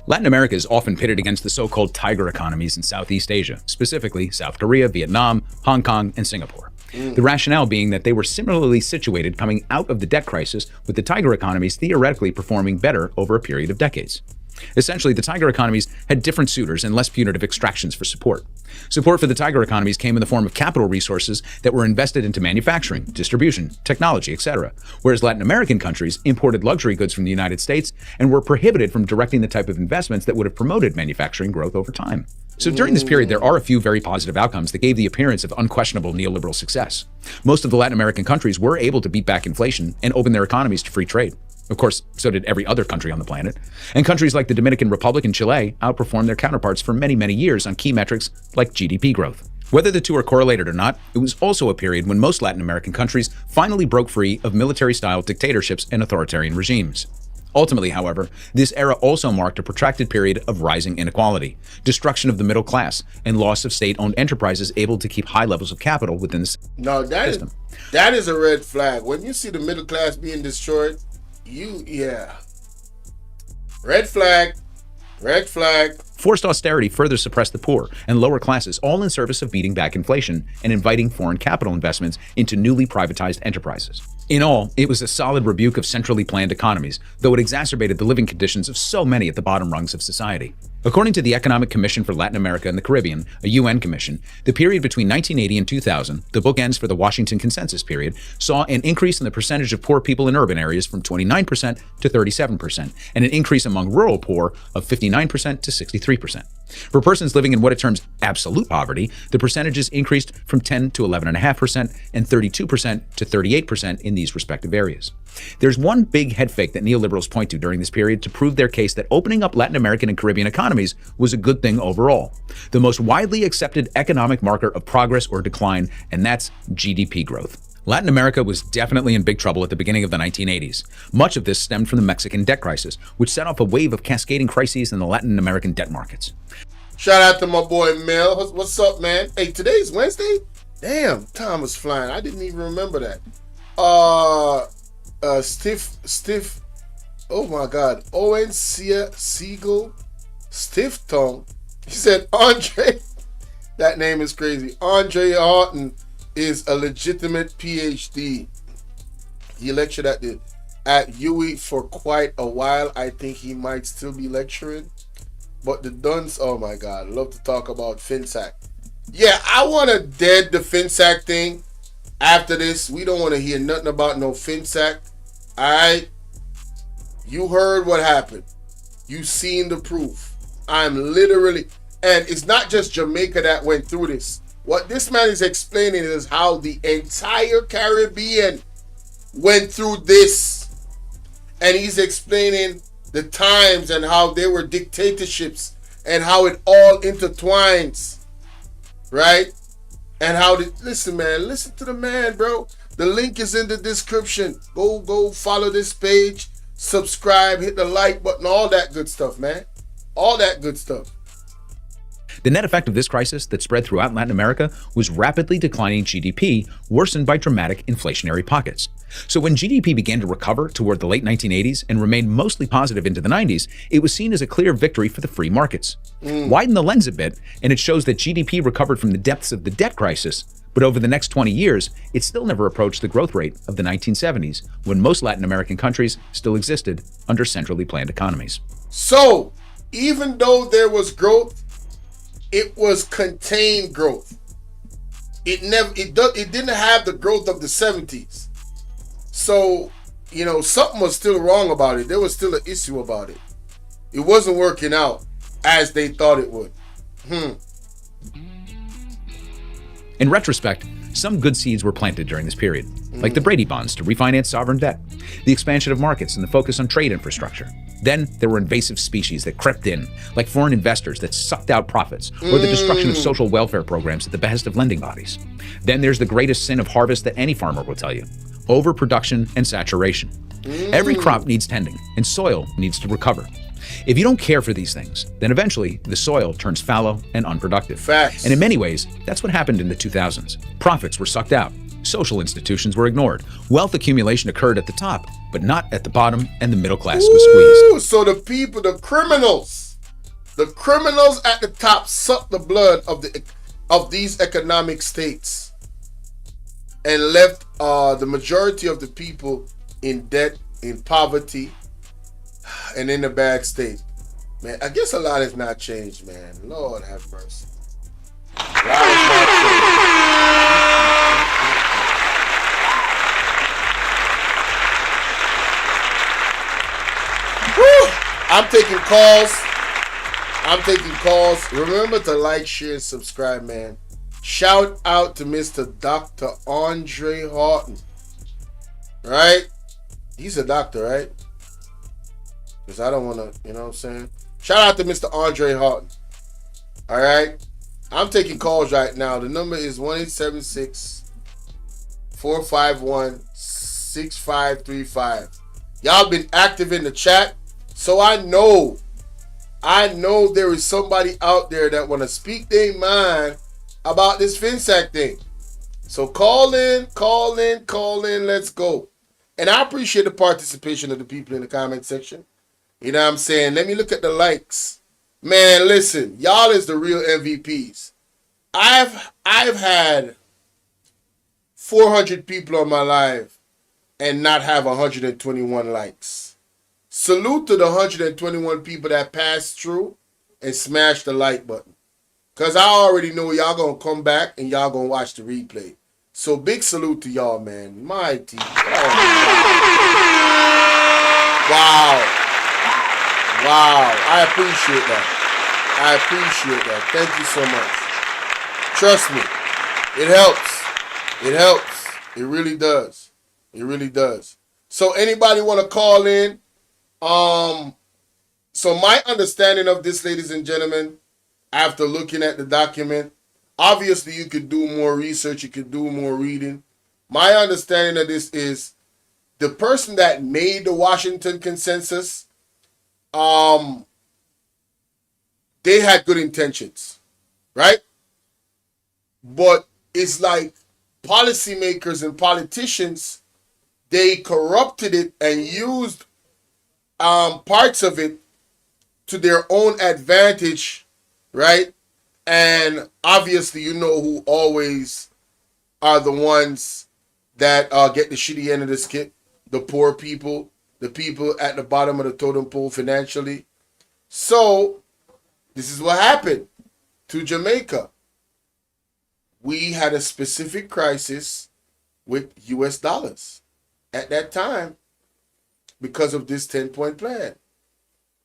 Latin America is often pitted against the so-called tiger economies in Southeast Asia, specifically South Korea, Vietnam, Hong Kong, and Singapore. The rationale being that they were similarly situated coming out of the debt crisis, with the tiger economies theoretically performing better over a period of decades. Essentially, the tiger economies had different suitors and less punitive extractions for support. Support for the tiger economies came in the form of capital resources that were invested into manufacturing, distribution, technology, etc., whereas Latin American countries imported luxury goods from the United States and were prohibited from directing the type of investments that would have promoted manufacturing growth over time. So during this period, there are a few very positive outcomes that gave the appearance of unquestionable neoliberal success. Most of the Latin American countries were able to beat back inflation and open their economies to free trade. Of course, so did every other country on the planet. And countries like the Dominican Republic and Chile outperformed their counterparts for many, many years on key metrics like GDP growth. Whether the two are correlated or not, it was also a period when most Latin American countries finally broke free of military-style dictatorships and authoritarian regimes. Ultimately, however, this era also marked a protracted period of rising inequality, destruction of the middle class, and loss of state-owned enterprises able to keep high levels of capital within the system. That is a red flag. When you see the middle class being destroyed, red flag, red flag. Forced austerity further suppressed the poor and lower classes, all in service of beating back inflation and inviting foreign capital investments into newly privatized enterprises. In all, it was a solid rebuke of centrally planned economies, though it exacerbated the living conditions of so many at the bottom rungs of society. According to the Economic Commission for Latin America and the Caribbean, a UN commission, the period between 1980 and 2000, the bookends for the Washington Consensus period, saw an increase in the percentage of poor people in urban areas from 29% to 37%, and an increase among rural poor of 59% to 63%. For persons living in what it terms absolute poverty, the percentages increased from 10 to 11.5% and 32% to 38% in these respective areas. There's one big head fake that neoliberals point to during this period to prove their case that opening up Latin American and Caribbean economies was a good thing overall. The most widely accepted economic marker of progress or decline, and that's GDP growth. Latin America was definitely in big trouble at the beginning of the 1980s. Much of this stemmed from the Mexican debt crisis, which set off a wave of cascading crises in the Latin American debt markets. Shout out to my boy Mel. What's up, man? Hey, today's Wednesday? Damn, time was flying. I didn't even remember that. Stiff. Oh my God. Owen Siegel. Stiff Tongue. He said, Andre. That name is crazy. Andre Haughton is a legitimate PhD. He lectured at UE for quite a while. I think he might still be lecturing. But the Duns, oh my God, love to talk about FINSAC. Yeah, I want to dead the FINSAC thing after this. We don't want to hear nothing about no FINSAC. Alright? You heard what happened. You seen the proof. I'm literally, and it's not just Jamaica that went through this. What this man is explaining is how the entire Caribbean went through this. And he's explaining the times and how they were dictatorships and how it all intertwines, right? And how listen, man, listen to the man, bro. The link is in the description. Go follow this page, subscribe, hit the like button, all that good stuff, man. All that good stuff. The net effect of this crisis that spread throughout Latin America was rapidly declining GDP, worsened by dramatic inflationary pockets. So when GDP began to recover toward the late 1980s and remained mostly positive into the 90s, it was seen as a clear victory for the free markets. Widen the lens a bit, and it shows that GDP recovered from the depths of the debt crisis, but over the next 20 years, it still never approached the growth rate of the 1970s, when most Latin American countries still existed under centrally planned economies. So, even though there was growth, it was contained growth. It didn't have the growth of the 70s. So, you know, something was still wrong about it. There was still an issue about it. It wasn't working out as they thought it would. In retrospect, some good seeds were planted during this period, like the Brady bonds to refinance sovereign debt, the expansion of markets and the focus on trade infrastructure. Then there were invasive species that crept in, like foreign investors that sucked out profits, or the destruction of social welfare programs at the behest of lending bodies. Then there's the greatest sin of harvest that any farmer will tell you: overproduction and saturation. Every crop needs tending, and soil needs to recover. If you don't care for these things, then eventually the soil turns fallow and unproductive. Facts. And in many ways, that's what happened in the 2000s. Profits were sucked out. Social institutions were ignored. Wealth accumulation occurred at the top, but not at the bottom, and the middle class was squeezed. So the people, the criminals at the top sucked the blood of these economic states and left the majority of the people in debt, in poverty, and in a bad state. Man, I guess a lot has not changed, man. Lord have mercy. A lot has not changed. I'm taking calls. Remember to like, share, and subscribe, man. Shout out to Mr. Dr. Andre Haughton. Right? He's a doctor, right? Because I don't want to, you know what I'm saying? Shout out to Mr. Andre Haughton. All right? I'm taking calls right now. The number is 1-876-451-6535. Y'all been active in the chat, so I know there is somebody out there that want to speak their mind about this FINSAC thing. So call in, let's go. And I appreciate the participation of the people in the comment section. You know what I'm saying? Let me look at the likes. Man, listen, y'all is the real MVPs. I've had 400 people on my live and not have 121 likes. Salute to the 121 people that passed through and smashed the like button. Because I already know y'all going to come back and y'all going to watch the replay. So big salute to y'all, man. Mighty. Wow. Wow. I appreciate that. Thank you so much. Trust me. It helps. It really does. So anybody want to call in? So my understanding of this, ladies and gentlemen, after looking at the document, obviously you could do more research, you could do more reading. My understanding of this is the person that made the Washington consensus, they had good intentions, right? But it's like policymakers and politicians, they corrupted it and used parts of it to their own advantage, right? And obviously, you know who always are the ones that get the shitty end of the stick: the poor people, the people at the bottom of the totem pole financially. So this is what happened to Jamaica. We had a specific crisis with US dollars at that time because of this 10-point plan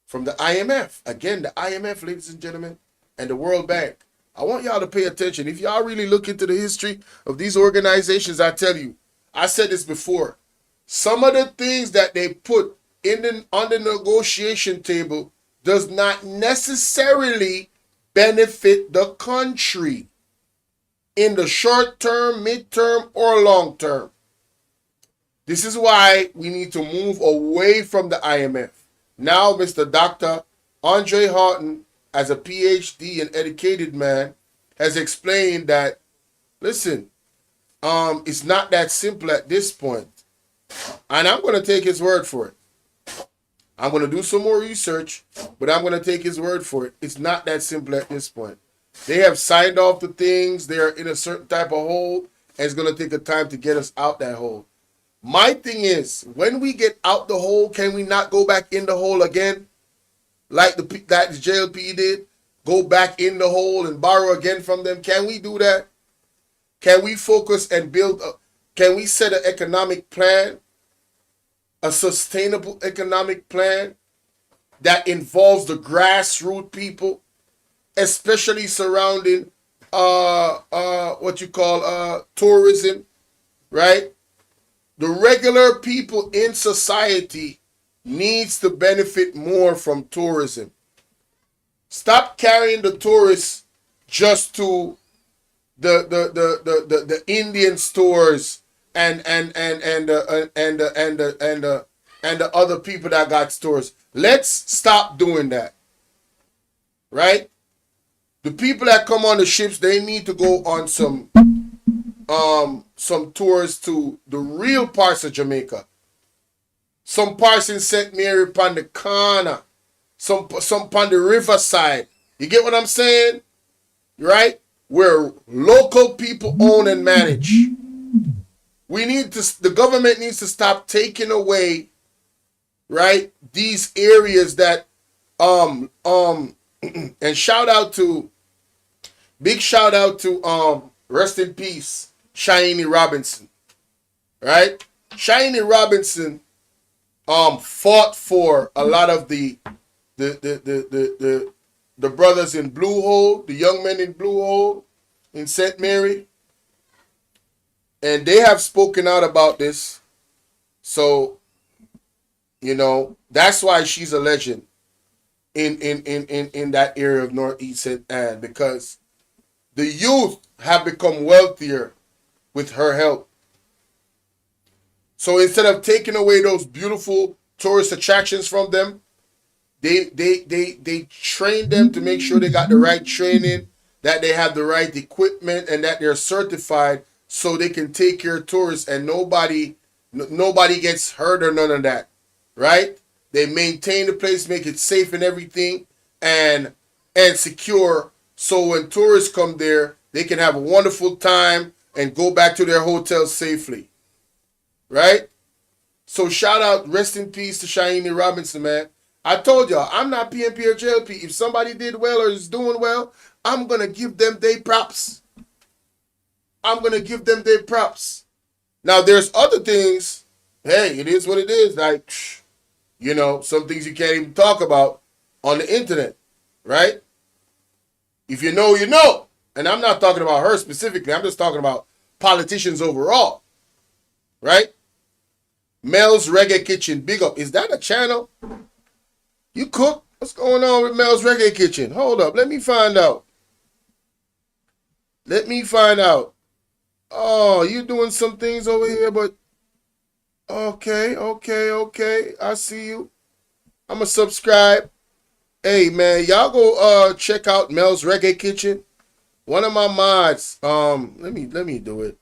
from the IMF. Again, the IMF, ladies and gentlemen, and the World Bank. I want y'all to pay attention. If y'all really look into the history of these organizations, I tell you, I said this before, some of the things that they put on the negotiation table does not necessarily benefit the country in the short term, mid-term, or long term. This is why we need to move away from the IMF. Now, Mr. Dr. Andre Haughton, as a PhD and educated man, has explained that, listen, it's not that simple at this point. And I'm going to take his word for it. I'm going to do some more research, but I'm going to take his word for it. It's not that simple at this point. They have signed off the things. They're in a certain type of hole, and it's going to take a time to get us out that hole. My thing is, when we get out the hole, can we not go back in the hole again? Like that the JLP did? Go back in the hole and borrow again from them? Can we do that? Can we focus and build can we set an economic plan? A sustainable economic plan that involves the grassroots people, especially surrounding what you call tourism, right? The regular people in society needs to benefit more from tourism. Stop carrying the tourists just to the Indian stores and the other people that got stores. Let's stop doing that. Right? The people that come on the ships, they need to go on some tours to the real parts of Jamaica. Some parts in St. Mary upon the corner. Some upon the riverside. You get what I'm saying? Right? Where local people own and manage. The government needs to stop taking away, right, these areas that and big shout out to rest in peace, Shiny Robinson. Right? Shiny Robinson fought for a lot of the brothers in Blue Hole, the young men in Blue Hole in St. Mary. And they have spoken out about this. So, you know, that's why she's a legend in that area of Northeast St. Anne, because The youth have become wealthier with her help. So instead of taking away those beautiful tourist attractions from them, they train them to make sure they got the right training, that they have the right equipment, and that they're certified so they can take care of tourists and nobody gets hurt or none of that, right? They maintain the place, make it safe and everything, and secure, so when tourists come there, they can have a wonderful time and go back to their hotel safely, right? So shout out, rest in peace to Shaini Robinson, man. I told y'all, I'm not PNP or JLP. If somebody did well or is doing well, I'm going to give them their props. I'm going to give them their props. Now, there's other things. Hey, it is what it is. Like, you know, some things you can't even talk about on the internet, right? If you know, you know. And I'm not talking about her specifically. I'm just talking about politicians overall, right? Mel's Reggae Kitchen, big up. Is that a channel? You cook? What's going on with Mel's Reggae Kitchen? Hold up. Let me find out. Let me find out. Oh, you doing some things over here, but okay. I see you. I'm going to subscribe. Hey, man, y'all go check out Mel's Reggae Kitchen. One of my mods, let me do it.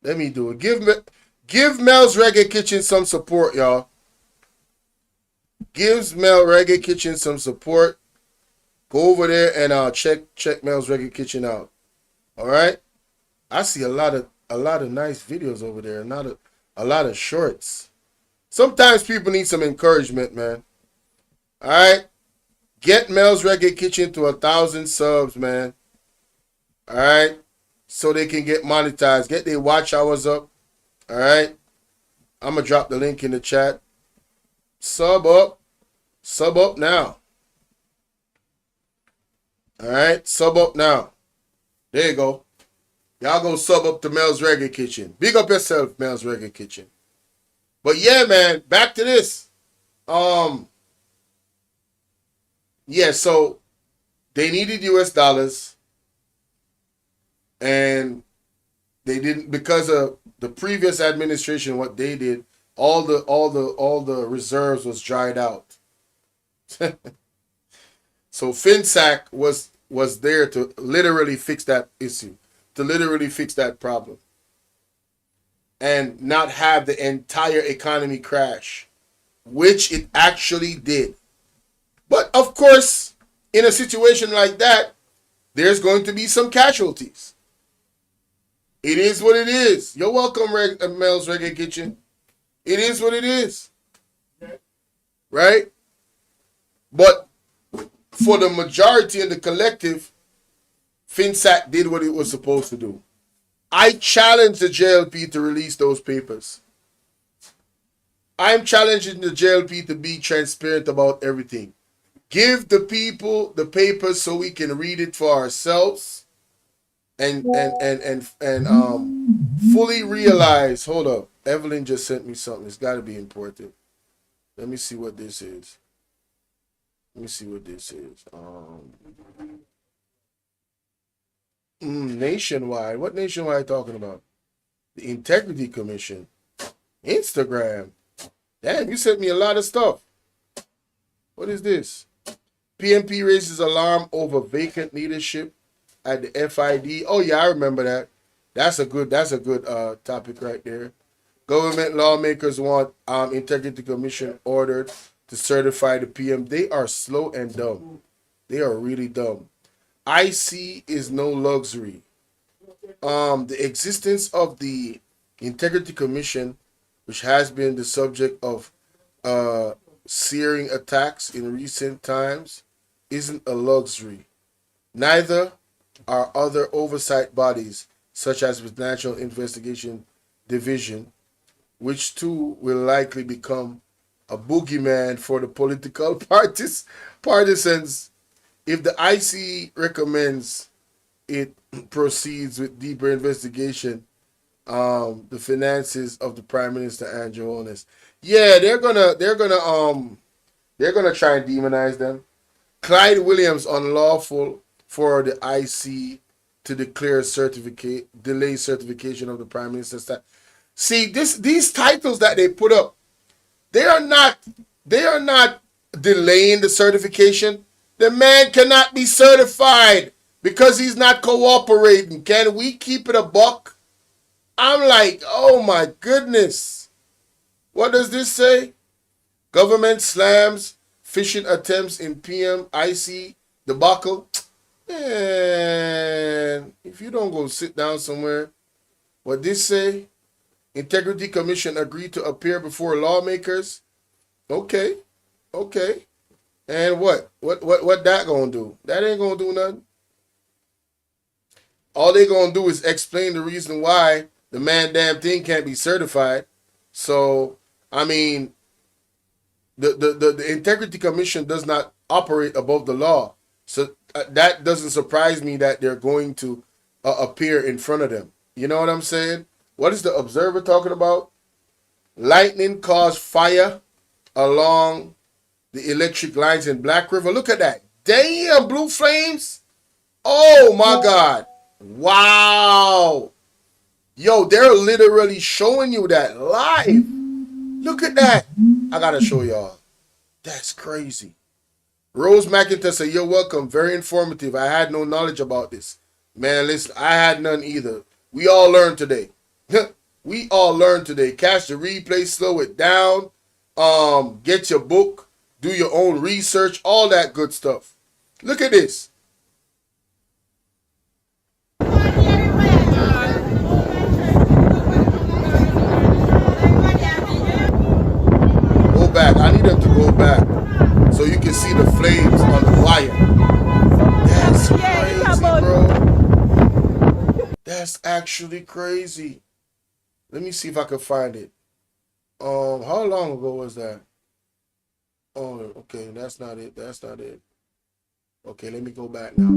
Let me do it. Give Mel's Reggae Kitchen some support, y'all. Gives Mel Reggae Kitchen some support. Go over there and check Mel's Reggae Kitchen out. All right? I see a lot of nice videos over there, and a lot of shorts. Sometimes people need some encouragement, man. All right? Get Mel's Reggae Kitchen to 1,000 subs, man. All right? So they can get monetized. Get their watch hours up. All right? I'm going to drop the link in the chat. Sub up. Sub up now. All right? Sub up now. There you go. Y'all go sub up to Mel's Reggae Kitchen. Big up yourself, Mel's Reggae Kitchen. But yeah, man, back to this. Yeah, so they needed US dollars, and they didn't, because of the previous administration, what they did, all the reserves was dried out. So FINSAC was there to literally fix that issue, to literally fix that problem, and not have the entire economy crash, which it actually did. But of course, in a situation like that, there's going to be some casualties. It is what it is. You're welcome, Mel's Reggae Kitchen. It is what it is. Right? But for the majority and the collective, FINSAC did what it was supposed to do. I challenge the JLP to release those papers. I'm challenging the JLP to be transparent about everything. Give the people the papers so we can read it for ourselves and fully realize. Hold up. Evelyn just sent me something. It's got to be important. Let me see what this is. Nationwide. What Nationwide talking about? The Integrity Commission. Instagram. Damn, you sent me a lot of stuff. What is this? PNP raises alarm over vacant leadership at the FID. Oh yeah, I remember that. That's a good topic right there. Government lawmakers want Integrity Commission ordered to certify the PM. They are slow and dumb. They are really dumb. IC is no luxury. The existence of the Integrity Commission, which has been the subject of searing attacks in recent times, isn't a luxury. Neither are other oversight bodies, such as the National Investigation Division, which too will likely become a boogeyman for the political partisans if the IC recommends it proceeds with deeper investigation. The finances of the Prime Minister and Johannes. Yeah, they're gonna try and demonize them. Clyde Williams unlawful for the IC to declare delay certification of the Prime Minister's staff. See, these titles that they put up, they are not delaying the certification. The man cannot be certified because he's not cooperating. Can we keep it a buck? I'm like, oh my goodness. What does this say? Government slams phishing attempts in PMIC debacle. Man, if you don't go sit down somewhere, what this say? Integrity Commission agreed to appear before lawmakers. Okay. And what that gonna do? That ain't gonna do nothing. All they gonna do is explain the reason why the damn thing can't be certified. So, I mean, the Integrity Commission does not operate above the law. So that doesn't surprise me that they're going to appear in front of them. You know what I'm saying? What is the Observer talking about? Lightning caused fire along the electric lines in Black River. Look at that. Damn, blue flames. Oh, my God. Wow. Yo, they're literally showing you that live. Look at that. I got to show y'all. That's crazy. Rose McIntyre said, you're welcome. Very informative. I had no knowledge about this. Man, listen, I had none either. We all learned today. We all learned today. Catch the replay, slow it down. Get your book. Do your own research. All that good stuff. Look at this. Go back. I need them to go back so you can see the flames on the wire. That's crazy, bro. That's actually crazy. Let me see if I can find it. How long ago was that? Oh, okay, that's not it. That's not it. Okay, let me go back now.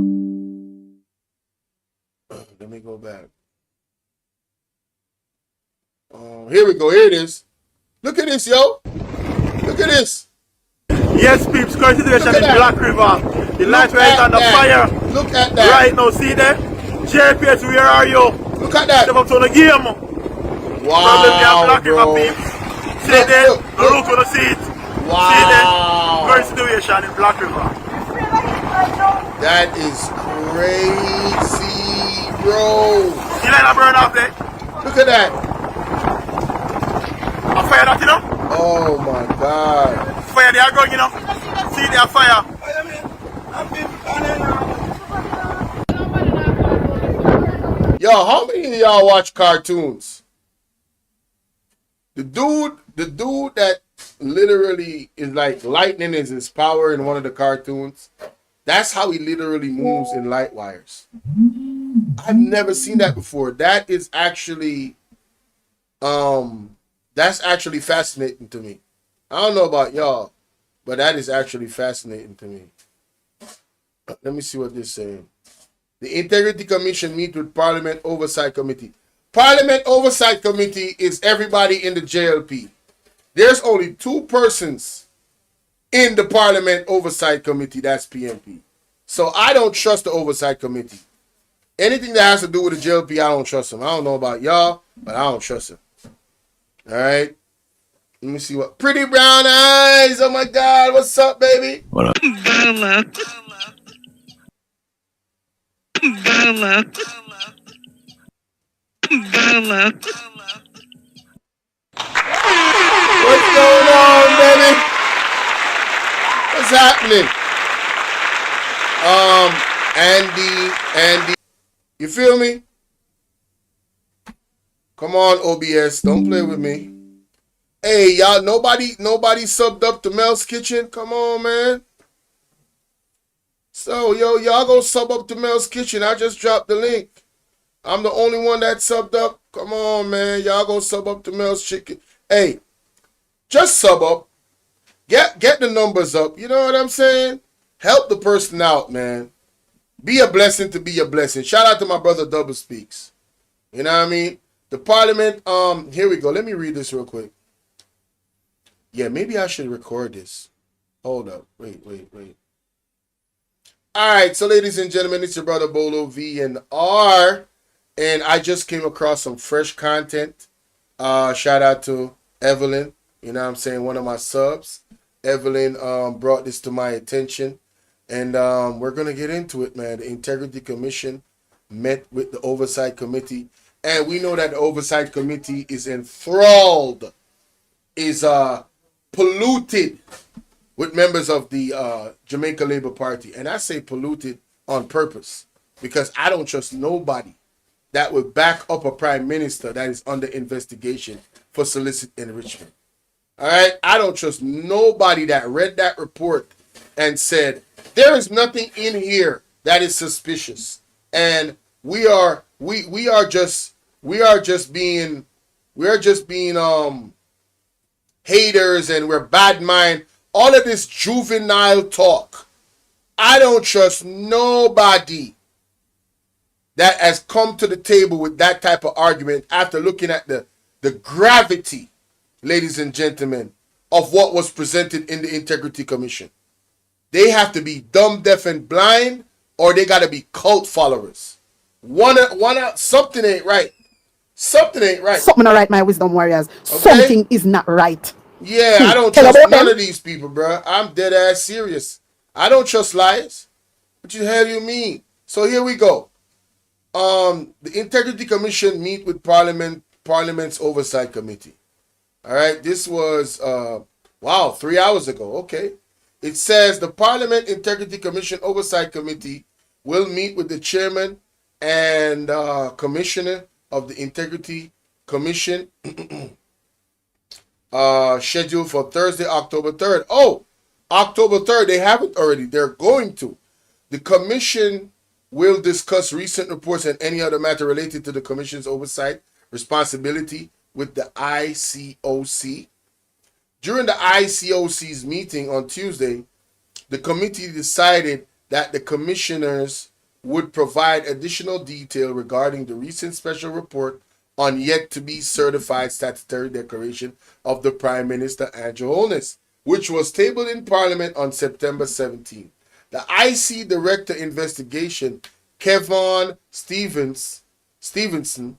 Let me go back. Here we go. Here it is. Look at this, yo. Look at this. Yes, peeps, current situation in Black River. The light is on the fire. Look at that. Right now, see there? JPS, where are you? Look at that. Step up to the game. Wow, Black bro. River, peeps. See there? The root of the seat. Wow. See there? Current situation in Black River. That is crazy, bro. See that burn off there? Look at that. A fire that, you know? Oh my God. Fire they are going, you know? See their fire. Yo, how many of y'all watch cartoons? The dude that literally is like lightning is his power in one of the cartoons. That's how he literally moves in light wires. I've never seen that before. That is actually that's actually fascinating to me. I don't know about y'all, but that is actually fascinating to me. Let me see what this is saying. The Integrity Commission meet with Parliament Oversight Committee. Parliament Oversight Committee is everybody in the JLP. There's only two persons in the Parliament Oversight Committee. That's PMP. So I don't trust the Oversight Committee. Anything that has to do with the JLP, I don't trust them. I don't know about y'all, but I don't trust them. All right. Let me see what. Pretty brown eyes. Oh my God. What's up, baby? What up? BOLO. BOLO. BOLO. What's going on, baby? What's happening? Andy. You feel me? Come on, OBS. Don't play with me. Hey, y'all, nobody subbed up to Mel's Kitchen. Come on, man. So, yo, y'all go sub up to Mel's Kitchen. I just dropped the link. I'm the only one that subbed up. Come on, man. Y'all go sub up to Mel's Chicken. Hey, just sub up. Get the numbers up. You know what I'm saying? Help the person out, man. Be a blessing to be a blessing. Shout out to my brother Double Speaks. You know what I mean? The Parliament, here we go. Let me read this real quick. Yeah, maybe I should record this. Hold up. Wait. All right, so ladies and gentlemen, it's your brother Bolo V&R, and I just came across some fresh content. Shout out to Evelyn, you know what I'm saying, one of my subs. Evelyn brought this to my attention, and we're going to get into it, man. The Integrity Commission met with the Oversight Committee, and we know that the Oversight Committee is enthralled, is polluted with members of the Jamaica Labour Party. And I say polluted on purpose because I don't trust nobody that would back up a prime minister that is under investigation for solicit enrichment. All right? I don't trust nobody that read that report and said, there is nothing in here that is suspicious. And we are just being haters, and we're bad mind. All of this juvenile talk. I don't trust nobody that has come to the table with that type of argument after looking at the gravity, ladies and gentlemen, of what was presented in the Integrity Commission. They have to be dumb, deaf, and blind, or they got to be cult followers. Something ain't right. Something ain't right. Something not right, my wisdom warriors. Okay? Something is not right. Yeah, I don't trust none of these people, bro. I'm dead ass serious. I don't trust liars. What the hell you mean? So here we go. The Integrity Commission meet with Parliament's Oversight Committee. All right, this was 3 hours ago. Okay, it says the Parliament Integrity Commission Oversight Committee will meet with the chairman and commissioner of the Integrity Commission. Scheduled for Thursday, October 3rd. Oh, October 3rd. They haven't already. They're going to. The commission will discuss recent reports and any other matter related to the commission's oversight responsibility with the ICOC. During the ICOC's meeting on Tuesday, the committee decided that the commissioners would provide additional detail regarding the recent special report on yet to be certified statutory declaration of the Prime Minister and Her Holiness, which was tabled in Parliament on September 17. The IC Director Investigation, Kevon Stevenson,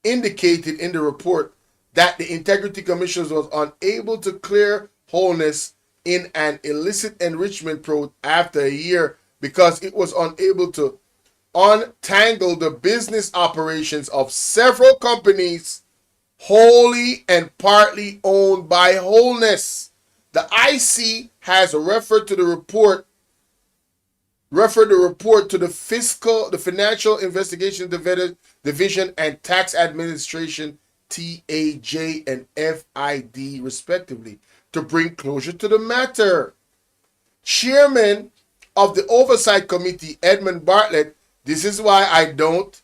indicated in the report that the Integrity Commission was unable to clear Holiness in an illicit enrichment probe after a year because it was unable to untangle the business operations of several companies wholly and partly owned by Holiness. The IC has referred the report to the Financial Investigation Division and Tax Administration, TAJ and FID, respectively, to bring closure to the matter. Chairman of the Oversight Committee, Edmund Bartlett, this is why I don't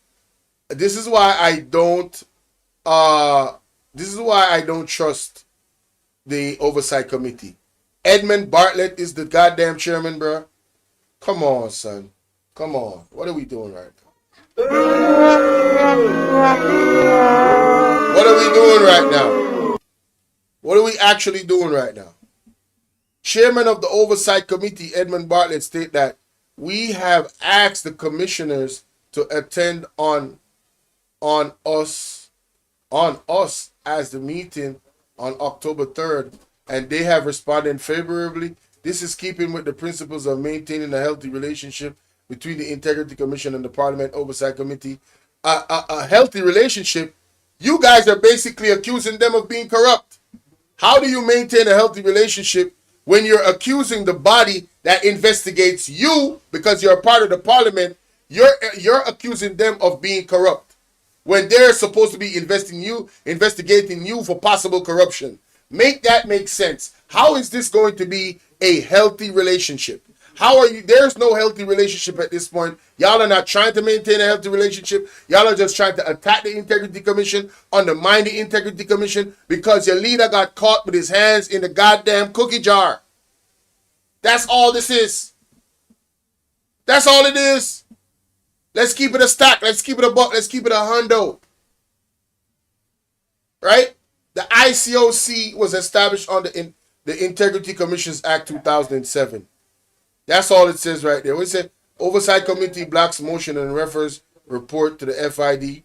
trust the Oversight Committee. Edmund Bartlett is the goddamn chairman, bro. Come on, son. Come on. What are we doing right now? What are we doing right now? What are we actually doing right now? Chairman of the Oversight Committee, Edmund Bartlett, state that we have asked the commissioners to attend on us as the meeting on October 3rd, and they have responded favorably. This is keeping with the principles of maintaining a healthy relationship between the Integrity Commission and the Parliament Oversight Committee. A healthy relationship? You guys are basically accusing them of being corrupt. How do you maintain a healthy relationship when you're accusing the body that investigates you because you're a part of the Parliament? You're accusing them of being corrupt when they're supposed to be investigating you for possible corruption. Make that make sense. How is this going to be a healthy relationship? How are you? There's no healthy relationship at this point. Y'all are not trying to maintain a healthy relationship. Y'all are just trying to attack the Integrity Commission, undermine the Integrity Commission because your leader got caught with his hands in the goddamn cookie jar. That's all this is. That's all it is. Let's keep it a stack. Let's keep it a buck. Let's keep it a hundo. Right? The ICOC was established under the Integrity Commissions Act 2007. That's all it says right there. We say, Oversight Committee blocks motion and refers report to the FID.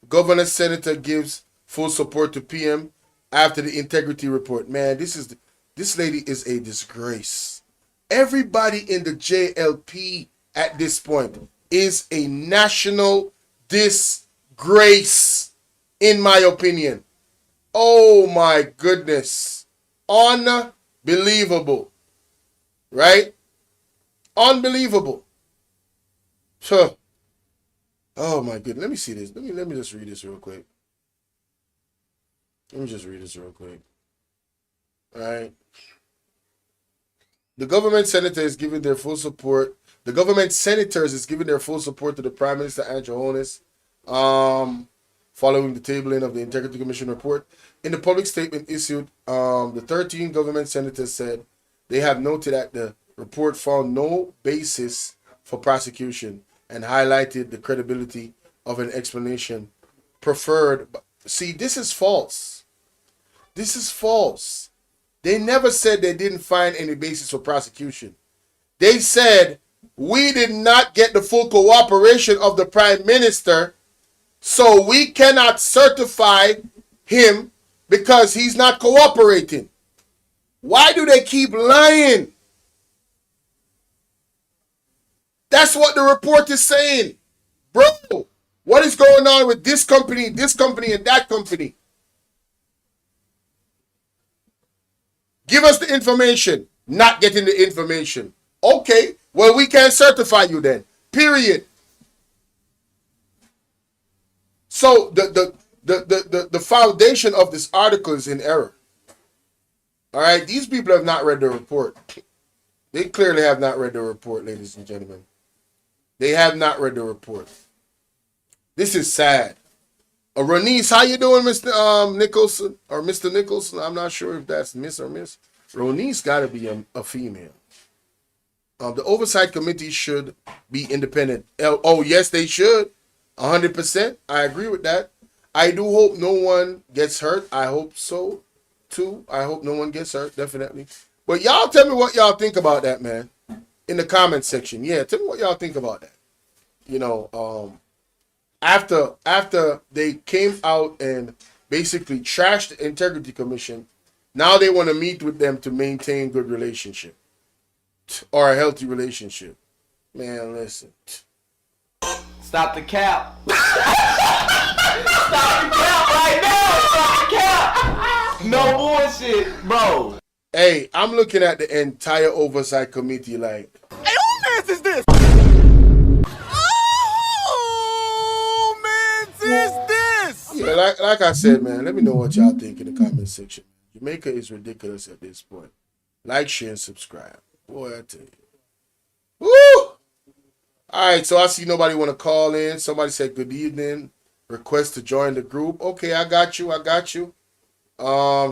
Governor Senator gives full support to PM after the integrity report. Man, this lady is a disgrace. Everybody in the JLP at this point is a national disgrace, in my opinion. Oh my goodness. Unbelievable. Right? Unbelievable. Huh. Oh my goodness. Let me see this. Let me just read this real quick. Let me just read this real quick. All right. The government senator is giving their full support. The government senators is giving their full support to the Prime Minister Andrew Haughton, following the tabling of the Integrity Commission report. In the public statement issued, the 13 government senators said they have noted that the report found no basis for prosecution and highlighted the credibility of an explanation preferred. See, this is false. This is false. They never said they didn't find any basis for prosecution. They said, we did not get the full cooperation of the Prime Minister, so we cannot certify him because he's not cooperating. Why do they keep lying? That's what the report is saying. Bro, what is going on with this company, and that company? Give us the information. Not getting the information. Okay, well, we can't certify you then. Period. So the foundation of this article is in error. All right, these people have not read the report. They clearly have not read the report, ladies and gentlemen. They have not read the report. This is sad. Ronice, how you doing, Mr. Nicholson or Mr. Nicholson? I'm not sure if that's Miss or Miss. Ronice got to be a female. The oversight committee should be independent. Oh, yes, they should. 100%. I agree with that. I do hope no one gets hurt. I hope so, too. I hope no one gets hurt, definitely. But y'all tell me what y'all think about that, man, in the comment section. Yeah, tell me what y'all think about that. You know, after they came out and basically trashed the Integrity Commission, now they want to meet with them to maintain good relationship or a healthy relationship. Man, listen. Stop the cap. Stop the cap right now. Stop the cap. No bullshit, bro. Hey, I'm looking at the entire oversight committee like, Hey, who mans is this? Oh, mans is this? yeah, like I said, man, let me know what y'all think in the comment section. Jamaica is ridiculous at this point. Like, share, and subscribe. Boy, I tell you. Woo! All right, so I see nobody want to call in. Somebody said good evening. Request to join the group. Okay, I got you.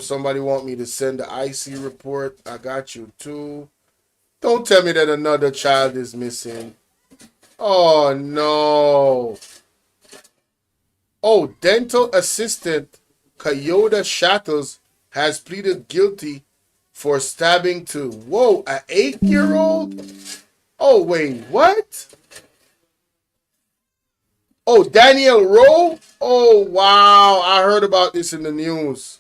Somebody want me to send the IC report. I got you too. Don't tell me that another child is missing. Oh no. Oh, dental assistant Kayota Shattles has pleaded guilty for stabbing to, whoa, an 8-year-old? Oh, wait, what? Oh, Daniel Rowe? Oh, wow. I heard about this in the news.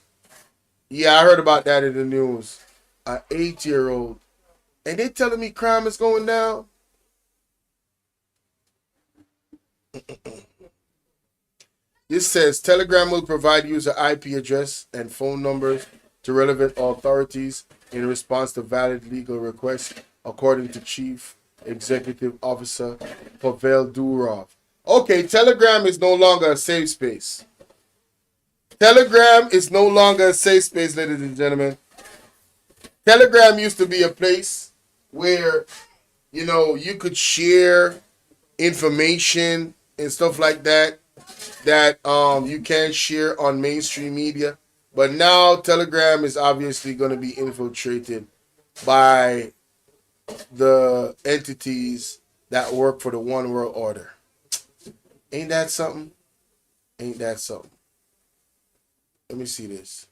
Yeah, I heard about that in the news. An 8-year-old. And they telling me crime is going down? This says Telegram will provide user IP address and phone numbers to relevant authorities in response to valid legal requests, according to Chief Executive Officer Pavel Durov. Okay, Telegram is no longer a safe space. Telegram is no longer a safe space, ladies and gentlemen. Telegram used to be a place where, you know, you could share information and stuff like that you can't share on mainstream media. But now Telegram is obviously going to be infiltrated by the entities that work for the One World Order. Ain't that something? Ain't that something? Let me see this.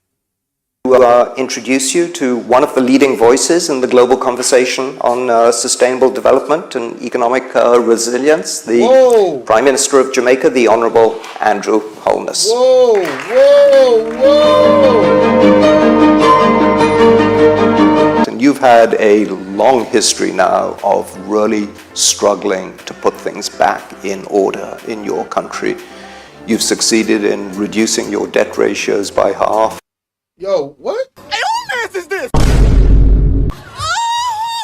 Introduce you to one of the leading voices in the global conversation on sustainable development and economic resilience, the Prime Minister of Jamaica, the Honourable Andrew Haughton. Whoa, whoa, whoa! And you've had a long history now of really struggling to put things back in order in your country. You've succeeded in reducing your debt ratios by half. Yo, what? Hey, who mans is this?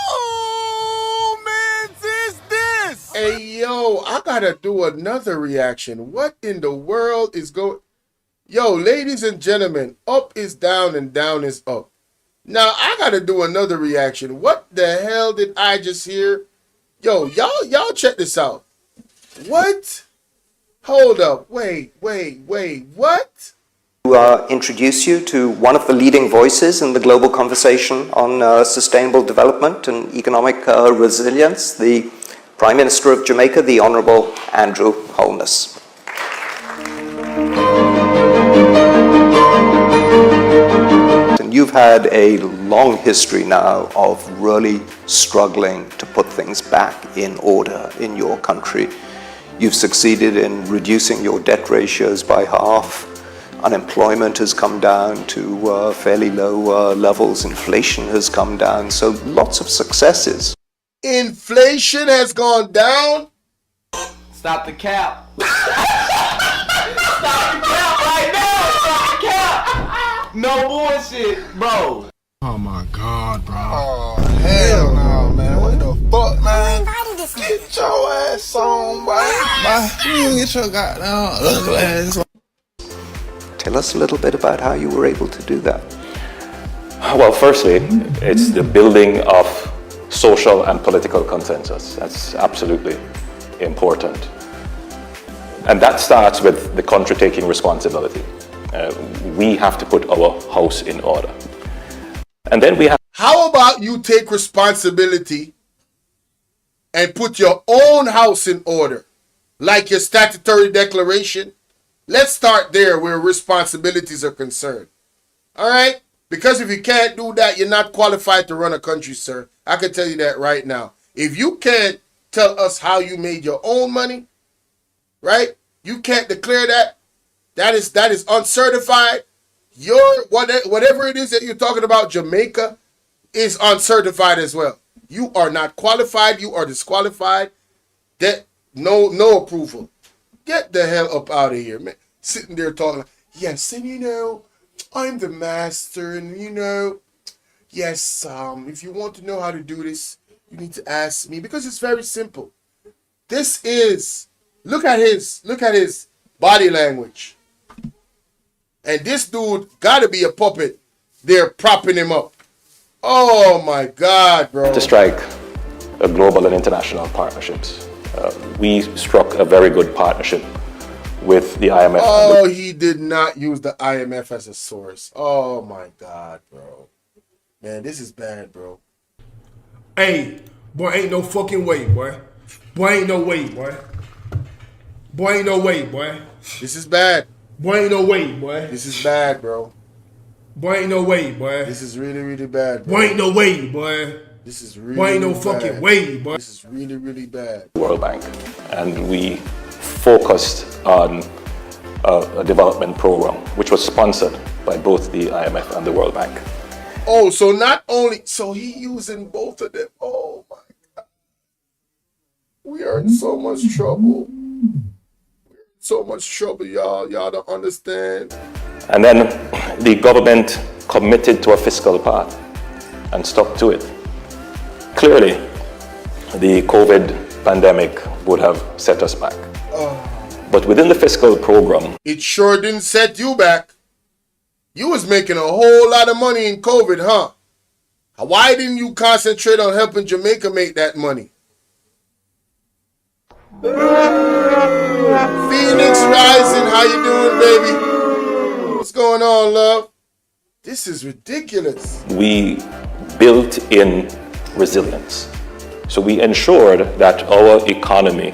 Oh, mans is this? Hey, yo, I gotta do another reaction. What in the world is going... Yo, ladies and gentlemen, up is down and down is up. Now, I gotta do another reaction. What the hell did I just hear? Yo, y'all check this out. What? Hold up. Wait, what? Introduce you to one of the leading voices in the global conversation on sustainable development and economic resilience, the Prime Minister of Jamaica, the Honourable Andrew Haughton. And you've had a long history now of really struggling to put things back in order in your country. You've succeeded in reducing your debt ratios by half. Unemployment has come down to fairly low levels. Inflation has come down. So lots of successes. Inflation has gone down? Stop the cap. Stop the cap right now. Stop the cap. No bullshit, bro. Oh my God, bro. Oh, hell no, man. What the fuck, man? Get your ass on, boy. You get your goddamn ugly ass on. Tell us a little bit about how you were able to do that. Well, firstly, it's the building of social and political consensus. That's absolutely important. And that starts with the country taking responsibility. We have to put our house in order. And then we have... How about you take responsibility and put your own house in order, like your statutory declaration? Let's start there where responsibilities are concerned. All right? Because if you can't do that, you're not qualified to run a country, sir. I can tell you that right now. If you can't tell us how you made your own money, right? You can't declare that. That is uncertified. Your whatever it is that you're talking about, Jamaica, is uncertified as well. You are not qualified. You are disqualified. That no approval. Get the hell up out of here, man. Sitting there talking, yes, and you know, I'm the master, and you know, yes, if you want to know how to do this, you need to ask me, because it's very simple. This is, look at his body language. And this dude gotta be a puppet. They're propping him up. Oh my God, bro. To strike a global and international partnerships. We struck a very good partnership with the IMF. Oh, he did not use the IMF as a source. Oh my God, bro. Man, this is bad, bro. Hey, boy, ain't no fucking way, boy. Boy, ain't no way, boy. Boy, ain't no way, boy. This is bad. Boy, ain't no way, boy. This is bad, bro. Boy, ain't no way, boy. This is really, really bad, bro. Boy, ain't no way, boy. This is really, boy, ain't no really fucking bad. way, boy. This is really, really bad. World Bank, and we focused on a development program which was sponsored by both the IMF and the World Bank. Oh, so not only, so he using both of them. Oh my God. We are in so much trouble. We're in so much trouble, y'all. Y'all don't understand. And then the government committed to a fiscal path and stuck to it. Clearly, the COVID pandemic would have set us back. But within the fiscal program, it sure didn't set you back. You was making a whole lot of money in COVID, huh? Why didn't you concentrate on helping Jamaica make that money? Phoenix Rising, how you doing, baby? What's going on, love? This is ridiculous. we built in resilience. So we ensured that our economy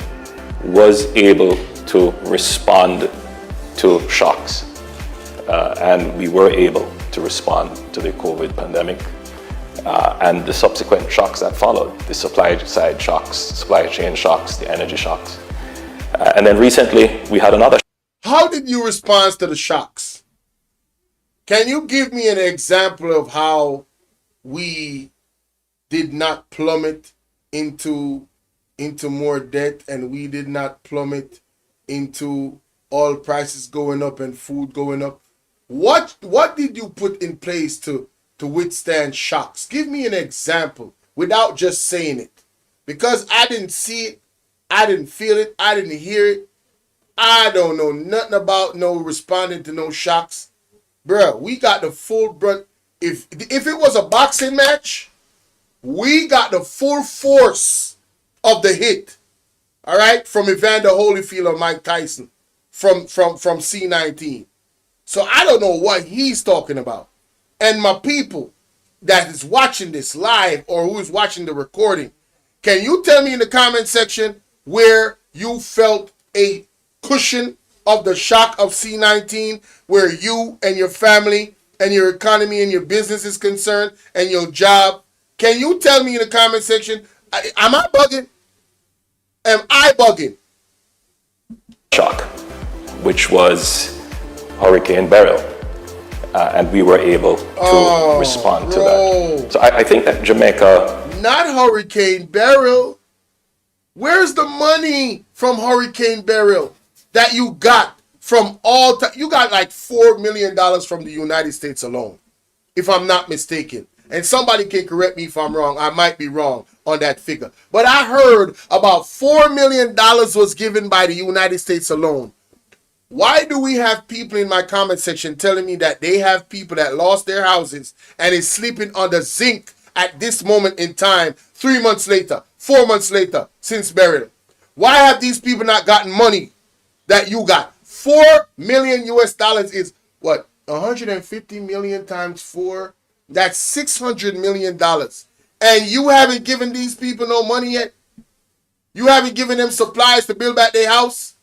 was able to respond to shocks, and we were able to respond to the COVID pandemic and the subsequent shocks that followed, the supply side shocks, supply chain shocks, the energy shocks. And then recently we had another. How did you respond to the shocks? Can you give me an example of how we did not plummet into more debt, and we did not plummet into oil prices going up and food going up? What did you put in place to withstand shocks? Give me an example without just saying it, because I didn't see it, I didn't feel it, I didn't hear it. I don't know nothing about no responding to no shocks. Bruh, we got the full brunt. If it was a boxing match, we got the full force of the hit. All right, from Evander Holyfield or Mike Tyson, from C19. So I don't know what he's talking about. And my people that is watching this live or who is watching the recording, can you tell me in the comment section where you felt a cushion of the shock of C19, where you and your family and your economy and your business is concerned and your job? Can you tell me in the comment section? Am I bugging? Am I bugging? Shock, which was Hurricane Beryl, and we were able to respond to that. So I think that Jamaica... Not Hurricane Beryl. Where's the money from Hurricane Beryl that you got from all time? You got like $4 million from the United States alone, if I'm not mistaken. And somebody can correct me if I'm wrong. I might be wrong on that figure. But I heard about $4 million was given by the United States alone. Why do we have people in my comment section telling me that they have people that lost their houses and is sleeping under zinc at this moment in time, 3 months later, 4 months later, since burial? Why have these people not gotten money that you got? 4 million US dollars is what? 150 million times 4? That's $600 million. And you haven't given these people no money yet? You haven't given them supplies to build back their house?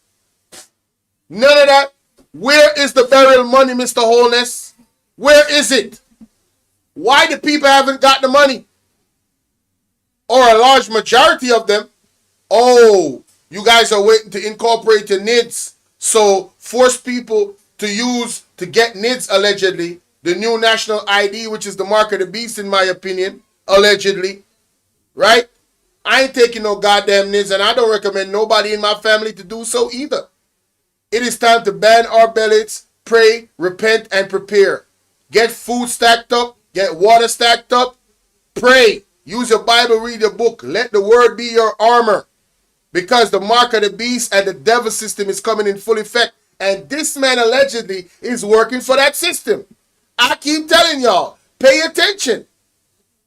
None of that? Where is the burial money, Mr. Wholeness? Where is it? Why the people haven't got the money? Or a large majority of them? Oh, you guys are waiting to incorporate the NIDS. So force people to get NIDS allegedly. The new national ID, which is the mark of the beast, in my opinion, allegedly, right? I ain't taking no goddamn NIDS, and I don't recommend nobody in my family to do so either. It is time to ban our bellies, pray, repent, and prepare. Get food stacked up, get water stacked up, pray. Use your Bible, read your book. Let the word be your armor, because the mark of the beast and the devil system is coming in full effect. And this man allegedly is working for that system. I keep telling y'all, pay attention.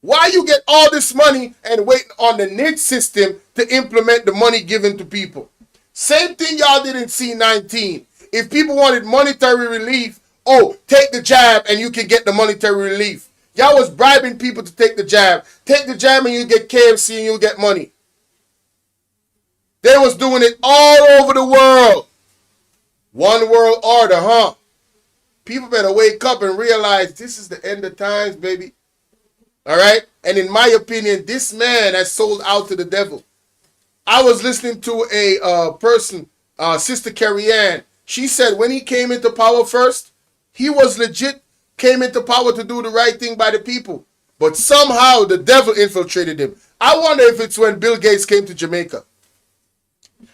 Why you get all this money and waiting on the NID system to implement the money given to people? Same thing y'all did in C19. If people wanted monetary relief, oh, take the jab and you can get the monetary relief. Y'all was bribing people to take the jab. Take the jab and you get KFC and you'll get money. They was doing it all over the world. One world order, huh? People better wake up and realize this is the end of times, baby. All right? And in my opinion, this man has sold out to the devil. I was listening to a person, Sister Carrie Ann. She said when he came into power first, he was legit, came into power to do the right thing by the people. But somehow the devil infiltrated him. I wonder if it's when Bill Gates came to Jamaica.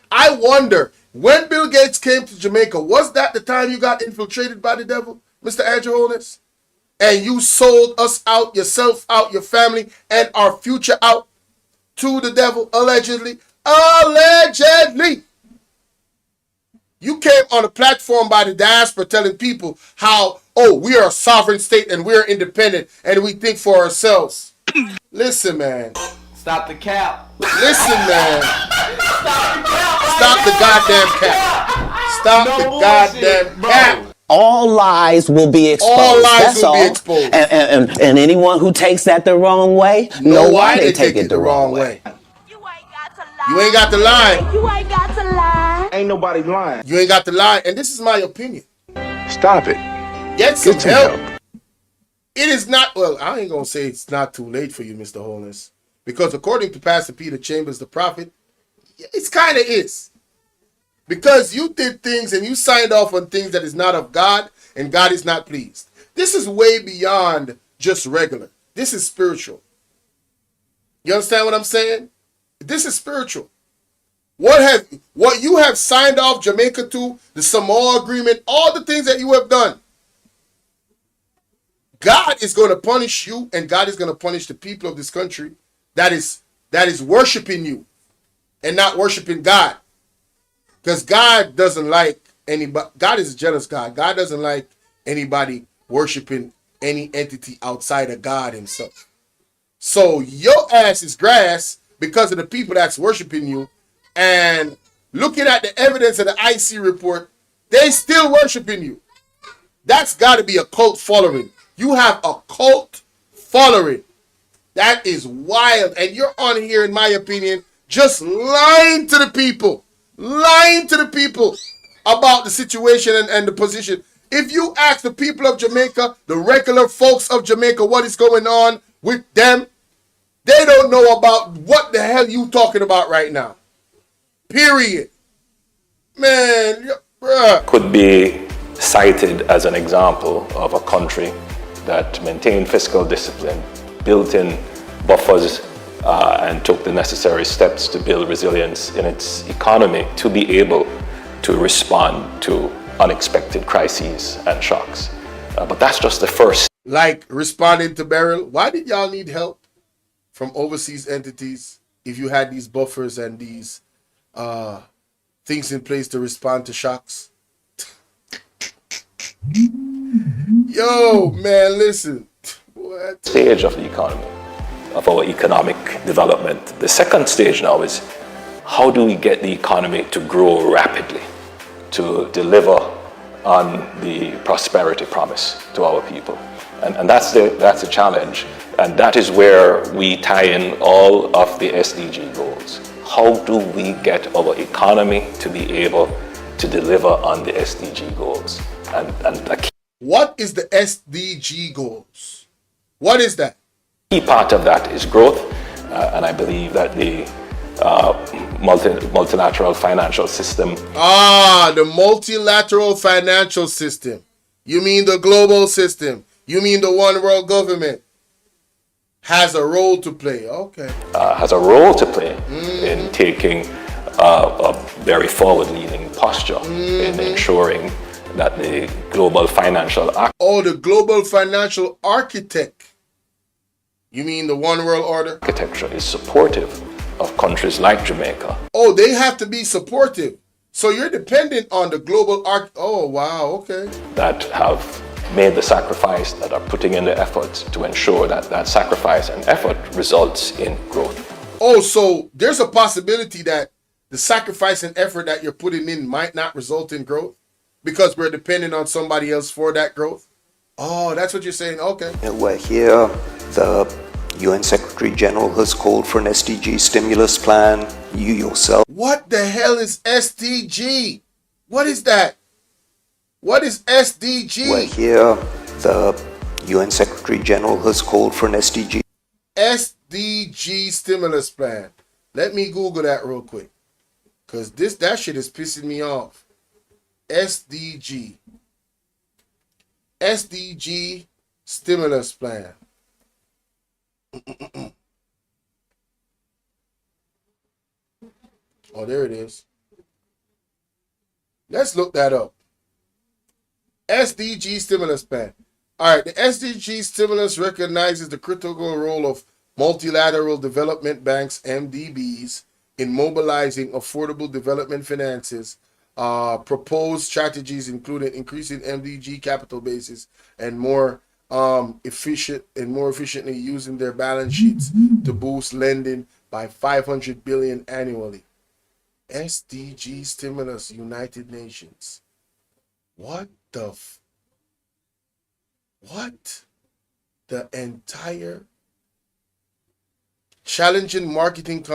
I wonder, when Bill Gates came to Jamaica, was that the time you got infiltrated by the devil, Mr. Andrew Holness? And you sold us out, yourself out, your family, and our future out to the devil, allegedly? Allegedly! You came on a platform by the diaspora telling people how, oh, we are a sovereign state and we're independent and we think for ourselves. Listen, man. Stop the cap. Listen, man. Stop the goddamn cap. Stop the goddamn cap. All lies will be exposed. All lies That's will all. be exposed. And anyone who takes that the wrong way, know why they take it the wrong way. You ain't got to lie. You ain't got to lie. Ain't nobody lying. You ain't got to lie. And this is my opinion. Stop it. Get some help. It is not, well, I ain't going to say it's not too late for you, Mr. Holness, because according to Pastor Peter Chambers, the prophet, it's kind of is. Because you did things and you signed off on things that is not of God, and God is not pleased. This is way beyond just regular. This is spiritual. You understand what I'm saying? This is spiritual. What you have signed off Jamaica to, the Samoa Agreement, all the things that you have done, God is going to punish you, and God is going to punish the people of this country that is worshiping you and not worshiping God. Because God doesn't like anybody. God is a jealous God. God doesn't like anybody worshiping any entity outside of God himself. So your ass is grass because of the people that's worshiping you. And looking at the evidence of the IC report, they still worshiping you. That's got to be a cult following. You have a cult following. That is wild. And you're on here, in my opinion, just lying to the people. Lying to the people about the situation and the position. If you ask the people of Jamaica, the regular folks of Jamaica, what is going on with them, they don't know about what the hell you talking about right now. Period. Man, bruh. Could be cited as an example of a country that maintained fiscal discipline, built in buffers, and took the necessary steps to build resilience in its economy to be able to respond to unexpected crises and shocks. But that's just the first. Like responding to Beryl, why did y'all need help from overseas entities if you had these buffers and these things in place to respond to shocks? Yo, man, listen. What? Stage of the economy, of our economic development. The second stage now is how do we get the economy to grow rapidly, to deliver on the prosperity promise to our people. And that's the challenge. And that is where we tie in all of the SDG goals. How do we get our economy to be able to deliver on the SDG goals? What is the SDG goals? What is that? Key part of that is growth, and I believe that the multilateral financial system. The multilateral financial system. You mean the global system? You mean the one world government? Has a role to play. Okay. Has a role to play in taking a very forward-leaning posture in ensuring that the global financial the global financial architect. You mean the one world order? Architecture is supportive of countries like Jamaica. Oh, they have to be supportive. So you're dependent on the global Oh, wow, okay. That have made the sacrifice, that are putting in the effort to ensure that that sacrifice and effort results in growth. Oh, so there's a possibility that the sacrifice and effort that you're putting in might not result in growth because we're dependent on somebody else for that growth? Oh, that's what you're saying. Okay. We're here. The UN Secretary General has called for an SDG stimulus plan. You yourself. What the hell is SDG? What is that? What is SDG? We're here. The UN Secretary General has called for an SDG. SDG stimulus plan. Let me Google that real quick. Because that shit is pissing me off. SDG. SDG stimulus plan. Oh, there it is. Let's look that up. SDG stimulus plan. All right, the SDG stimulus recognizes the critical role of multilateral development banks, MDBs, in mobilizing affordable development finances. Proposed strategies including increasing MDG capital bases and more efficiently using their balance sheets to boost lending by $500 billion annually. SDG stimulus, United Nations. What the what? The entire challenging marketing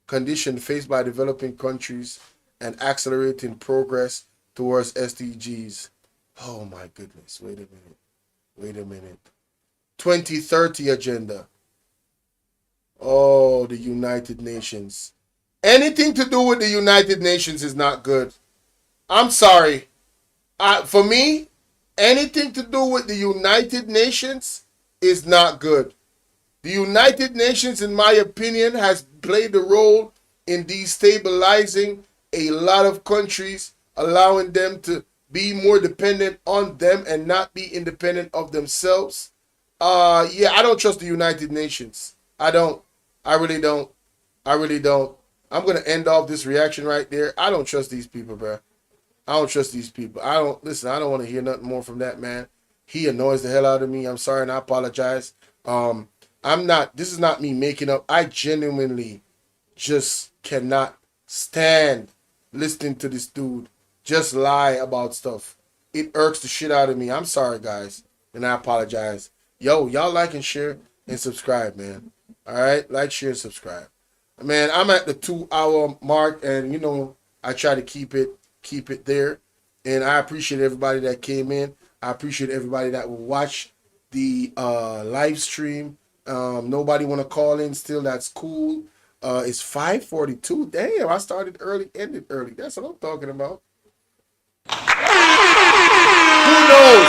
condition faced by developing countries and accelerating progress towards SDGs. Oh my goodness. Wait a minute. 2030 agenda. Oh, the United Nations. Anything to do with the United Nations is not good. I'm sorry. For me, anything to do with the United Nations is not good. The United Nations, in my opinion, has played a role in destabilizing a lot of countries, allowing them to be more dependent on them and not be independent of themselves. Yeah, I don't trust the United Nations. I don't. I really don't. I really don't. I'm going to end off this reaction right there. I don't trust these people, bro. I don't trust these people. I don't want to hear nothing more from that man. He annoys the hell out of me. I'm sorry and I apologize. This is not me making up. I genuinely just cannot stand listening to this dude just lie about stuff. It irks the shit out of me. I'm sorry, guys, and I apologize. Yo, y'all like and share and subscribe, man. All right, like, share, and subscribe. Man, I'm at the 2-hour mark, and you know I try to keep it there. And I appreciate everybody that came in. I appreciate everybody that will watch the live stream. Nobody want to call in still. That's cool. It's 5:42. Damn, I started early, ended early. That's what I'm talking about. Who knows?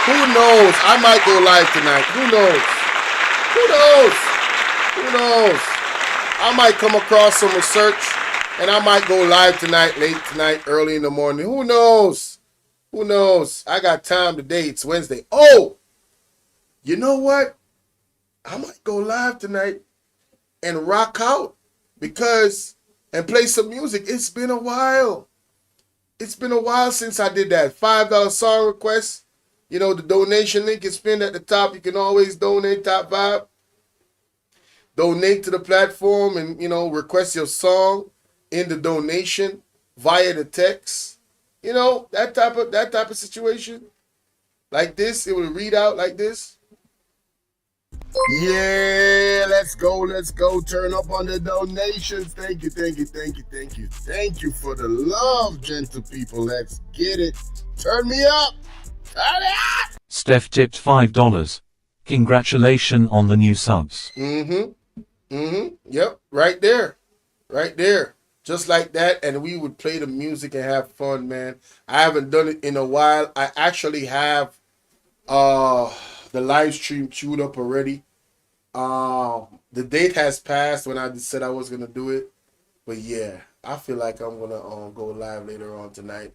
Who knows? I might go live tonight. Who knows? Who knows? Who knows? I might come across some research and I might go live tonight, late tonight, early in the morning. Who knows? Who knows? I got time today. It's Wednesday. Oh, you know what? I might go live tonight and rock out and play some music. It's been a while. It's been a while since I did that $5 song request. You know, the donation link is pinned at the top. You can always donate, top 5. Donate to the platform and, you know, request your song in the donation via the text. You know, that type of situation. Like this, it will read out like this. Yeah, let's go. Turn up on the donations. Thank you. Thank you for the love, gentle people. Let's get it. Turn me up. Turn it up. Steph tipped $5. Congratulations on the new subs. Yep, right there. Just like that, and we would play the music and have fun, man. I haven't done it in a while. I actually have the live stream queued up already. The date has passed when I said I was gonna do it, but yeah, I feel like I'm gonna go live later on tonight,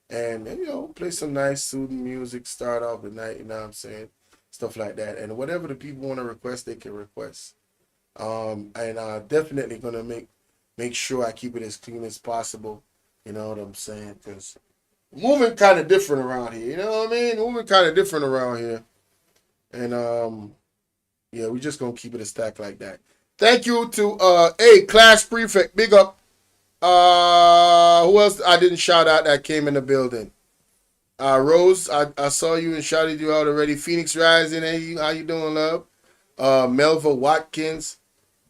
and you know, play some nice soothing music, start off the night. You know what I'm saying? Stuff like that, and whatever the people want to request, they can request. And I'm definitely gonna make sure I keep it as clean as possible. You know what I'm saying? Because moving kind of different around here. You know what I mean? Moving kind of different around here. And yeah, we're just gonna keep it a stack like that. Thank you to Class Prefect. Big up. Who else I didn't shout out that came in the building? Rose, I saw you and shouted you out already. Phoenix Rising, hey, how you doing, love? Melva Watkins.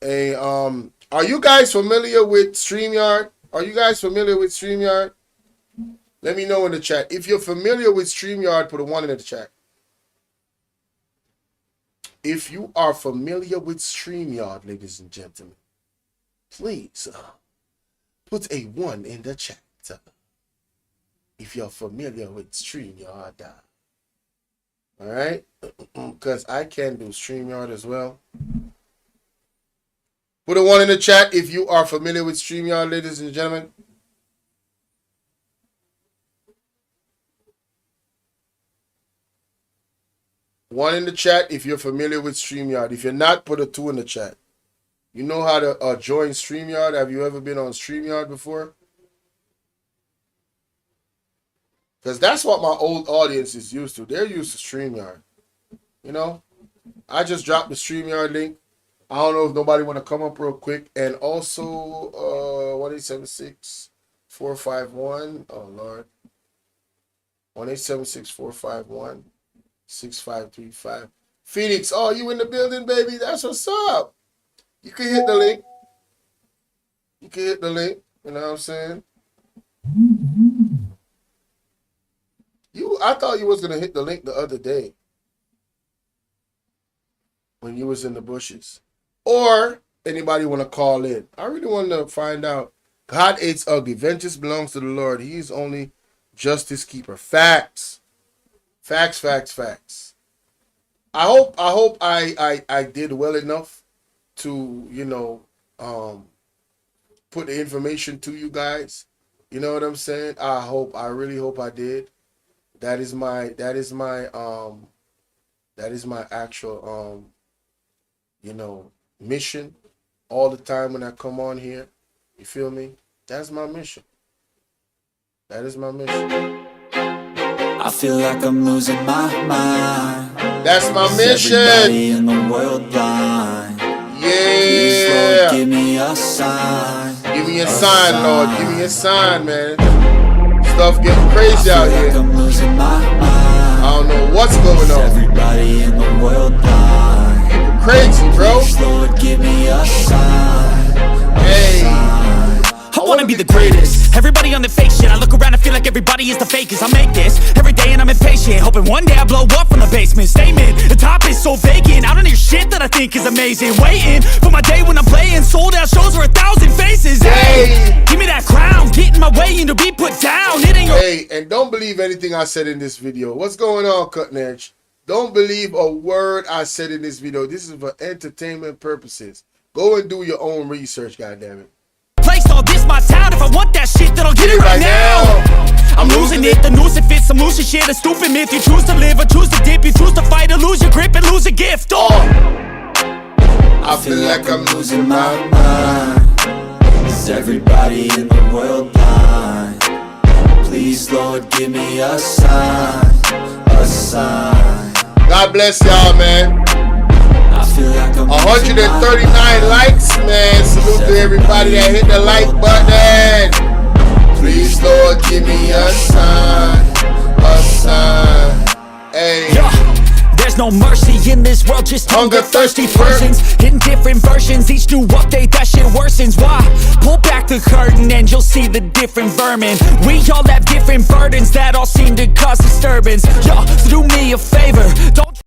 Hey, are you guys familiar with StreamYard? Let me know in the chat. If you're familiar with StreamYard, put a 1 in the chat. If you are familiar with StreamYard, ladies and gentlemen, please put a 1 in the chat. If you're familiar with StreamYard. All right? Because I can do StreamYard as well. Put a 1 in the chat if you are familiar with StreamYard, ladies and gentlemen. One in the chat if you're familiar with StreamYard. If you're not, put a 2 in the chat. You know how to join StreamYard? Have you ever been on StreamYard before? Because that's what my old audience is used to. They're used to StreamYard. You know? I just dropped the StreamYard link. I don't know if nobody want to come up real quick. And also, 1-876-451. Oh, Lord. 1-876-451-6535. Phoenix, oh, you in the building, baby? That's what's up. You can hit the link. You know what I'm saying? I thought you was going to hit the link the other day. when you was in the bushes. Or anybody want to call in. I really want to find out. God hates ugly. Vengeance belongs to the Lord. He is only justice keeper. Facts. Facts, facts, facts. I hope I did well enough to, you know, put the information to you guys. You know what I'm saying? I really hope I did. That is my actual you know, mission all the time when I come on here. You feel me? That's my mission. That is my mission. I feel like I'm losing my mind. That's my mission. Everybody in the world blind. Yeah. Please, Lord, give me a sign. Give me a sign, Lord. Give me a sign, man. Stuff getting crazy out here. Like I'm losing my mind. I don't know what's going on. Everybody in the world blind. People crazy, bro. Please, Lord, give me a sign. Hey. I wanna be the greatest. Everybody on the fake shit. I look around and feel like everybody is the fakest. I make this every day and I'm impatient, hoping one day I blow up from the basement. Statement, the top is so vacant. I don't hear shit that I think is amazing. Waiting for my day when I'm playing sold out shows for 1,000 faces. Hey, give me that crown, get in my way and to be put down. It ain't your Hey, and don't believe anything I said in this video. What's going on, Cutting Edge? Don't believe a word I said in this video. This is for entertainment purposes. Go and do your own research, goddammit. place, all this my town. If I want that shit, then I'll get it right now. I'm losing it, the noose it fits, I'm losing shit. A stupid myth, you choose to live or choose to dip. You choose to fight or lose your grip and lose a gift. I feel like I'm losing my mind. Is everybody in the world blind? Please, Lord, give me a sign. A sign. God bless y'all, man. I feel like I'm 139 likes, man. Salute to everybody that hit the like button. Please, Lord, give me a sign. A sign. Hey. There's no mercy in this world, just hunger thirsty persons in different versions. Each new update, that shit worsens. Why? Pull back the curtain and you'll see the different vermin. We all have different burdens that all seem to cause disturbance. Yo, so do me a favor, don't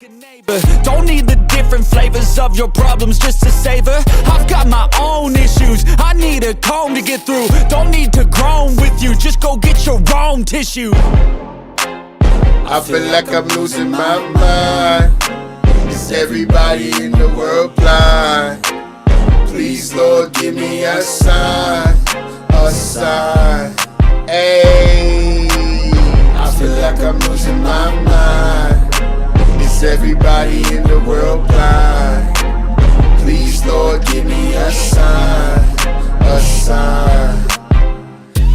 a neighbor. Don't need the different flavors of your problems just to savor. I've got my own issues, I need a comb to get through. Don't need to groan with you, just go get your own tissue. I feel like I'm losing my mind. Is everybody in the world blind? Please, Lord, give me a sign. A sign. Hey, I feel like I'm losing my mind. Is everybody in the world blind? Please, Lord, give me a sign. A sign.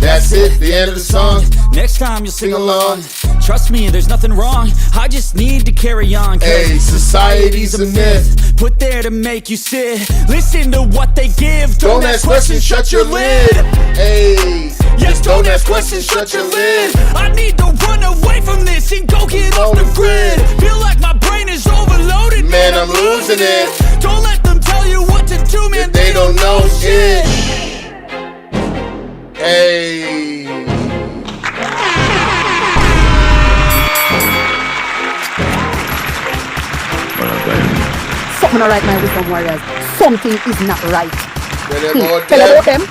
That's it, the end of the song. Next time you'll sing along. Trust me, there's nothing wrong. I just need to carry on. Hey, society's a myth. Put there to make you sit. Listen to what they give. Don't ask questions, shut your lid. Hey, yes, don't ask questions, shut your lid. I need to run away from this and go get off the grid. Feel like my brain is overloaded. Man, I'm losing it. Don't let them tell you what to do, man. They don't know shit. Hey. Something not right, my wisdom warriors. Something is not right. Tell about them.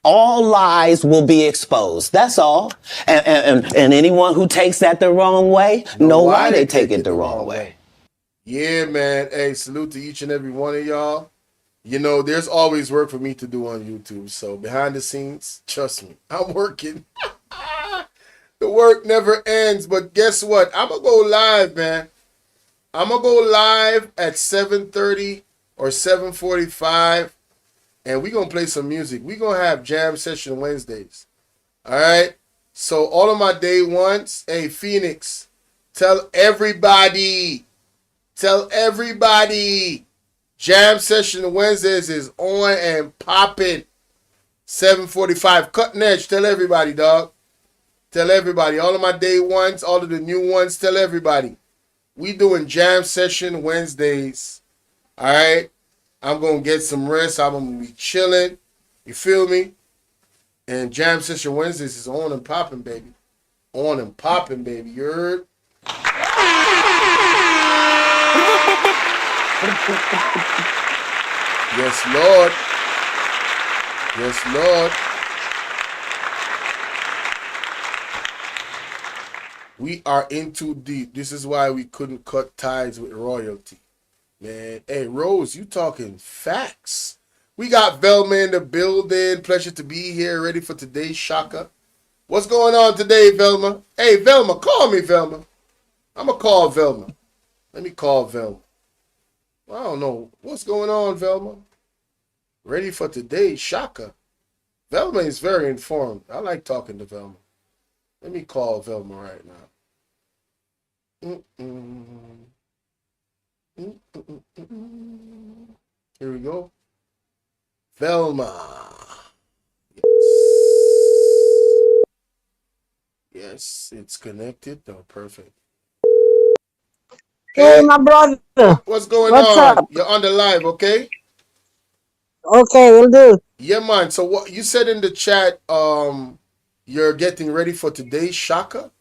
All lies will be exposed. That's all. And anyone who takes that the wrong way, know why they take it the wrong way. Yeah, man. Hey, salute to each and every one of y'all. You know, there's always work for me to do on YouTube. So behind the scenes, trust me, I'm working. The work never ends. But guess what? I'm going to go live, man. I'm going to go live at 7:30 or 7:45. And we're going to play some music. We're going to have jam session Wednesdays. All right? So all of my day ones, hey, Phoenix, tell everybody. Tell everybody. Jam session Wednesdays is on and popping. 7:45. Cutting Edge. Tell everybody, dog. Tell everybody. All of my day ones, all of the new ones, tell everybody. We doing jam session Wednesdays. All right? I'm going to get some rest. I'm going to be chilling. You feel me? And jam session Wednesdays is on and popping, baby. On and popping, baby. You heard? Yes, Lord. Yes, Lord. We are in too deep. This is why we couldn't cut ties with royalty. Man, hey, Rose, you talking facts. We got Velma in the building. Pleasure to be here, ready for today's shocker. What's going on today, Velma? Hey, Velma, call me, Velma. I'm going to call Velma. Let me call Velma. I don't know. What's going on, Velma? Ready for today's shocker. Velma is very informed. I like talking to Velma. Let me call Velma right now. Here we go. Velma. Yes, it's connected. Oh, perfect. Hey, my brother. What's going What's on? up? You're on the live, okay? Okay, we'll do. Yeah, man. So what you said in the chat, you're getting ready for today's shaka?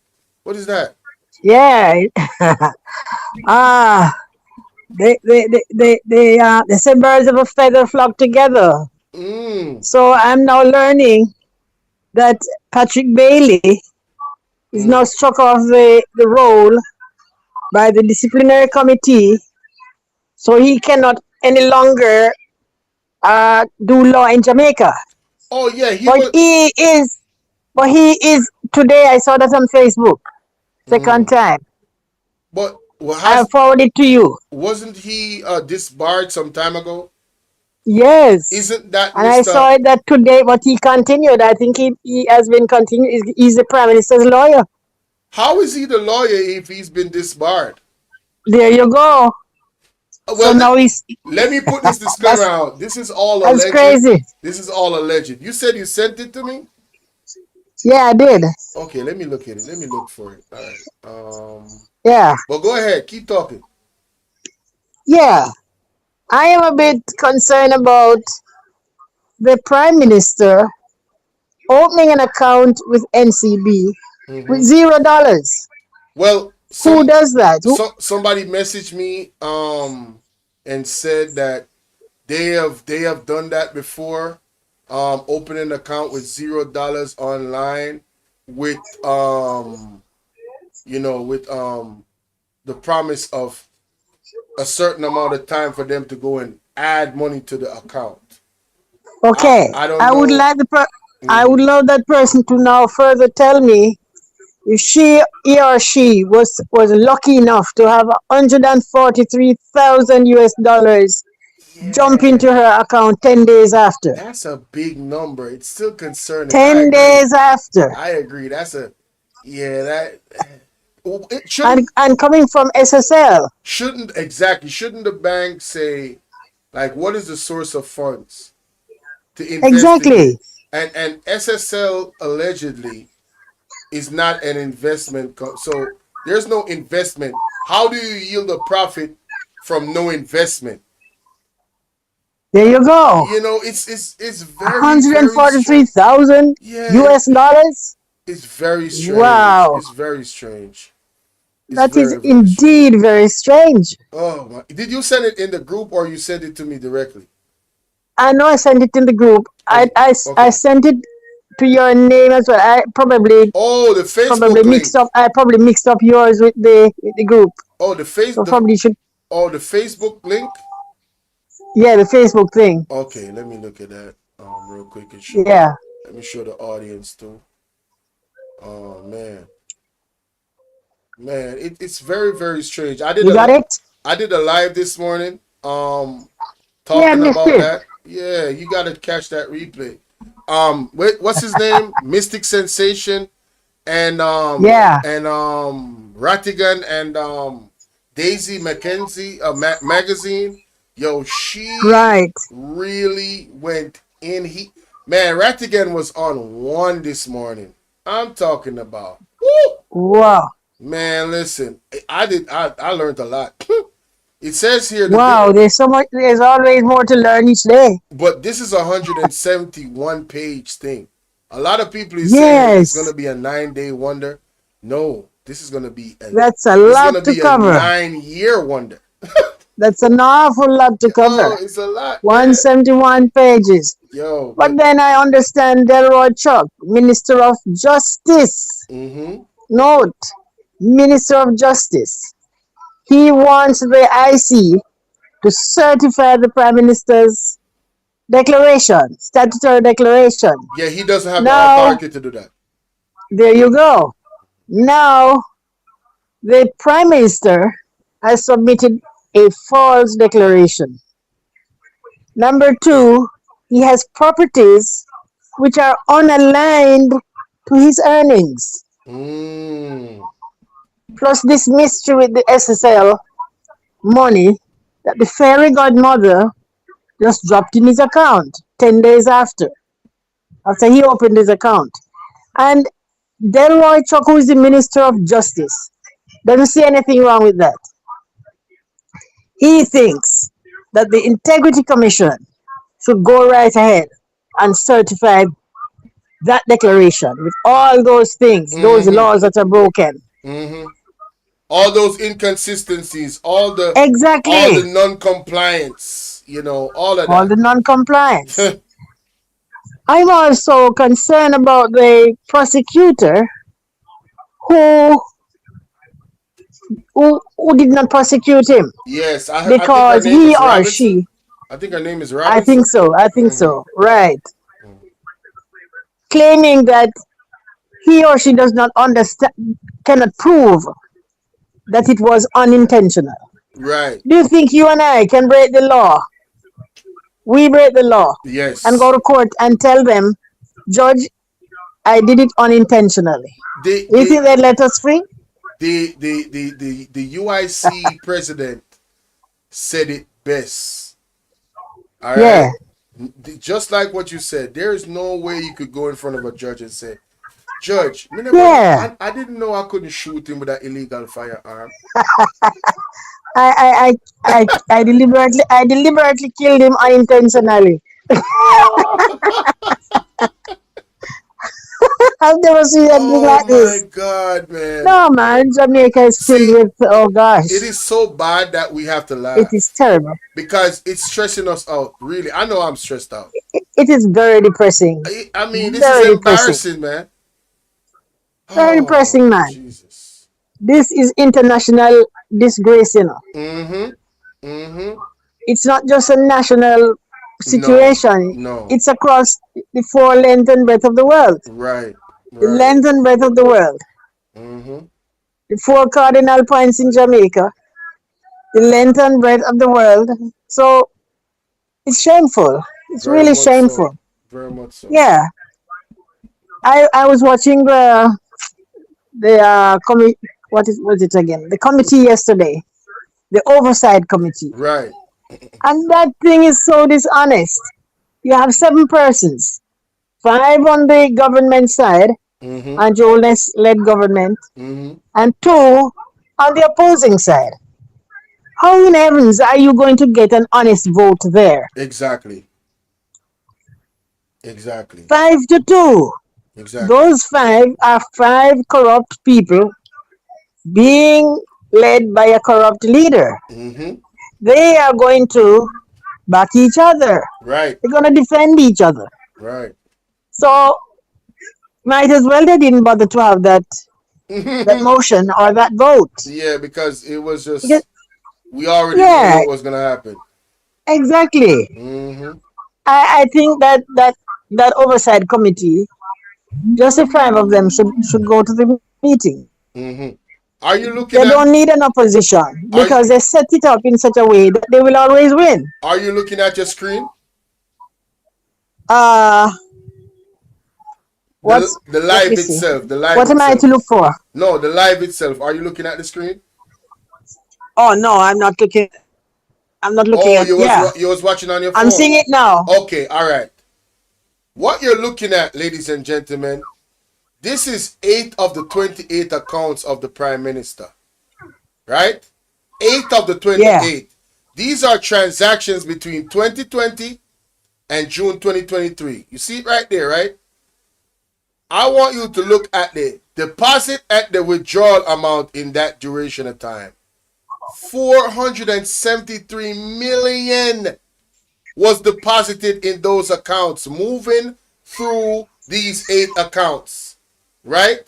What is that? Yeah. They say birds of a feather flock together. So I'm now learning that Patrick Bailey is now struck off the role by the disciplinary committee, so he cannot any longer do law in Jamaica. Oh yeah, But he is today. I saw that on Facebook. Second time. But I'll forward it to you. Wasn't he disbarred some time ago? Yes. Isn't that And I saw it that today, but he continued. I think he has been continued. He's the Prime Minister's lawyer. How is he the lawyer if he's been disbarred? There you go. Well, so now he's. Let me put this disclaimer out. This is all that's alleged. Crazy. This is all alleged. You said you sent it to me? Yeah, I did. Okay, let me look at it. Let me look for it. All right. Yeah. Well, go ahead. Keep talking. Yeah. I am a bit concerned about the Prime Minister opening an account with NCB with $0. Well, who does that? Somebody messaged me and said that they have done that before, opening an account with $0 online with the promise of a certain amount of time for them to go and add money to the account. Okay, I don't know. would like I would love that person to now further tell me if he or she was lucky enough to have $143,000 jump into her account 10 days after. That's a big number. It's still concerning. 10 days after. I agree. That's a that. And coming from SSL. Shouldn't the bank say, like, what is the source of funds to invest? Exactly. And SSL allegedly is not an investment. So there's no investment. How do you yield a profit from no investment? There you go. It's very $143,000 US dollars. It's very strange. Wow. It's very strange. That is indeed very strange. Oh my! Did you send it in the group or you sent it to me directly? I know I sent it in the group. I sent it to your name as well. I probably the Facebook probably link. mixed up. I probably mixed up yours with the group. Oh, the Facebook. So probably should. Oh, the Facebook link. Yeah, the Facebook thing. Okay, let me look at that real quick and show. Yeah. Let me show the audience too. Oh man. Man, it's very, very strange. I did a live this morning, talking about that. Yeah, you gotta catch that replay. What's his name? Mystic Sensation and Rattigan and Daisy McKenzie magazine. Yo, she really went in. Rattigan was on one this morning. I'm talking about. Woo! Wow. Man, listen, I learned a lot. It says here. Wow, there's so much. There's always more to learn each day. But this is a 171-page thing. A lot of people is saying it's going to be a 9-day wonder. No, this is going to be that's a lot to cover. A 9-year wonder. That's an awful lot to cover. Oh, it's a lot, man. 171 pages. Yo, but then I understand Delroy Chuck, Minister of Justice. Note, Minister of Justice. He wants the IC to certify the Prime Minister's declaration, statutory declaration. Yeah, he doesn't have Now, the authority to do that. There you go. Now, the Prime Minister has submitted a false declaration. Number two, he has properties which are unaligned to his earnings. Plus this mystery with the SSL money that the fairy godmother just dropped in his account 10 days after he opened his account. And Delroy Chuck, who is the Minister of Justice, doesn't see anything wrong with that. He thinks that the Integrity Commission should go right ahead and certify that declaration with all those things, those laws that are broken. All those inconsistencies, all the non-compliance, all of that. All the non-compliance. I'm also concerned about the prosecutor who did not prosecute him. Yes, because he or she. I think her name is Robinson. I think so. Right. Claiming that he or she does not understand, cannot prove that it was unintentional. Right. Do you think you and I can break the law? We break the law. Yes. And go to court and tell them, Judge, I did it unintentionally. You think they'd let us free? The UIC president said it best. All right. Just like what you said, there is no way you could go in front of a judge and say, Judge, I didn't know I couldn't shoot him with that illegal firearm. I deliberately killed him unintentionally. I've never seen anything like this. Oh my God, man. No, man. Jamaica is filled with, oh gosh. It is so bad that we have to laugh. It is terrible. Because it's stressing us out, really. I know I'm stressed out. It is very depressing. I mean, this is embarrassing, man. Very depressing, man. Jesus. This is international disgrace, It's not just a national situation. No. It's across the four length and breadth of the world. Right. The length and breadth of the world. The four cardinal points in Jamaica. The length and breadth of the world. So it's shameful. It's Very really much shameful. So. Very much so. Yeah. I was watching the what was it again? The committee yesterday. The oversight committee. Right. And that thing is so dishonest. You have 7 persons, 5 on the government side, and Joel-led government, and 2 on the opposing side. How in heavens are you going to get an honest vote there? Exactly. 5-2. Exactly. Those 5 are 5 corrupt people being led by a corrupt leader. They are going to back each other. Right. They're going to defend each other. Right. So, might as well they didn't bother to have that motion or that vote. Yeah, because it was just, we already knew what was going to happen. Exactly. I think that oversight committee, just the 5 of them should go to the meeting. Are you looking They don't need an opposition because they set it up in such a way that they will always win. Are you looking at your screen? The live itself. The live. What am I to look for? No, the live itself. Are you looking at the screen? Oh no, I'm not looking. I'm not looking at. You was watching on your phone. I'm seeing it now. Okay, all right. What you're looking at, ladies and gentlemen, this is 8 of the 28 accounts of the Prime Minister. Right? 8 of the 28. Yeah. These are transactions between 2020 and June 2023. You see it right there, right? I want you to look at the deposit and the withdrawal amount in that duration of time. 473 million was deposited in those accounts, moving through these 8 accounts, right?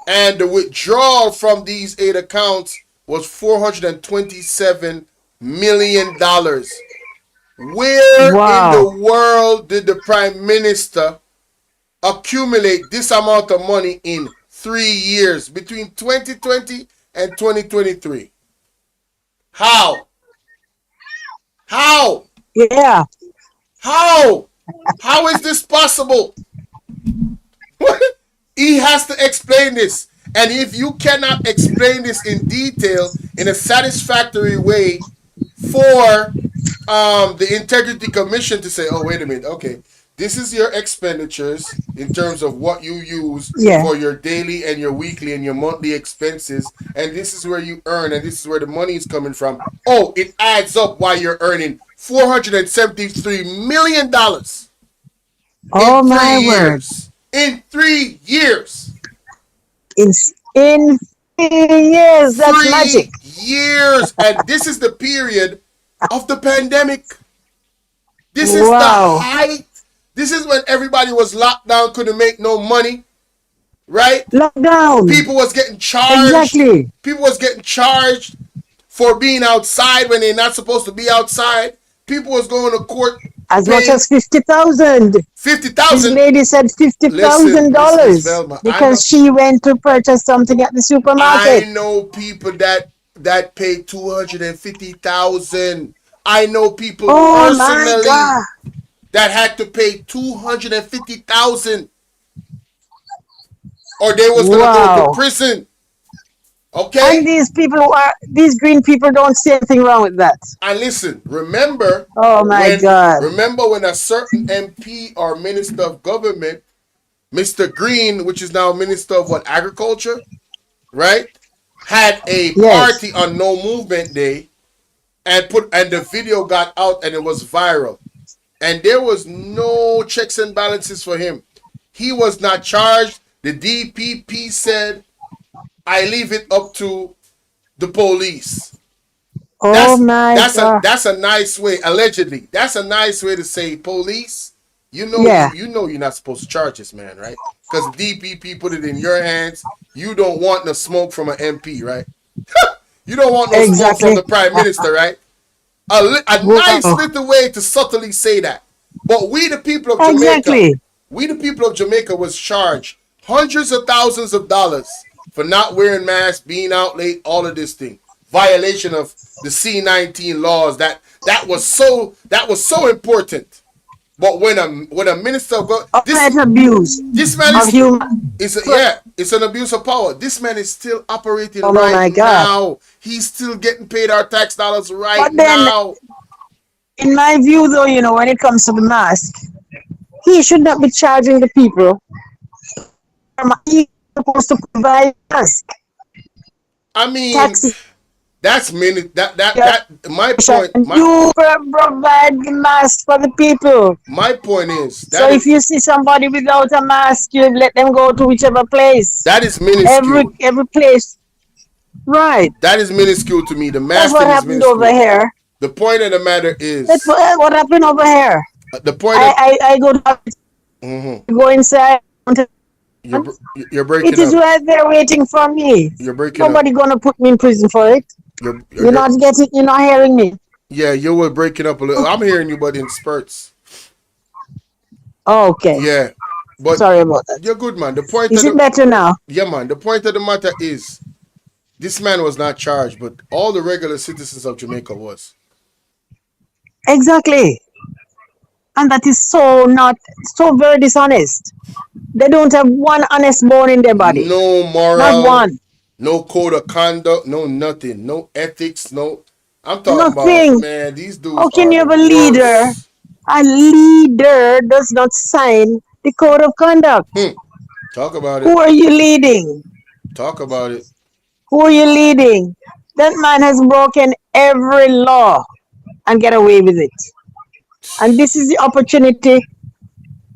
And the withdrawal from these 8 accounts was $427 million. Where in the world did the Prime Minister accumulate this amount of money in 3 years between 2020 and 2023? How? Yeah. How is this possible? He has to explain this. And if you cannot explain this in detail in a satisfactory way for the Integrity Commission to say, oh, wait a minute, okay, this is your expenditures in terms of what you use for your daily and your weekly and your monthly expenses, and this is where you earn, and this is where the money is coming from. Oh, it adds up while you're earning $473 million Oh my word. In 3 years. In 3 years, that's magic. 3 years, and this is the period of the pandemic. This is the height. This is when everybody was locked down, couldn't make no money, right? Lockdown. People was getting charged. Exactly. People was getting charged for being outside when they're not supposed to be outside. People was going to court. As much as 50,000. 50,000. This lady said $50,000 because she went to purchase something at the supermarket. I know people that paid 250,000. I know people personally that had to pay 250,000, or they was gonna go to prison. Okay. And these green people don't see anything wrong with that. And listen, remember. Oh my God. Remember when a certain MP or Minister of Government, Mr. Green, which is now Minister of Agriculture, right, had a party on No Movement Day, and the video got out and it was viral, and there was no checks and balances for him. He was not charged. The DPP said, I leave it up to the police. Oh my God. That's a nice way, allegedly. That's a nice way to say, police, you know you're not supposed to charge this man, right? Because DPP put it in your hands. You don't want no smoke from an MP, right? You don't want no smoke from the Prime Minister, right? A nice little way to subtly say that. But we the people of Jamaica was charged hundreds of thousands of dollars for not wearing masks, being out late, all of this thing. Violation of the C-19 laws. That was so important. But when a minister of God, this man it's an abuse of power. This man is still operating now. He's still getting paid our tax dollars now. In my view, though, when it comes to the mask, he should not be charging the people. He's supposed to provide mask. I mean, taxes. That's my point. You provide the mask for the people. My point is if you see somebody without a mask, you let them go to whichever place. That is minuscule. Every place, right? That is minuscule to me. The mask. That's what happened over here. The point of the matter is. That's what happened over here. The point. I go to go inside. You're breaking up. It is right there waiting for me. You're breaking Nobody gonna put me in prison for it. You're not getting. You're not hearing me. Yeah, you were breaking up a little. I'm hearing you, but in spurts. Oh, okay. Yeah, but sorry about that. You're good, man. The point is it better now? Yeah, man. The point of the matter is, this man was not charged, but all the regular citizens of Jamaica was. Exactly, and that is so very dishonest. They don't have one honest bone in their body. No moral. Not one. No code of conduct. No nothing. No ethics. No. I'm talking about, man, these dudes. How can you have a leader? A leader does not sign the code of conduct. Talk about it. Who are you leading? Talk about it. Who are you leading? That man has broken every law and get away with it. And this is the opportunity.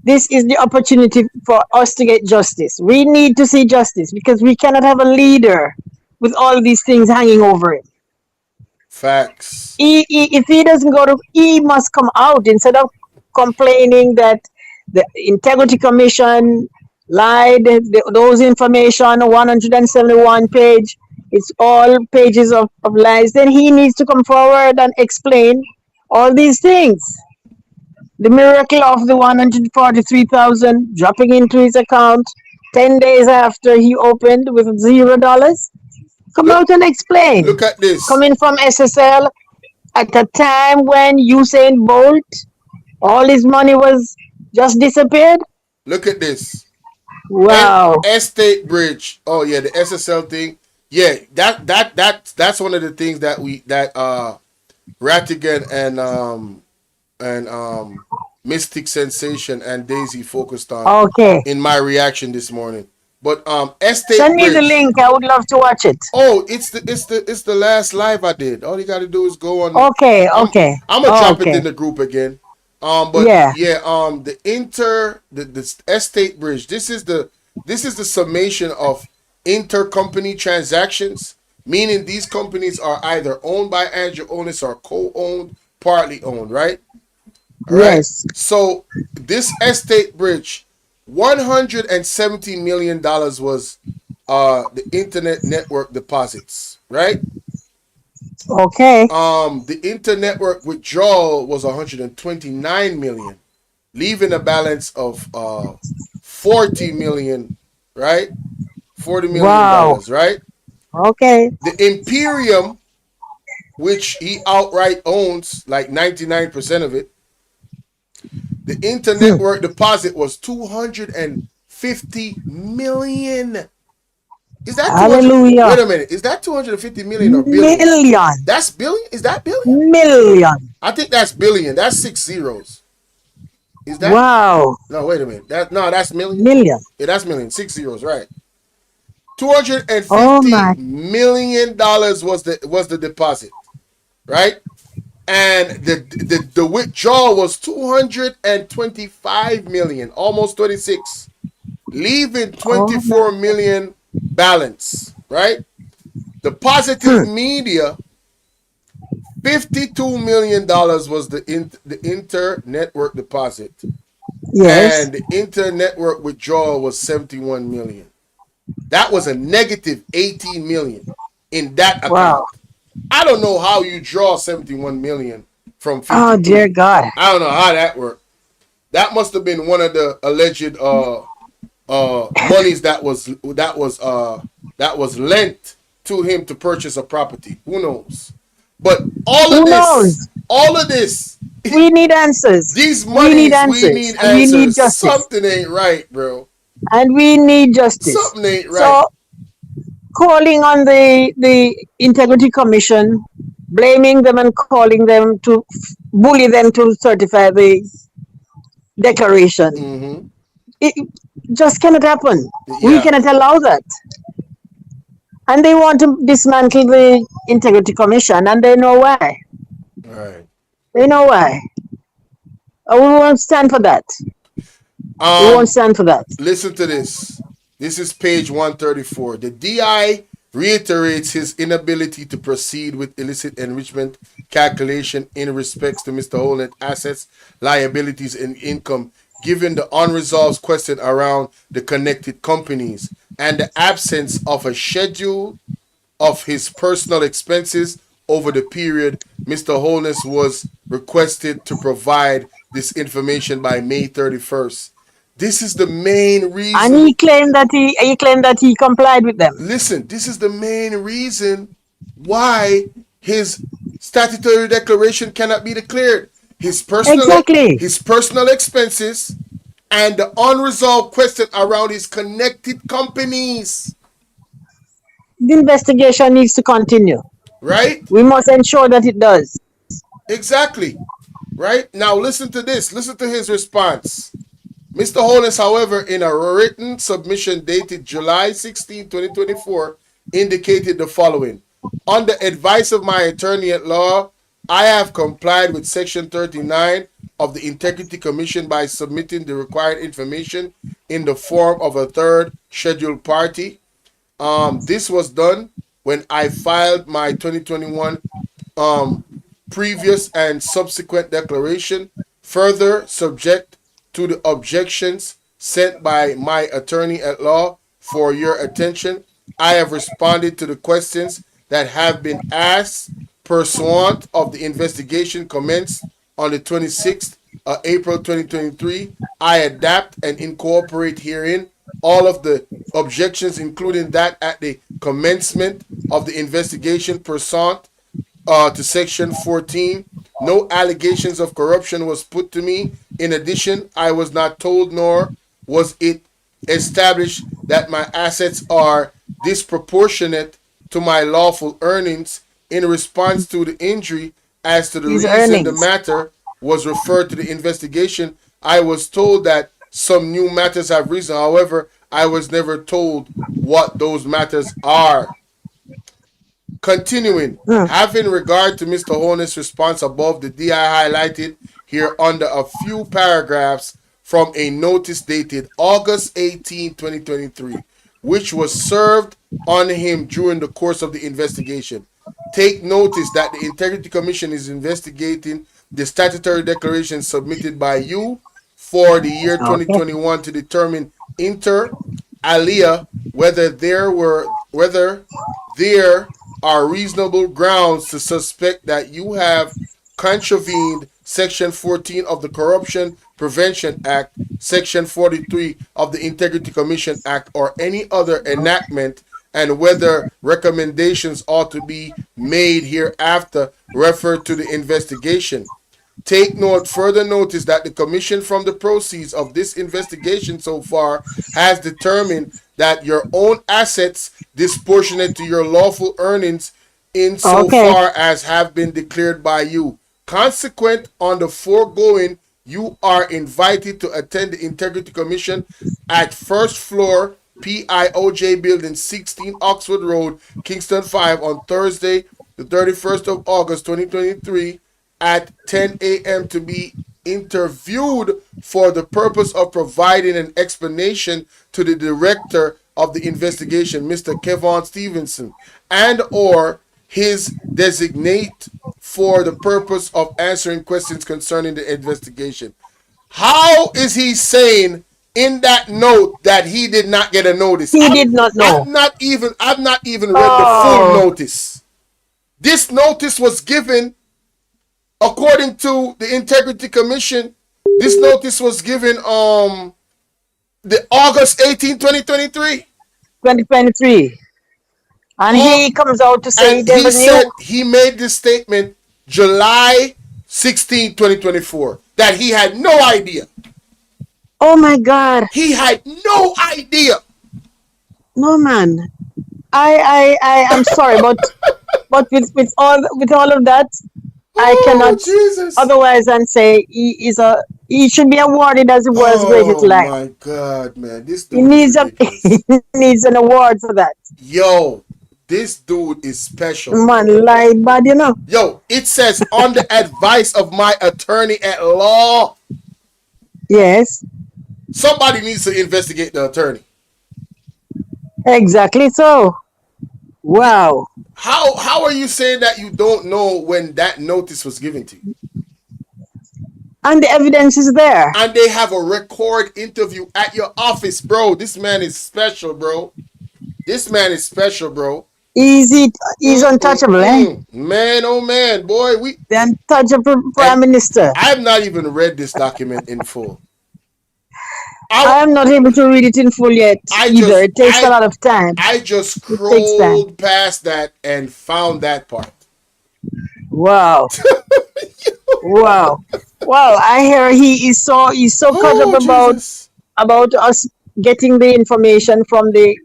This is the opportunity for us to get justice. We need to see justice because we cannot have a leader with all these things hanging over him. Facts. If he doesn't go to, he must come out instead of complaining that the Integrity Commission lied. Those information, 171 page, it's all pages of lies. Then he needs to come forward and explain all these things. The miracle of the 143,000 dropping into his account 10 days after he opened with $0. Come out and explain. Look at this. Coming from SSL at a time when Usain Bolt, all his money was just disappeared. Look at this. Wow. Estate Bridge. Oh yeah, the SSL thing. Yeah, that's one of the things that Rattigan and Mystic Sensation and Daisy focused on. Okay. In my reaction this morning. But Estate Send me Bridge, the link. I would love to watch it. Oh, it's the last live I did. All you got to do is go on. Okay. I'm gonna drop it in the group again. But yeah. The Estate Bridge. This is the summation of intercompany transactions, meaning these companies are either owned by Andrew Onis or co-owned, partly owned, right? All yes. Right? So this Estate Bridge, $170 million was the internet network deposits, right? Okay. The internet withdrawal was 129 million, leaving a balance of 40 million, right? $40 million, wow. Right? Okay. The Imperium, which he outright owns, like 99% of it, the internetwork deposit was 250 million. Is that Hallelujah? Wait a minute. Is that 250 million or billion? Million. That's billion? Is that billion? Million. I think that's billion. That's 6 zeros. Is that? Wow. No, wait a minute. That's million. Million. Yeah, that's million. 6 zeros, right? $250 million was the deposit, right? And the withdrawal was 225 million, almost 26, leaving 24 million balance, right? The positive media, $52 million was the inter-network deposit. Yes. And the inter-network withdrawal was 71 million. That was a negative 18 million in that account. Wow. I don't know how you draw 71 million from 52. Oh dear God. I don't know how that worked. That must have been one of the alleged monies that was lent to him to purchase a property. Who knows? But all of this, we need answers. These monies, we need answers. We need justice. Something ain't right, bro. And we need justice. Something ain't right. So, calling on the Integrity Commission, blaming them and calling them to bully them to certify the declaration. Mm-hmm. It just cannot happen. Yeah. We cannot allow that. And they want to dismantle the Integrity Commission, and they know why. Right. They know why. We won't stand for that. We won't stand for that. Listen to this. This is page 134. The DI reiterates his inability to proceed with illicit enrichment calculation in respects to Mr. Holland's assets, liabilities, and income, given the unresolved question around the connected companies and the absence of a schedule of his personal expenses over the period. Mr. Holness was requested to provide this information by May 31st. This is the main reason. And he claimed that he complied with them. Listen, this is the main reason why his statutory declaration cannot be declared. His personal expenses and the unresolved question around his connected companies. The investigation needs to continue. Right? We must ensure that it does. Exactly. Right? Now listen to this. Listen to his response. Mr. Holness, however, in a written submission dated July 16, 2024, indicated the following. On the advice of my attorney at law, I have complied with Section 39 of the Integrity Commission by submitting the required information in the form of a third scheduled party. This was done when I filed my 2021 previous and subsequent declaration, further subject to the objections sent by my attorney at law for your attention. I have responded to the questions that have been asked pursuant of the investigation commenced on the 26th of April 2023. I adapt and incorporate herein all of the objections, including that at the commencement of the investigation pursuant to Section 14. No allegations of corruption was put to me. In addition, I was not told nor was it established that my assets are disproportionate to my lawful earnings. In response to the injury as to the reason the matter was referred to the investigation, I was told that some new matters have risen. However, I was never told what those matters are. Continuing, having regard to Mr. Horner's response above, the DI highlighted here under a few paragraphs from a notice dated August 18, 2023, which was served on him during the course of the investigation. Take notice that the Integrity Commission is investigating the statutory declaration submitted by you for the year 2021 to determine inter alia whether there are reasonable grounds to suspect that you have contravened Section 14 of the Corruption Prevention Act, Section 43 of the Integrity Commission Act, or any other enactment, and whether recommendations ought to be made hereafter refer to the investigation. Take note, further notice that the Commission, from the proceeds of this investigation so far, has determined that your own assets disproportionate to your lawful earnings in so far as have been declared by you. Consequent on the foregoing, you are invited to attend the Integrity Commission at first floor PIOJ Building 16 Oxford Road, Kingston 5 on Thursday, the 31st of August 2023 at 10 a.m. to be interviewed for the purpose of providing an explanation to the director of the investigation, Mr. Kevon Stevenson, and or his designate for the purpose of answering questions concerning the investigation. How is he saying in that note that he did not get a notice? He did not know. I've not even read the full notice. This notice was given according to the Integrity Commission. This notice was given the August 18, 2023. 2023. And he comes out to say and he said he made this statement July 16, 2024, that he had no idea. Oh my God. He had no idea. No, man. I am sorry, but with all of that, I cannot otherwise than say he should be awarded as the world's greatest life. Oh my God, man. This dude he needs an award for that. Yo, this dude is special. Man, lied bad, you know. Yo, it says on the advice of my attorney at law. Yes. Somebody needs to investigate the attorney. Exactly so. Wow. How are you saying that you don't know when that notice was given to you? And the evidence is there. And they have a record interview at your office, bro. This man is special, bro. This man is special, bro. He's untouchable, eh? Man, oh man, boy, the untouchable Prime Minister. I have not even read this document in full. I am not able to read it in full yet either. It takes a lot of time. I just scrolled past that and found that part. Wow. Wow. Well, I hear he is so caught up about us getting the information from the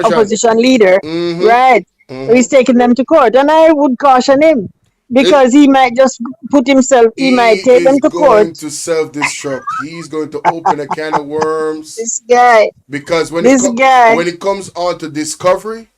opposition leader. Mm-hmm. Right. Mm-hmm. He's taking them to court. And I would caution him. Because he might just put himself, he might take them to court. He's going to self-destruct. He's going to open a can of worms. This guy. Because when it comes on to discovery,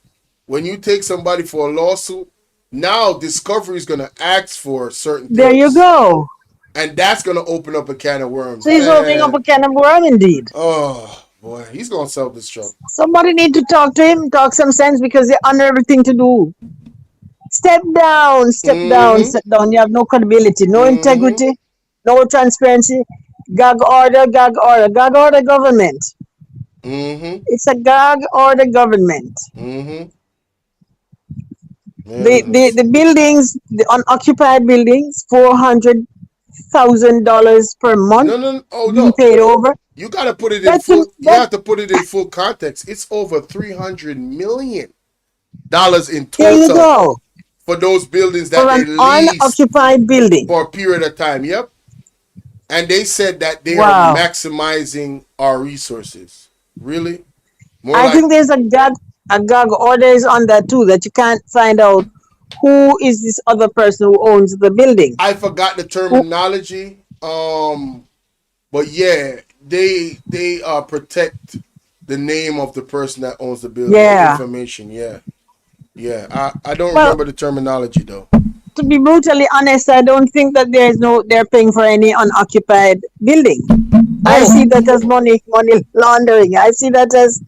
when you take somebody for a lawsuit, now discovery is going to ask for certain things. There you go. And that's going to open up a can of worms. So he's opening up a can of worms indeed. Oh, boy. He's going to self-destruct. Somebody need to talk to him, talk some sense, because they're under everything to do. Step down, step down, step down. You have no credibility, no integrity, no transparency. Gag order, gag order, gag order government. It's a gag order government. The buildings, the unoccupied buildings, $400,000 per month. No. Paid over. You gotta put it in full. You have to put it in full context. It's over $300 million in total. There you go. For those buildings that for they an leased unoccupied building for a period of time. Yep. And they said that they Wow. are maximizing our resources. Really? I think there's a gag orders on that too, that you can't find out who is this other person who owns the building. I forgot the terminology. But yeah, they protect the name of the person that owns the building. Yeah. Information. Yeah. I don't remember the terminology though. To be brutally honest, I don't think that they're paying for any unoccupied building. I see that as money laundering. I see that as,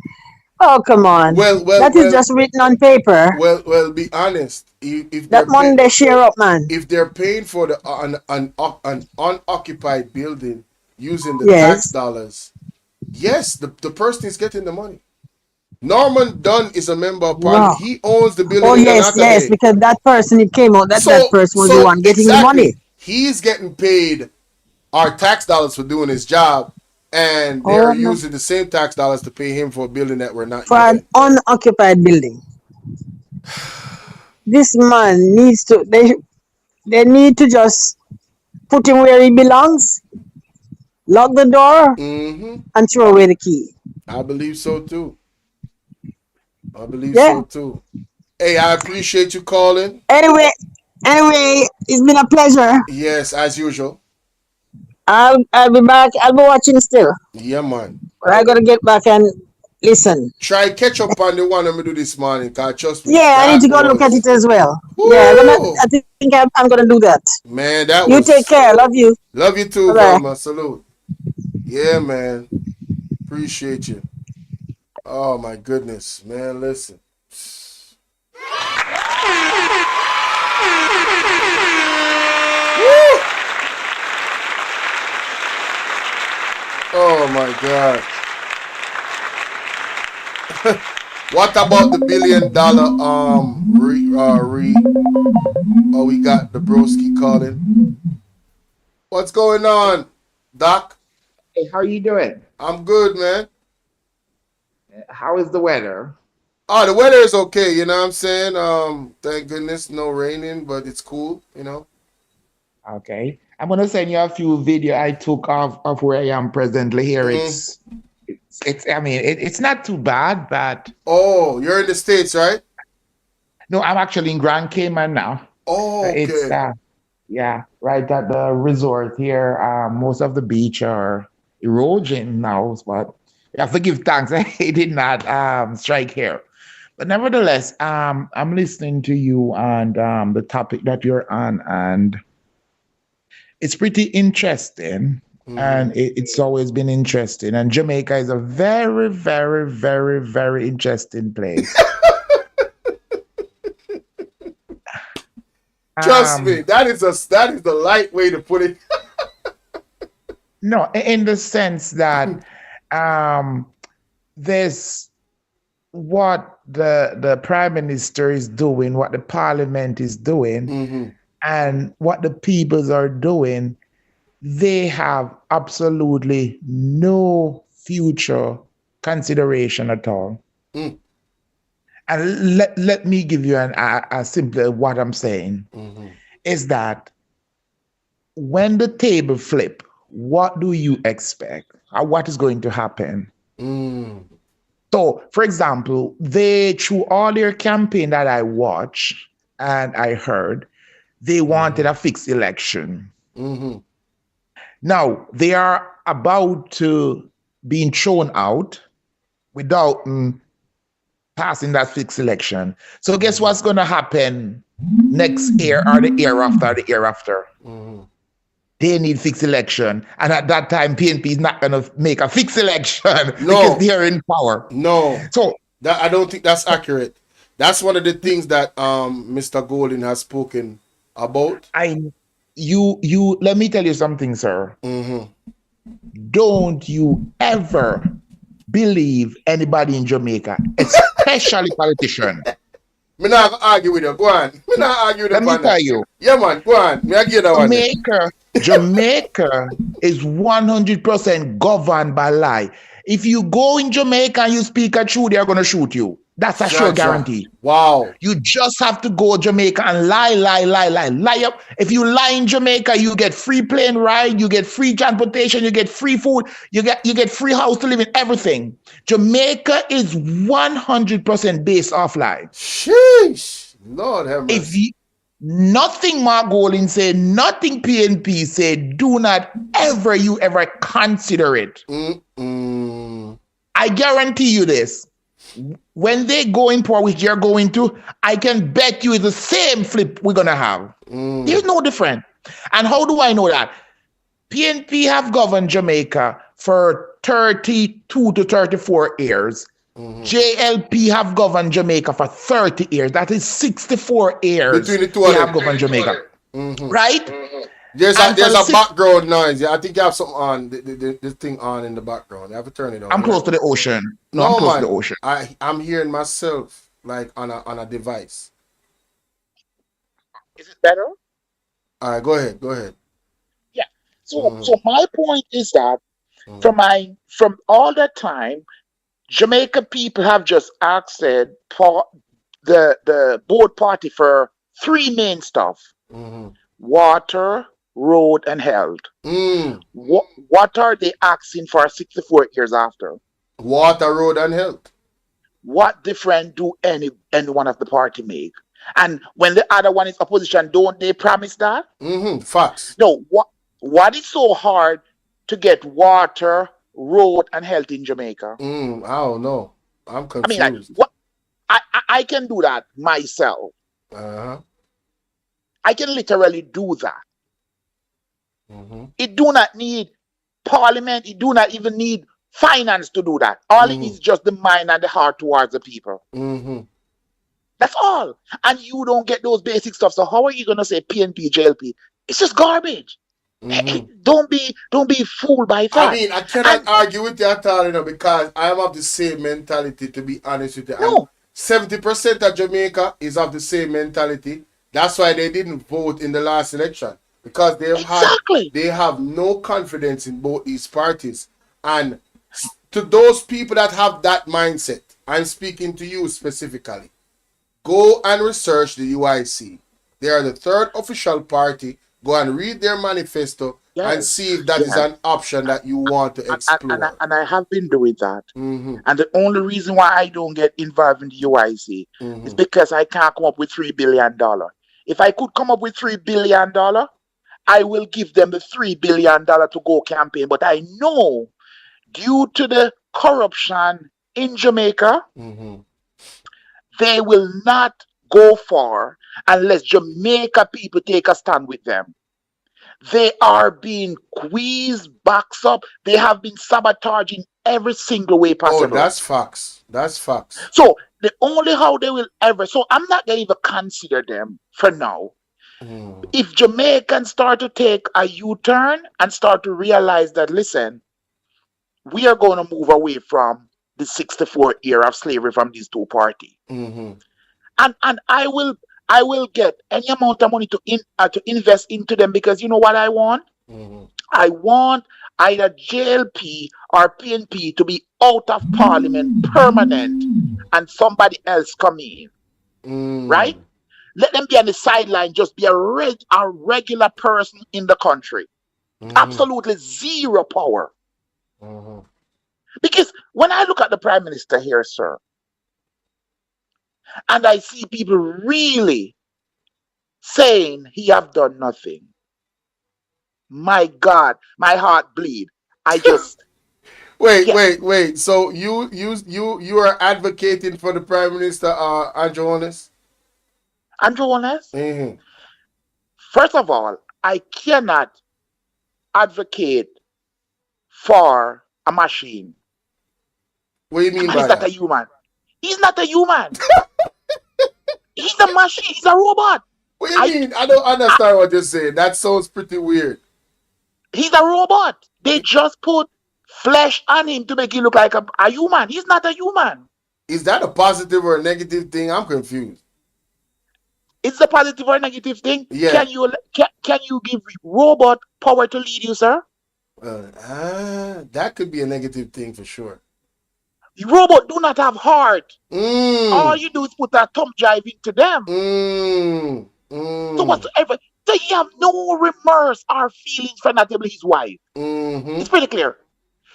oh, come on. That is just written on paper. Well, be honest. If that money they share up, man. If they're paying for an unoccupied building using the tax dollars, yes, the person is getting the money. Norman Dunn is a member of parliament. He owns the building. Oh, yes, because that person, it came out that person was the one getting the money. He's getting paid our tax dollars for doing his job, and they're using the same tax dollars to pay him for a building that we're not for using. An unoccupied building. This man needs to, they need to just put him where he belongs, lock the door, and throw away the key. I believe so too. So too. Hey, I appreciate you calling. Anyway, it's been a pleasure. Yes, as usual. I'll be back. I'll be watching still. Yeah, man. But I gotta get back and listen. Try catch up on the one I'm gonna do this morning, cause trust me. Yeah, I need to go look at it as well. Woo! Yeah, I think I'm gonna do that. Man, that you take care. Love you. Love you too, Mama. Salute. Yeah, man. Appreciate you. Oh my goodness, man! Listen. Oh my God. What about the $1 billion Oh, we got the broski calling. What's going on, Doc? Hey, how are you doing? I'm good, man. How is the weather? Oh, the weather is okay, you know what I'm saying? Thank goodness, no raining, but it's cool, you know. Okay. I'm gonna send you a few video I took of where I am presently here. It's not too bad, but oh, you're in the States, right? No, I'm actually in Grand Cayman now. Oh, okay. It's right at the resort here. Most of the beach are erosion now, but you have to give thanks. It did not strike here. But nevertheless, I'm listening to you and the topic that you're on, and it's pretty interesting. And it's always been interesting. And Jamaica is a very, very, very, very interesting place. Trust me, that is the light way to put it. No, in the sense that there's what the Prime Minister is doing, what the Parliament is doing, and what the peoples are doing. They have absolutely no future consideration at all. And let me give you a simple what I'm saying is that when the table flip, what do you expect? What is going to happen? So, for example, through all their campaign that I watched and I heard, they wanted a fixed election. Now, they are about to being thrown out without passing that fixed election. So guess what's going to happen next year or the year after? They need fixed election. And at that time, PNP is not going to make a fixed election because they're in power. No. So I don't think that's accurate. That's one of the things that Mr. Golden has spoken about. You let me tell you something, sir. Don't you ever believe anybody in Jamaica, especially politicians. Me not gonna argue with you. Go on. Me not argue with you. Let me tell you. Yeah, man. Go on. Me give that one. Jamaica is 100% governed by lie. If you go in Jamaica and you speak a truth, they're gonna shoot you. That's a sure guarantee. Wow. You just have to go to Jamaica and lie up. If you lie in Jamaica, you get free plane ride, you get free transportation, you get free food, you get free house to live in, everything. Jamaica is 100% based off lie. Sheesh. Lord have mercy. Nothing Mark Golden said, nothing PNP said, do not ever consider it. I guarantee you this. When they go in power, which you're going to, I can bet you it's the same flip we're going to have. There's no difference. And how do I know that? PNP have governed Jamaica for 32 to 34 years. JLP have governed Jamaica for 30 years. That is 64 years. Between the two of them. Have governed Jamaica. Right? There's a background noise. Yeah, I think you have something on, this thing on in the background. You have to turn it on. I'm close to the ocean. No, I'm close to the ocean. I'm hearing myself like on a device. Is it better? All right, go ahead. Yeah. So my point is that from all that time, Jamaica people have just asked the board party for three main stuff: water, road, and health. What are they asking for 64 years after? Water, road, and health. What difference do any one of the party make? And when the other one is opposition, don't they promise that? Facts. No. What is so hard to get water, road, and health in Jamaica? I don't know. I'm confused. I mean, I can do that myself. I can literally do that. It do not need parliament. It do not even need finance to do that. All it is just the mind and the heart towards the people. That's all. And you don't get those basic stuff. So how are you going to say PNP, JLP? It's just garbage. Don't be fooled by that. I mean, I cannot argue with you at all, because I am of the same mentality, to be honest with you. No. 70% of Jamaica is of the same mentality. That's why they didn't vote in the last election, because they have no confidence in both these parties. And to those people that have that mindset, I'm speaking to you specifically. Go and research the UIC. They are the third official party. Go and read their manifesto and see if that is an option that you want to explore. And I have been doing that. And the only reason why I don't get involved in the UIC is because I can't come up with $3 billion. If I could come up with $3 billion, I will give them the $3 billion to go campaign. But I know due to the corruption in Jamaica, they will not go far unless Jamaica people take a stand with them. They are being squeezed, backs up. They have been sabotaging every single way possible. Oh, that's facts. That's facts. So the only how they will ever, so I'm not going to even consider them for now. If Jamaicans start to take a U-turn and start to realize that, listen, we are going to move away from the 64 era of slavery from these two parties. And I will get any amount of money to invest into them, because you know what I want? I want either JLP or PNP to be out of parliament permanent and somebody else come in. Right? Let them be on the sideline, just be a regular person in the country. Absolutely zero power. Because when I look at the Prime Minister here, sir, and I see people really saying he have done nothing, my God, my heart bleed. I just wait. So you are advocating for the Prime Minister, Andrew Holness? Andrew Holness? First of all, I cannot advocate for a machine. What do you mean by He's not a human. He's not a human. He's a machine. He's a robot. What do you mean? I don't understand what you're saying. That sounds pretty weird. He's a robot. They just put flesh on him to make him look like a human. He's not a human. Is that a positive or a negative thing? I'm confused. It's a positive or a negative thing. Yeah. Can you give robot power to lead you, sir? That could be a negative thing for sure. The robot do not have heart. All you do is put a thumb drive into them. So whatsoever. So he have no remorse or feelings for not able his wife. It's pretty clear.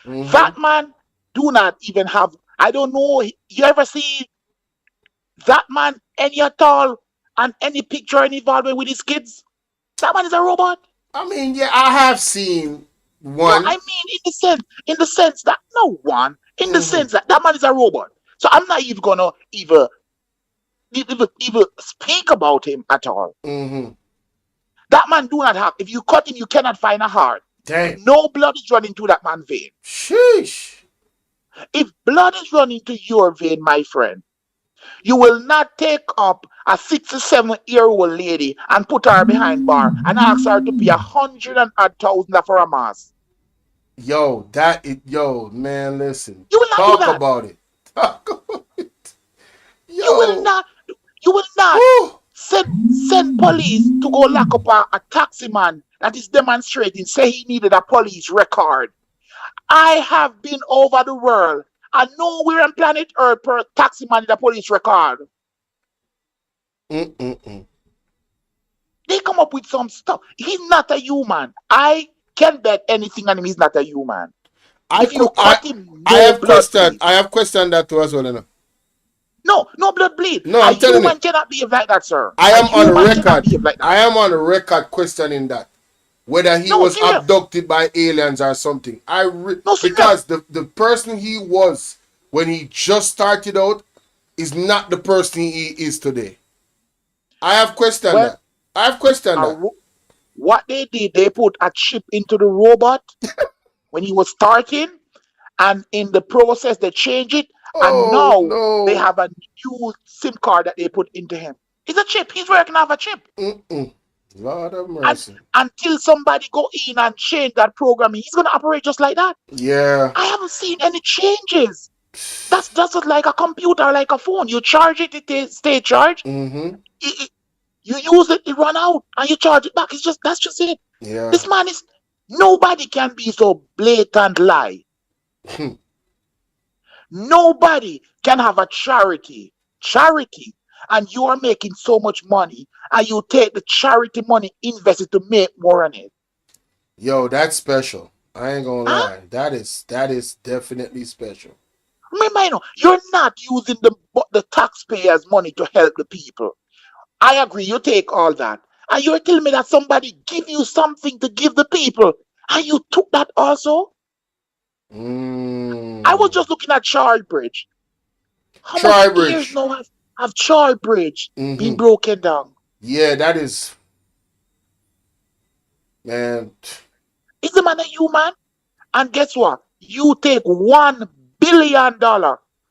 That man do not even have. I don't know. You ever see that man any at all and any picture any involvement with his kids? That man is a robot. I mean, yeah, I have seen one. No, I mean, in the sense that no one. In the sense that man is a robot. So I'm not even gonna even speak about him at all. That man do not have. If you cut him, you cannot find a heart. Dang. No blood is running through that man's vein. Sheesh. If blood is running to your vein, my friend, you will not take up a 67-year-old lady and put her behind bar and ask her to pay 100,000 for a mass. Yo, man, listen. You will not Talk do that. about it. Talk about it. Yo. You will not send police to go lock up a taxi man that is demonstrating, say he needed a police record. I have been over the world. I know we're on planet Earth per taxi man in a police record. They come up with some stuff. He's not a human. I can bet anything on him. He's not a human. I have questioned that too as well. You know? No blood bleed. No, I'm telling you. A human cannot behave like that, sir. I am on record. I am on the record questioning that. Whether he was abducted by aliens or something. Because the person he was when he just started out is not the person he is today. I have questioned that. I have questioned that. What they did, they put a chip into the robot when he was starting, and in the process they changed it, and now they have a new SIM card that they put into him. It's a chip. He's working off a chip. Lord of mercy. Until somebody go in and change that programming, he's gonna operate just like that. Yeah. I haven't seen any changes. That's just like a computer, like a phone. You charge it, it stay charged. You use it, it run out, and you charge it back. That's just it. Yeah. This man is. Nobody can be so blatant lie. Nobody can have a charity, and you are making so much money, and you take the charity money, invest it to make more on it. Yo, that's special. I ain't gonna lie. That is definitely special. Remember, you're not using the taxpayers' money to help the people. I agree. You take all that, and you're telling me that somebody give you something to give the people, and you took that also. I was just looking at Charles Bridge. How many years now have Charles Bridge been broken down? Yeah, that is, man. Is the man a human? And guess what? You take $1 billion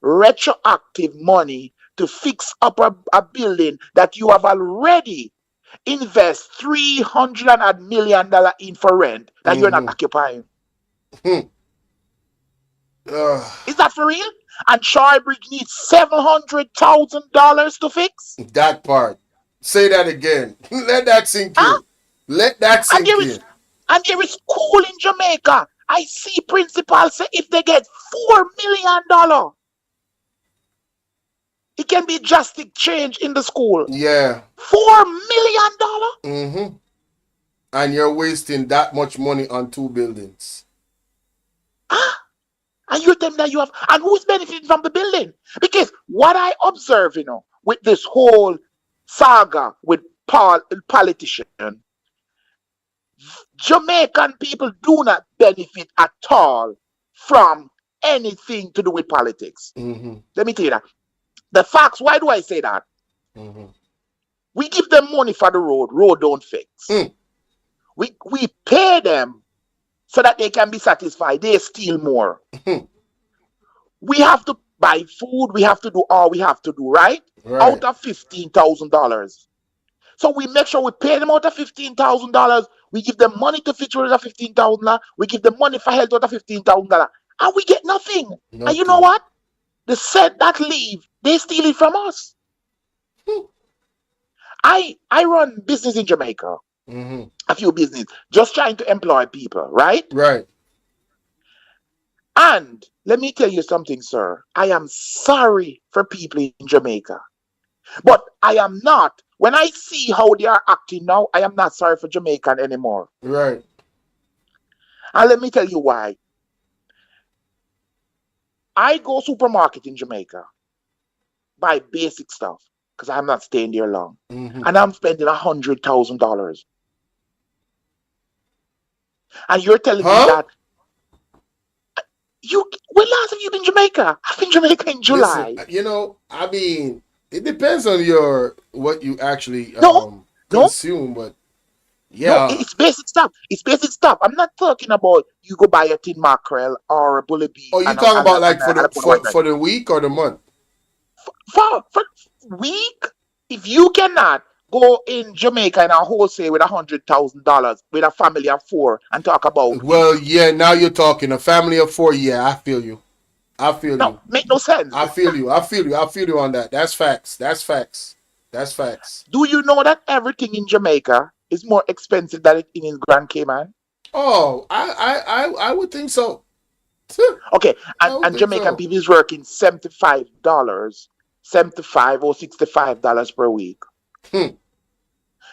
retroactive money to fix up a building that you have already invest $300 million in for rent that you're not occupying. Is that for real? And Charbridge needs $700,000 to fix? That part. Say that again. Let that sink in. Let that sink in. And there is school in Jamaica. I see principals say if they get $4 million, it can be drastic change in the school. Yeah. $4 million? And you're wasting that much money on 2 buildings. And you tell me that you have, and who's benefiting from the building? Because what I observe, with this whole saga with politicians, Jamaican people do not benefit at all from anything to do with politics. Let me tell you that. The facts, why do I say that? We give them money for the road don't fix. We pay them so that they can be satisfied. They steal more. We have to buy food, we have to do all we have to do, right? Out of $15,000. So we make sure we pay them out of $15,000. We give them money to feature out of $15,000. We give them money for health out of $15,000. And we get nothing. And you know what? They said that leave, they steal it from us. I run business in Jamaica. A few business, just trying to employ people, right? Right. And let me tell you something, sir. I am sorry for people in Jamaica. But I am not. When I see how they are acting now, I am not sorry for Jamaican anymore. Right. And let me tell you why. I go supermarket in Jamaica, buy basic stuff, because I'm not staying there long. And I'm spending $100,000. And you're telling me that when last have you been in Jamaica? I've been in Jamaica in July. Listen, you know, I mean, it depends on what you actually consume, but yeah. No, it's basic stuff. It's basic stuff. I'm not talking about you go buy a tin mackerel or a bullet beef. Oh, you talking about like for the week or the month? For week, if you cannot go in Jamaica in a wholesale with $100,000 with a family of 4 and talk about. Well, yeah, now you're talking a family of 4. Yeah, I feel you. No, make no sense. I feel you on that. That's facts. Do you know that everything in Jamaica is more expensive than it in Grand Cayman? Oh, I would think so. Okay, and Jamaican people is working $75 or $65 per week.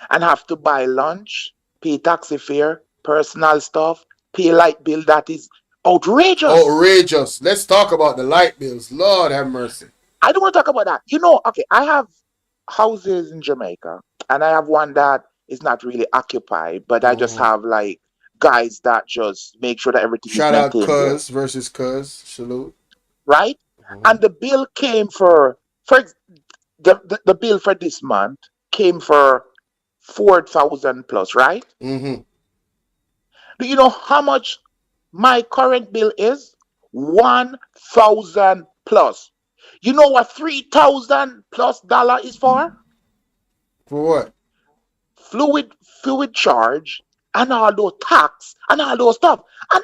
And have to buy lunch, pay taxi fare, personal stuff, pay light bill. That is outrageous. Let's talk about the light bills. Lord have mercy. I don't want to talk about that. You know, okay, I have houses in Jamaica, and I have one that is not really occupied, but I just have like guys that just make sure that everything Shout is out maintained. Cuz versus Cuz. Salute. Right? And the bill came for the bill for this month came for 4,000 plus, right? Do you know how much my current bill is? 1,000 plus. You know what $3,000 plus is for? For what? Fluid charge and all those tax and all those stuff. And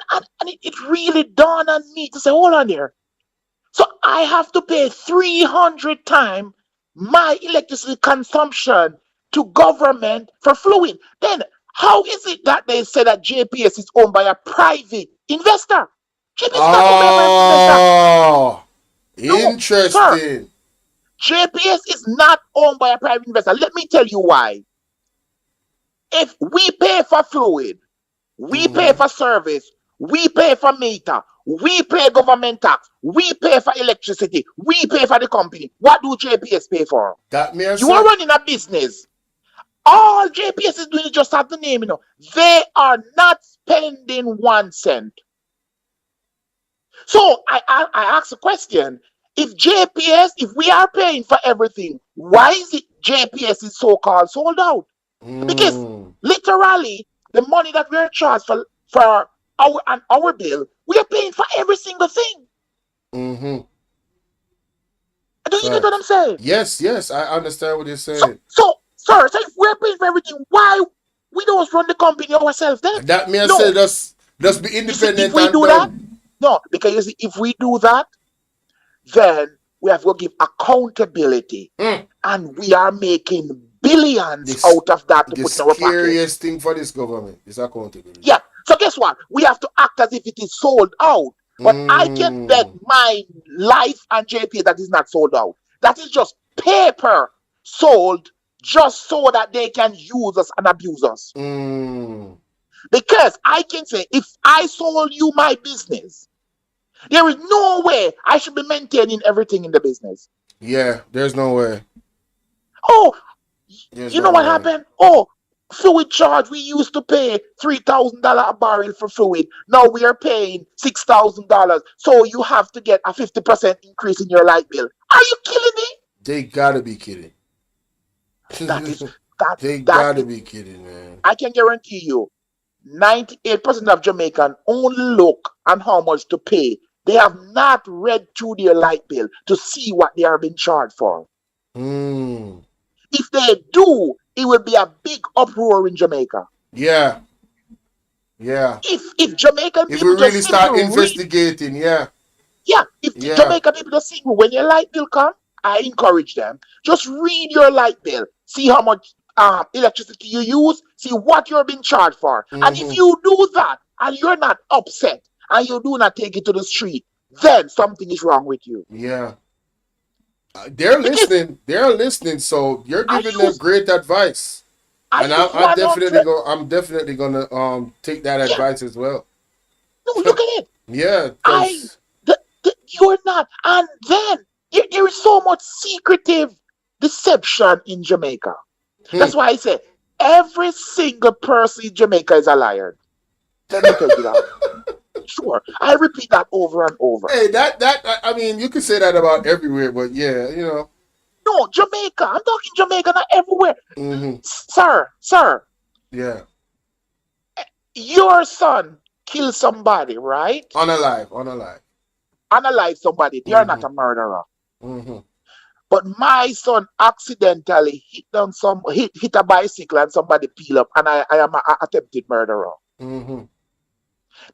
it really dawned on me to say, hold on there. So I have to pay 300 times my electricity consumption to government for fluid. Then how is it that they say that JPS is owned by a private investor? JPS is not owned by a private investor. Interesting. No, sir, JPS is not owned by a private investor. Let me tell you why. If we pay for fluid, we pay for service, we pay for meter, we pay government tax, we pay for electricity, we pay for the company. What do JPS pay for? You are running a business. All JPS is doing is just have the name, They are not spending 1 cent. So I ask a question. If we are paying for everything, why is it JPS is so-called sold out? Because literally, the money that we are charged for our bill, we are paying for every single thing. Do you get what I'm saying? Yes, I understand what you're saying. So if we're paying for everything, why we don't run the company ourselves then? That means say just be independent. If we do that, no, because you see, if we do that, then we have to give accountability, and we are making billions out of that to put in our pocket. The scariest thing for this government is accountability. Yeah. So guess what? We have to act as if it is sold out. But I can bet my life and JP that is not sold out. That is just paper sold just so that they can use us and abuse us. Because I can say, if I sold you my business, there is no way I should be maintaining everything in the business. Yeah, there's no way. Oh, you know what happened? Oh, fluid charge. We used to pay $3,000 a barrel for fluid. Now we are paying $6,000. So you have to get a 50% increase in your light bill. Are you killing me? They gotta be kidding. They gotta be kidding, man. I can guarantee you, 98% of Jamaicans only look on how much to pay They have not read through their light bill to see what they are being charged for. If they do, it will be a big uproar in Jamaica. Yeah. If Jamaican If people we really just start simply investigating, if Jamaican people just simply, when your light bill come, I encourage them, just read your light bill, see how much electricity you use, see what you're being charged for. And if you do that and you're not upset and you do not take it to the street, then something is wrong with you. Yeah. They're listening. They're listening. So you're giving them great advice, and I'm definitely gonna take that advice as well. No, look at it. Yeah. You're not. And then there is so much secretive deception in Jamaica. That's why I say every single person in Jamaica is a liar. Let me tell you that. Sure, I repeat that over and over. Hey, I mean, you can say that about everywhere, but yeah, you know. No, Jamaica. I'm talking Jamaica, not everywhere. Sir. Yeah. Your son killed somebody, right? Unalive somebody. They are not a murderer. But my son accidentally hit a bicycle and somebody peel up, and I am an attempted murderer.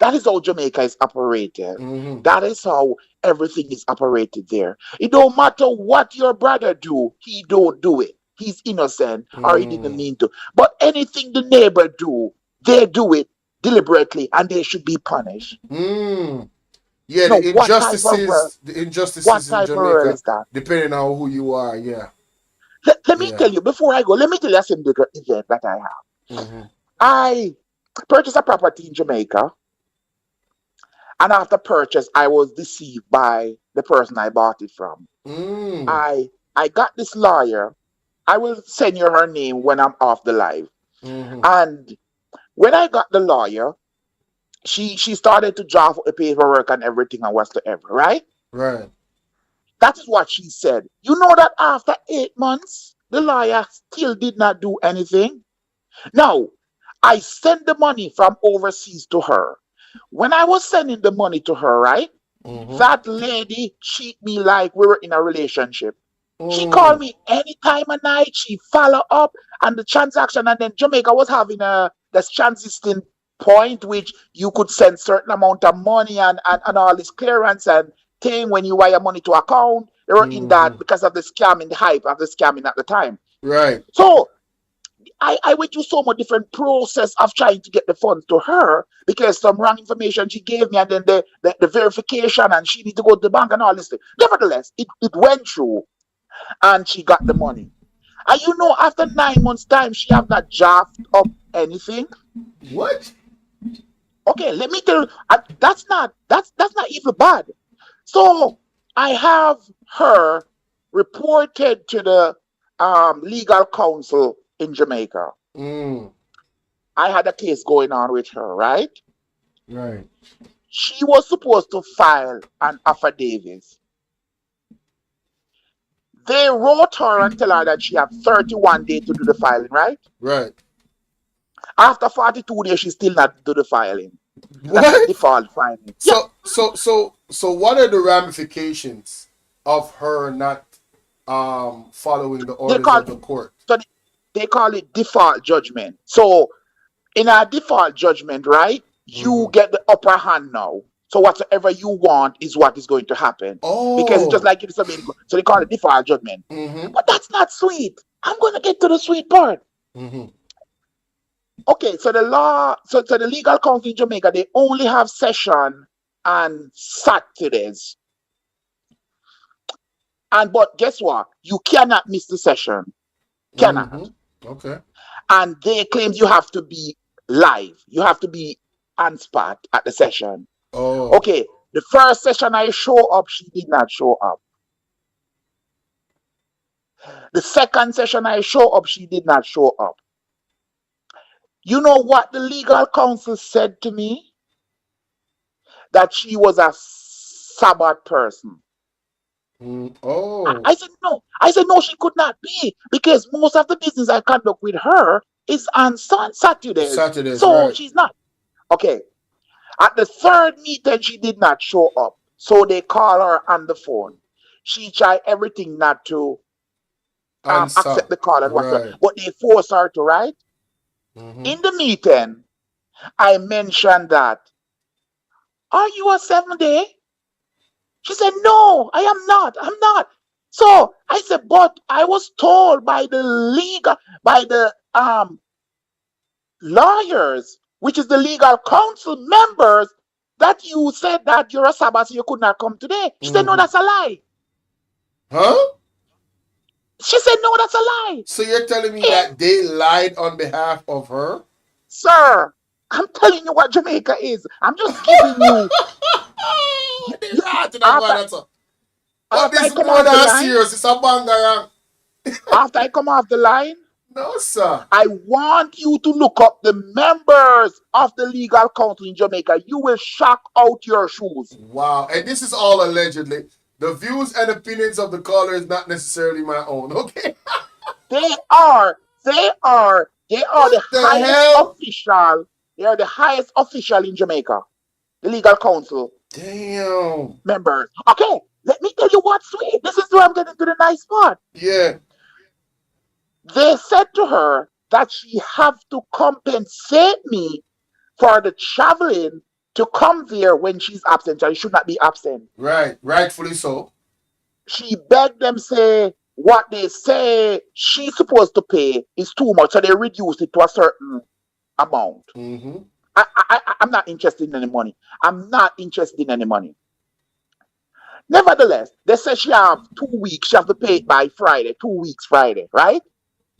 That is how Jamaica is operated. That is how everything is operated there. It don't matter what your brother do, he don't do it. He's innocent or he didn't mean to. But anything the neighbor do, they do it deliberately and they should be punished. Yeah, now, the injustices in Jamaica, depending on who you are, yeah. Let me tell you, before I go, let me tell you a simple event that I have. I purchased a property in Jamaica, and after purchase, I was deceived by the person I bought it from. I got this lawyer. I will send you her name when I'm off the live. And when I got the lawyer, she started to draft the paperwork and everything and whatsoever, right? Right. That is what she said. You know that after 8 months, the lawyer still did not do anything? Now, I sent the money from overseas to her. When I was sending the money to her, right? That lady treated me like we were in a relationship. She called me any time of night. She follow up on the transaction, and then Jamaica was having this transition point which you could send certain amount of money and all this clearance and thing when you wire money to account. They were in that because of the scamming, the hype of the scamming at the time. Right. So I went through so much different process of trying to get the funds to her because some wrong information she gave me and then the verification and she need to go to the bank and all this thing. Nevertheless, it went through and she got the money. And you know, after 9 months' time, she have not draft up anything. What? Okay, let me tell you, that's not even bad. So I have her reported to the legal counsel in Jamaica. I had a case going on with her, right? Right. She was supposed to file an affidavit. They wrote her and tell her that she had 31 days to do the filing, right? Right. After 42 days, she still not do the filing. What? That's the default filing. So what are the ramifications of her not following the orders of the court? So they call it default judgment. So in a default judgment, right, you get the upper hand now. So whatever you want is what is going to happen. Because it's just like it's something. So they call it default judgment. But that's not sweet. I'm going to get to the sweet part. Okay, so the legal counsel in Jamaica, they only have session on Saturdays. But guess what? You cannot miss the session. Cannot. Okay. And they claim you have to be live. You have to be on spot at the session. Okay, the first session I show up, she did not show up. The second session I show up, she did not show up. You know what the legal counsel said to me? That she was a Sabbath person. I said no. I said no, she could not be, because most of the business I conduct with her is on Saturdays. So right. she's not. Okay. At the third meeting, she did not show up. So they call her on the phone. She tried everything not to accept the call and whatsoever, but they force her to, right? In the meeting, I mentioned that, are you a 7-day? She said, no, I am not. I'm not. So I said, but I was told by the lawyers, which is the legal council members, that you said that you're a Sabbath, so you could not come today. She said, no, that's a lie. Huh? She said, no, that's a lie. So you're telling me that they lied on behalf of her? Sir, I'm telling you what Jamaica is. I'm just giving you. But this is more than serious. It's a bangarang. After I come off the line, no, sir. I want you to look up the members of the legal council in Jamaica. You will shock out your shoes. Wow. And this is all allegedly. The views and opinions of the caller is not necessarily my own. Okay. They are the highest official. They are the highest official in Jamaica. The legal council. Damn. Members. Okay. Let me tell you what's sweet. This is where I'm getting to the nice part. Yeah. They said to her that she have to compensate me for the traveling to come there when she's absent. She should not be absent. Right. Rightfully so. She begged them, say, what they say she's supposed to pay is too much. So they reduced it to a certain amount. Mm-hmm. I'm not interested in any money. I'm not interested in any money. Nevertheless, they say she have 2 weeks. She have to pay it by Friday. 2 weeks Friday, right?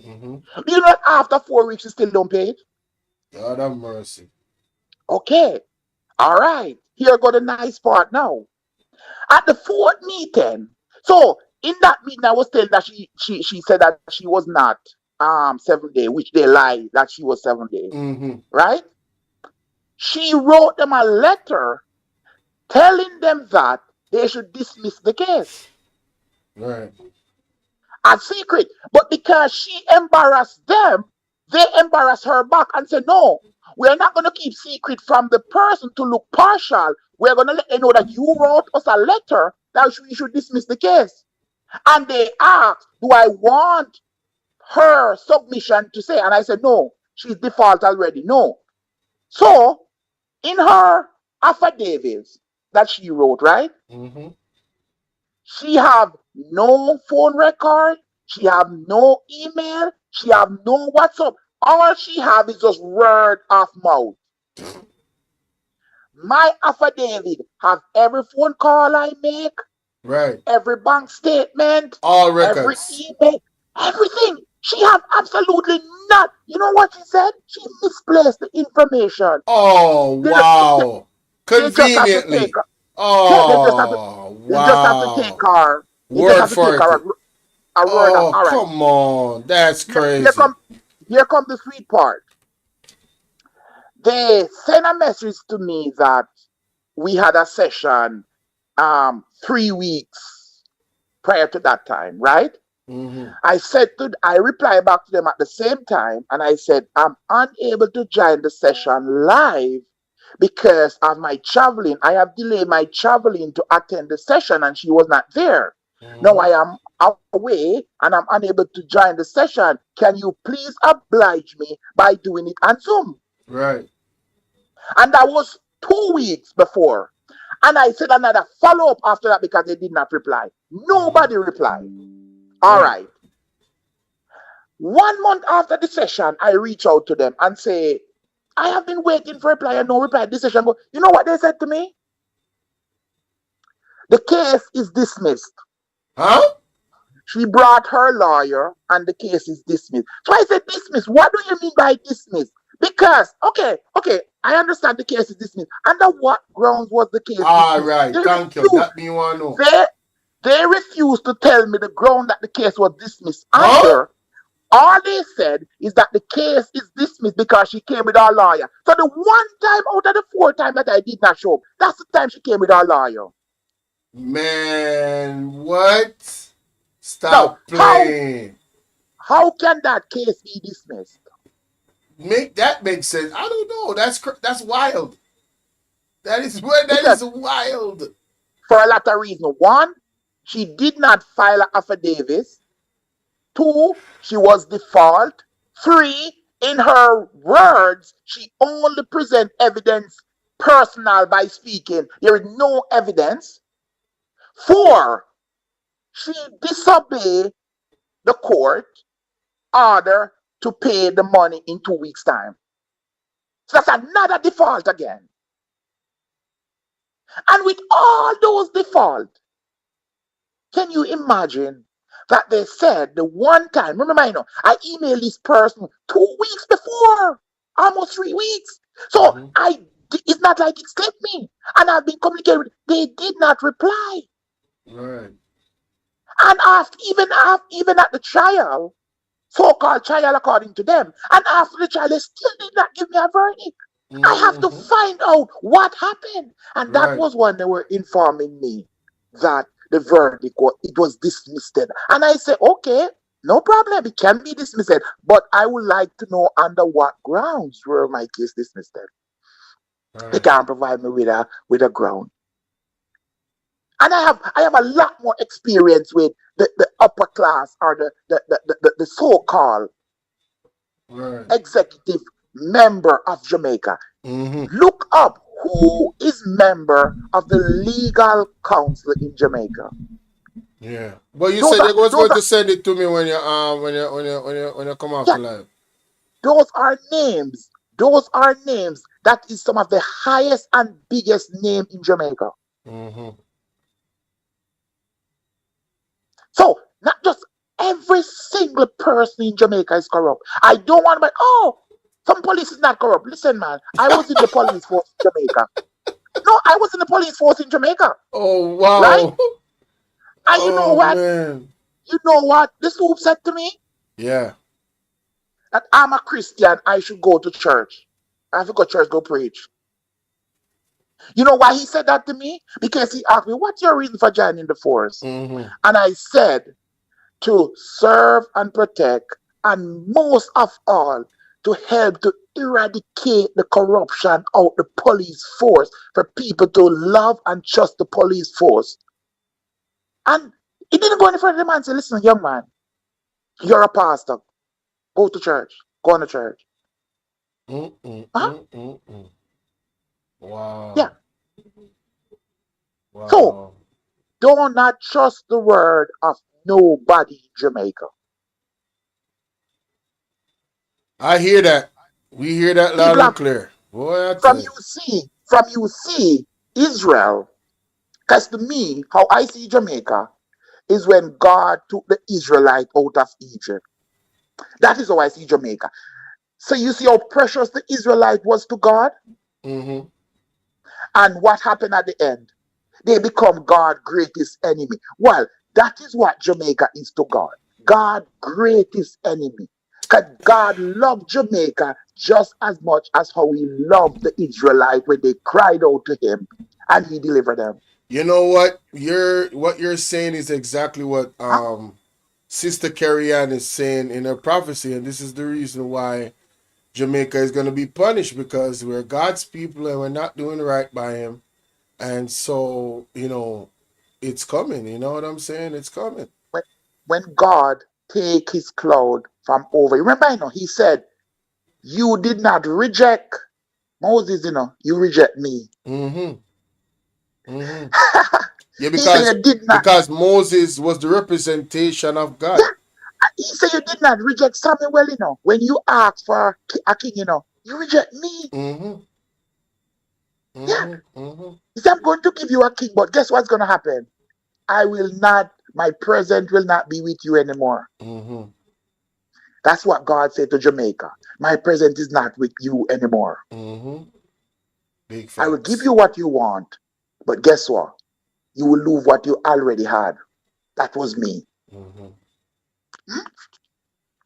Mm-hmm. You know, after 4 weeks, you still don't pay it? God have mercy. Okay. All right. Here go the nice part now. At the fourth meeting, so in that meeting, I was telling that she said that she was not 7 days, which they lied that she was 7 days. Mm-hmm. Right? She wrote them a letter telling them that they should dismiss the case. Right. A secret. But because she embarrassed them, they embarrassed her back and said, no, we're not going to keep secret from the person to look partial. We're going to let them know that you wrote us a letter that we should dismiss the case. And they asked, do I want her submission to say? And I said, no, she's default already. No. So, in her affidavits that she wrote, right? Mm-hmm. She have no phone record. She have no email. She have no WhatsApp. All she have is just word of mouth. My affidavit have every phone call I make. Right. Every bank statement. All records. Every email. Everything. She have absolutely not. You know what she said? She misplaced the information. Oh, wow. Conveniently. Oh, wow. They just have to take her. Word for it. A word oh, of, all right. Come on. That's crazy. Here come the sweet part. They sent a message to me that we had a session 3 weeks prior to that time, right? Mm-hmm. I replied back to them at the same time, and I said, I'm unable to join the session live because of my traveling. I have delayed my traveling to attend the session, and she was not there. Mm-hmm. Now I am away, and I'm unable to join the session. Can you please oblige me by doing it on Zoom? Right. And that was 2 weeks before. And I said another follow-up after that because they did not reply. Nobody replied. All right. 1 month after the session, I reach out to them and say, I have been waiting for a reply and no reply. This session, you know what they said to me? The case is dismissed. Huh? She brought her lawyer and the case is dismissed. So I said, dismissed. What do you mean by dismissed? Because, okay, I understand the case is dismissed. Under what grounds was the case dismissed? Right, thank you. That me want to know. They refused to tell me the ground that the case was dismissed under. All they said is that the case is dismissed because she came with her lawyer. So the 1 time out of the 4 times that I did not show up, that's the time she came with her lawyer. Man, what? Stop playing. How can that case be dismissed? That makes sense. I don't know. That's wild. That is wild. for a lot of reasons. One, she did not file an affidavit. Two, she was default. Three, in her words, she only present evidence personal by speaking. There is no evidence. Four, she disobeyed the court order to pay the money in 2 weeks' time. So that's another default again. And with all those defaults, can you imagine that they said the one time, remember, I emailed this person 2 weeks before, almost 3 weeks. So it's not like it slipped me. And I've been communicating with, they did not reply. Right. And even at the trial, so-called trial according to them, and after the trial, they still did not give me a verdict. I have to find out what happened. And that was when they were informing me that the verdict was dismissed. And I said, okay, no problem, it can be dismissed, but I would like to know under what grounds were my case dismissed. They can't provide me with a ground. And I have a lot more experience with the upper class or the so-called executive member of Jamaica. Look up who is member of the legal council in Jamaica. Yeah, but you said you was going to send it to me when you come off the live. Those are names. Those are names. That is some of the highest and biggest name in Jamaica. So not just every single person in Jamaica is corrupt. I don't want to some police is not corrupt. Listen, man, I was in the police force in Jamaica. No, I was in the police force in Jamaica. Oh, wow. Right? And you know what? Man. You know what the Swoop said to me? Yeah. That I'm a Christian, I should go to church. I have to go to church, go preach. You know why he said that to me? Because he asked me, what's your reason for joining the force? And I said, to serve and protect, and most of all, to help to eradicate the corruption out the police force, for people to love and trust the police force. And he didn't go any further. The man said, listen, young man, you're a pastor. Go to church. Go on to church. Wow. Yeah. Wow. So, do not trust the word of nobody in Jamaica. I hear that. We hear that loud and clear. Boy, from you see Israel, because to me, how I see Jamaica is when God took the Israelite out of Egypt. That is how I see Jamaica. So you see how precious the Israelite was to God? And what happened at the end? They become God's greatest enemy. Well, that is what Jamaica is to God. God's greatest enemy. Because God loved Jamaica just as much as how he loved the Israelite when they cried out to him and he delivered them. You know what? What you're saying is exactly what Sister Carrie Ann is saying in her prophecy, and this is the reason why Jamaica is going to be punished, because we're God's people and we're not doing right by him. And so, it's coming. You know what I'm saying? It's coming. When God take his cloud from over, remember, he said, you did not reject Moses, you reject me. Yeah, because Moses was the representation of God. Yeah. He said you did not reject Samuel, when you asked for a king, you reject me. Yeah. He said, I'm going to give you a king, but guess what's going to happen? My presence will not be with you anymore. That's what God said to Jamaica. My presence is not with you anymore. Big facts. I will give you what you want, but guess what? You will lose what you already had. That was me.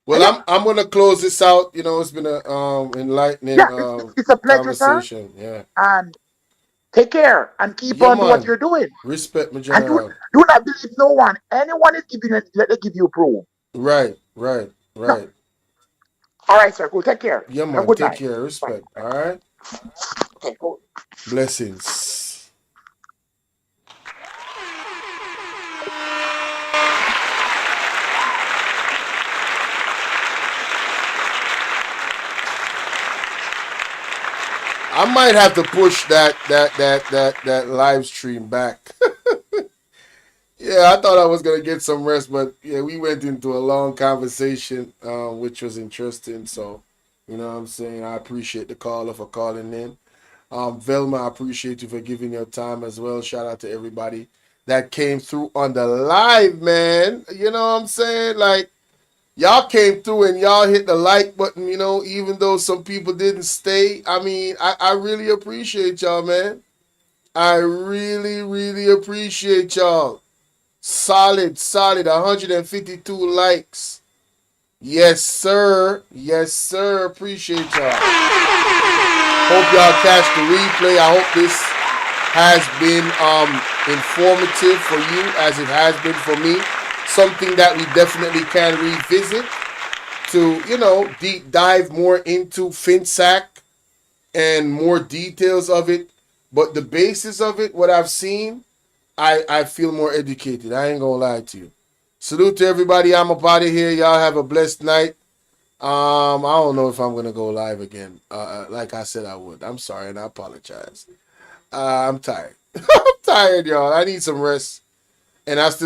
Well, I'm going to close this out. It's been an enlightening it's a pleasure, conversation. Sir. Yeah. And take care and keep on doing what you're doing. Respect me, General. And do not believe no one. Anyone is giving it, let them give you proof. Right. No. All right, sir. Cool. Take care. Yeah, man. Have a good Take night. care. Respect. Bye. All right. Okay, cool. Blessings. I might have to push that live stream back. Yeah, I thought I was gonna get some rest, but yeah, we went into a long conversation, which was interesting. So, you know what I'm saying? I appreciate the caller for calling in. Velma, I appreciate you for giving your time as well. Shout out to everybody that came through on the live, man. You know what I'm saying? Like, y'all came through and y'all hit the like button, you know, even though some people didn't stay. I mean, I really appreciate y'all, man. I really, really appreciate y'all. Solid 152 likes. Yes, sir. Yes, sir. Appreciate y'all. Hope y'all catch the replay. I hope this has been informative for you as it has been for me. Something that we definitely can revisit to, you know, deep dive more into FINSAC and more details of it. But the basis of it, what I've seen, I feel more educated. I ain't gonna lie to you. Salute to everybody. I'm up out of here. Y'all have a blessed night. I don't know if I'm gonna go live again. Like I said I would. I'm sorry and I apologize. I'm tired. I'm tired, y'all. I need some rest. And I still